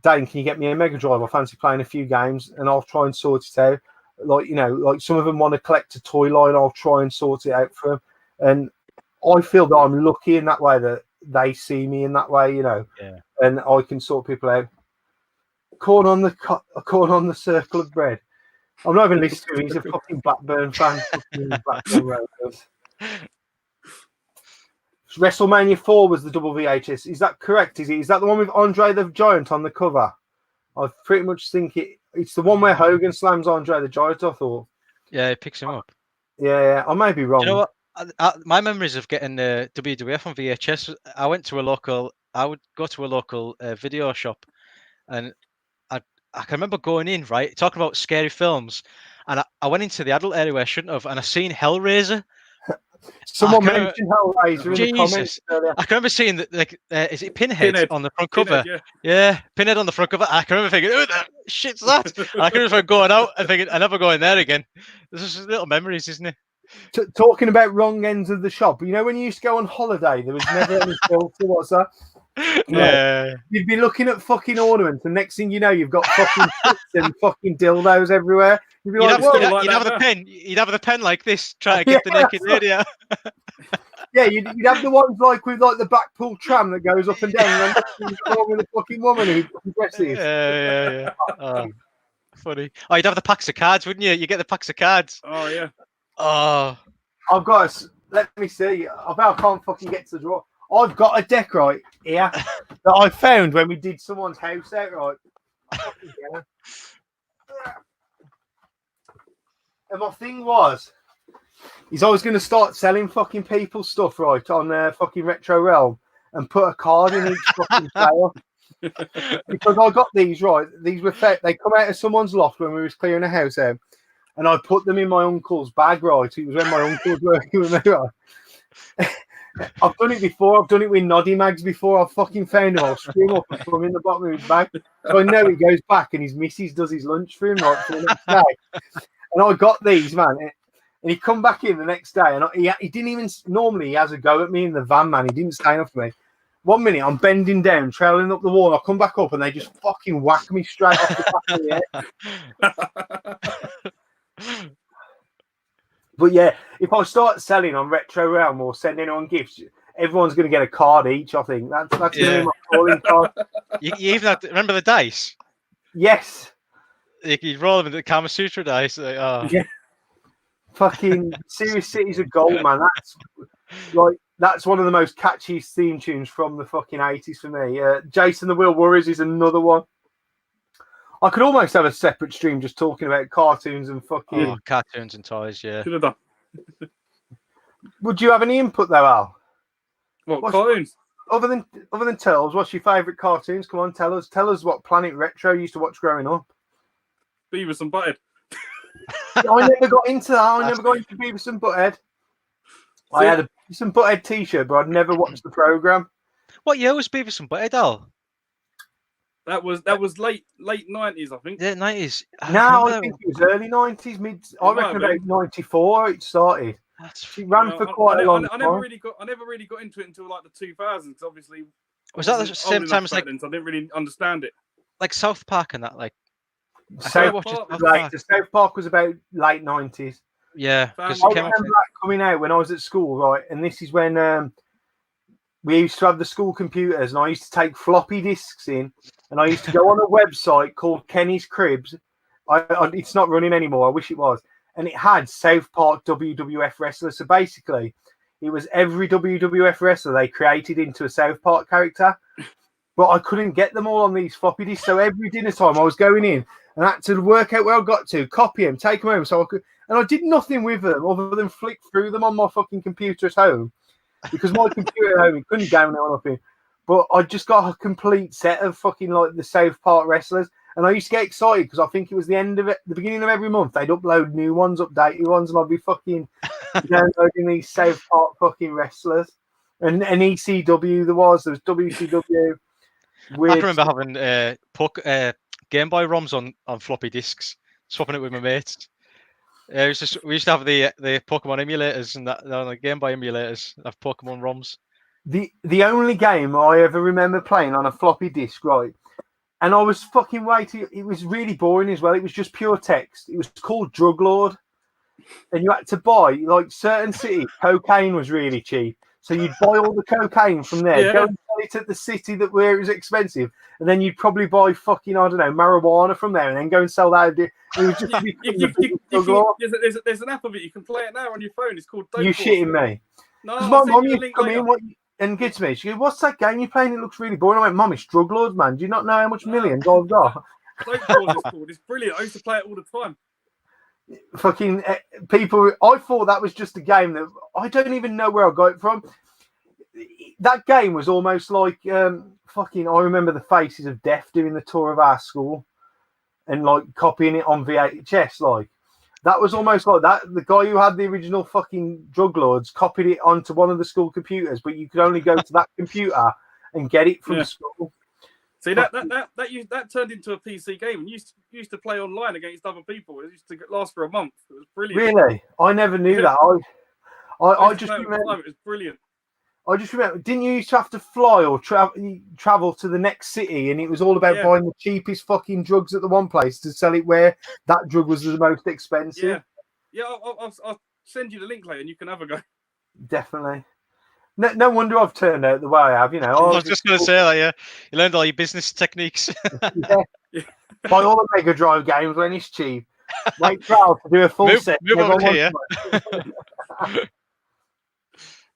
Dane, can you get me a Mega Drive? I fancy playing a few games, and I'll try and sort it out. Like, you know, like some of them want to collect a toy line, I'll try and sort it out for them. And I feel that I'm lucky in that way that they see me in that way, you know, and I can sort people out. Corn on the circle of bread. I'm not even listening to him. He's a fucking Blackburn fan. Blackburn Rovers. WrestleMania 4 was the double VHS. Is that correct? Is that the one with Andre the Giant on the cover? I pretty much think it's the one where Hogan slams Andre the Giant, I thought. Yeah, it picks him up. Yeah, I may be wrong. You know what? My memories of getting the WWF on VHS, I would go to a local video shop, and I can remember going in, right, talking about scary films, and I went into the adult area where I shouldn't have, and I seen Hellraiser. Someone mentioned Hellraiser in the comments earlier. I can remember seeing that, like, is it Pinhead on the front cover? Yeah, Pinhead on the front cover. I can remember thinking, "Who the shit's that?" And I can remember going out and thinking, "I never go in there again." There's just little memories, isn't it? Talking about wrong ends of the shop, you know, when you used to go on holiday, there was never any filter. What's that? Yeah, you'd be looking at fucking ornaments, and next thing you know, you've got fucking tits and fucking dildos everywhere. You'd be like, you'd have the pen. You'd have the pen like this, trying to get the naked lady out. Yeah, you'd have the ones like with like the Blackpool tram that goes up and down, and then with a fucking woman who dresses. Yeah. Oh, funny. Oh, you'd have the packs of cards, wouldn't you? You get the packs of cards. Oh yeah. Oh, I've got. Let me see. I bet I can't fucking get to the drawer. I've got a deck right here that I found when we did someone's house out, right? And my thing was, he's always going to start selling fucking people stuff, right, on fucking Retro Realm and put a card in each fucking sale. Because I got these, right? These were they come out of someone's loft when we was clearing a house out, and I put them in my uncle's bag, right? It was when my uncle was working with me, right? I've done it before. I've done it with Noddy Mags before. I've fucking found him. I'll scream up and put him in the bottom of his bag. So I know he goes back and his missus does his lunch for him, like, for the next day. And I got these, man. And he come back in the next day, and he didn't even. Normally, he has a go at me in the van, man. He didn't stand up for me. 1 minute, I'm bending down, trailing up the wall. I come back up, and they just fucking whack me straight off the back of the head. But yeah, if I start selling on Retro Realm or sending on gifts, everyone's going to get a card each. I think that's going to be my calling card. You even have to remember the dice. Yes. You roll them into the Kama Sutra dice. Like, oh. Yeah. Fucking Serious Cities of Gold, man. That's one of the most catchy theme tunes from the fucking 80s for me. Jason the Wheel Warriors is another one. I could almost have a separate stream just talking about cartoons and fucking cartoons and toys. Yeah. Should have done. Would you have any input though, Al? What cartoons? Other than Turtles, what's your favourite cartoons? Come on, tell us what Planet Retro you used to watch growing up. Beavis and Butthead. I never got into that. I never got into Beavis and Butthead. I had a Beavis and Butthead t-shirt, but I'd never watched the programme. What year was Beavis and Butthead, Al? That was late 90s, I think. Yeah, 90s. No, I think it was early 90s, I reckon about 94 it started. She ran for quite a long time. I never really got into it until like the 2000s, because obviously was that the same time as like so I didn't really understand it. Like South Park and that, like South Park was about late 90s. Yeah, I remember that coming out when I was at school, right? And this is when we used to have the school computers, and I used to take floppy disks in, and I used to go on a website called Kenny's Cribs. It's not running anymore. I wish it was. And it had South Park WWF wrestlers. So basically, it was every WWF wrestler they created into a South Park character. but I couldn't get them all on these floppy disks. So every dinner time, I was going in and I had to work out where I got to, copy them, take them home, so I could. And I did nothing with them other than flick through them on my fucking computer at home, because my computer at home couldn't game it or nothing. But I just got a complete set of fucking like the South Park wrestlers. And I used to get excited because I think it was the end of it, the beginning of every month, they'd upload new ones, updated ones, and I'd be fucking downloading these South Park fucking wrestlers. And ECW there was WCW. I can remember having Game Boy ROMs on floppy disks, swapping it with my mates. We used to have the Pokemon emulators and that the Game Boy emulators of Pokemon ROMs. The only game I ever remember playing on a floppy disk, right? And I was fucking waiting. It was really boring as well. It was just pure text. It was called Drug Lord. And you had to buy, like, certain cities, cocaine was really cheap. So you'd buy all the cocaine from there, go and sell it at the city where it was expensive. And then you'd probably buy fucking, I don't know, marijuana from there and then go and sell that. It was just there's an app of it. You can play it now on your phone. It's called Dope You Force. shitting me? No, Because my mum used to come in and get to me. She goes, "What's that game you're playing? It looks really boring." I went, "Mum, it's Drug Lords, man. Do you not know how much millions I've got?" Dope Force is called. It's brilliant. I used to play it all the time. Fucking people, I thought that was just a game that I don't even know where I got it from. That game was almost like fucking. I remember the Faces of Death doing the tour of our school and like copying it on VHS. Like that was almost like that. The guy who had the original fucking Drug Lords copied it onto one of the school computers, but you could only go to that computer and get it from school. See that turned into a PC game and used to play online against other people. It used to last for a month. It was brilliant. Really, I never knew that. I just remember it was brilliant. I just remember, didn't you used to have to fly or travel to the next city, and it was all about buying the cheapest fucking drugs at the one place to sell it where that drug was the most expensive? Yeah. I'll send you the link later, and you can have a go. Definitely. No wonder I've turned out the way I have. You know, I was just going to say that. Yeah, you learned all your business techniques. Buy all the Mega Drive games when it's cheap. Wait proud to do a full set. Move over here.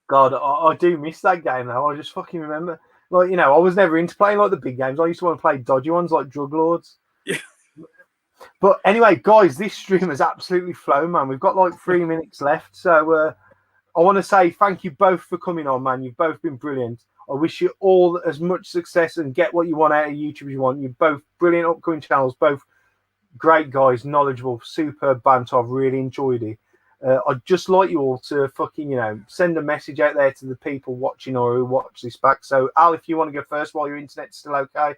God, I do miss that game though. I just fucking remember, like, you know, I was never into playing like the big games. I used to want to play dodgy ones like Drug Lords. Yeah. But anyway, guys, this stream has absolutely flown, man. We've got like 3 minutes left, so I want to say thank you both for coming on, man. You've both been brilliant. I wish you all as much success and get what you want out of YouTube as you want. You're both brilliant upcoming channels, both great guys, knowledgeable, superb banter. I've really enjoyed it. I'd just like you all to fucking, you know, send a message out there to the people watching or who watch this back. So, Al, if you want to go first while your internet's still okay.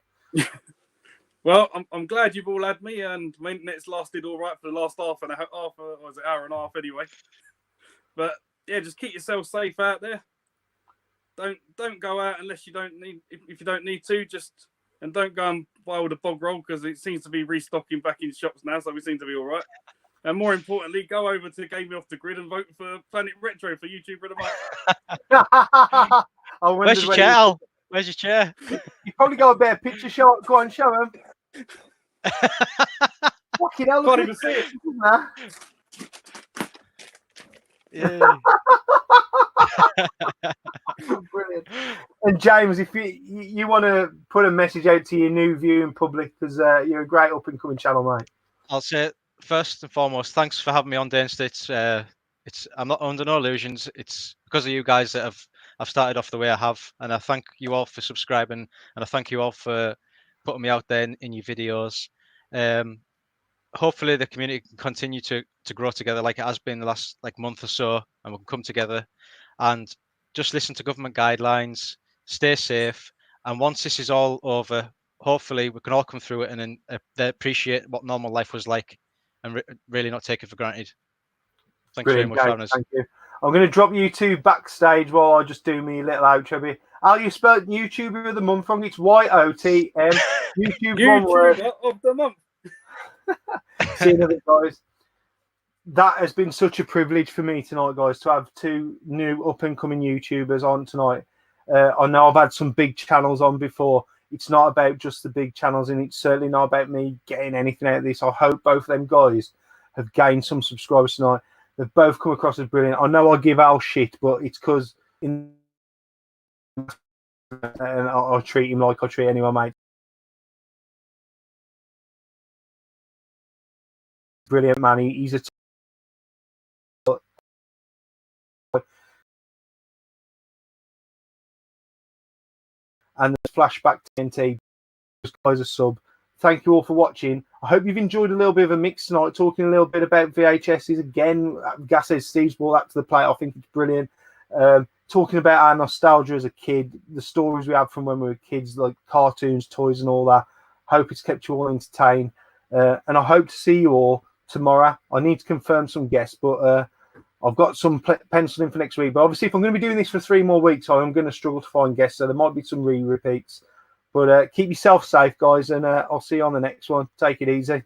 Well, I'm glad you've all had me, and my internet's lasted all right for the last hour and a half anyway. But yeah, just keep yourself safe out there. Don't go out unless you don't need. If you don't need to, and don't go and buy all the bog roll because it seems to be restocking back in shops now, so we seem to be all right. And more importantly, go over to Gaming Off the Grid and vote for Planet Retro for YouTuber of the Month. Where's your chair, Al? Where's your chair? You probably got a better picture show. Go on, show him. Fucking hell, Can't even see it. Nah. Yeah. Brilliant. And James, if you want to put a message out to your new viewing public, because you're a great up and coming channel, mate. I'll say first and foremost, thanks for having me on, Dane. I'm not under no illusions. It's because of you guys that I've started off the way I have, and I thank you all for subscribing, and I thank you all for putting me out there in your videos. Hopefully the community can continue to grow together like it has been the last month or so, and we can come together and just listen to government guidelines, stay safe, and once this is all over, hopefully we can all come through it and then appreciate what normal life was like and really not take it for granted. Thanks very much for having us. Thank you. I'm going to drop you two backstage while I just do me little outro bit. Al, you spelled YouTuber of the month wrong. It's YOTM. YouTuber of the month. See you later, guys. That has been such a privilege for me tonight, guys, to have two new up-and-coming YouTubers on tonight. I know I've had some big channels on before. It's not about just the big channels, and it's certainly not about me getting anything out of this. I hope both of them guys have gained some subscribers tonight. They've both come across as brilliant. I know I give Al shit, but it's because in and I'll treat him like I treat anyone, mate. Brilliant man. He's a and the Flashback TNT just guys a sub. Thank you all for watching. I hope you've enjoyed a little bit of a mix tonight, talking a little bit about VHSs again. Gas says Steve's brought that to the plate. I think it's brilliant. Talking about our nostalgia as a kid, the stories we had from when we were kids, like cartoons, toys, and all that. Hope it's kept you all entertained. And I hope to see you all tomorrow. I need to confirm some guests, but I've got some penciled in for next week. But obviously, if I'm going to be doing this for 3 more weeks, I'm going to struggle to find guests. So there might be some repeats. But keep yourself safe, guys, and I'll see you on the next one. Take it easy.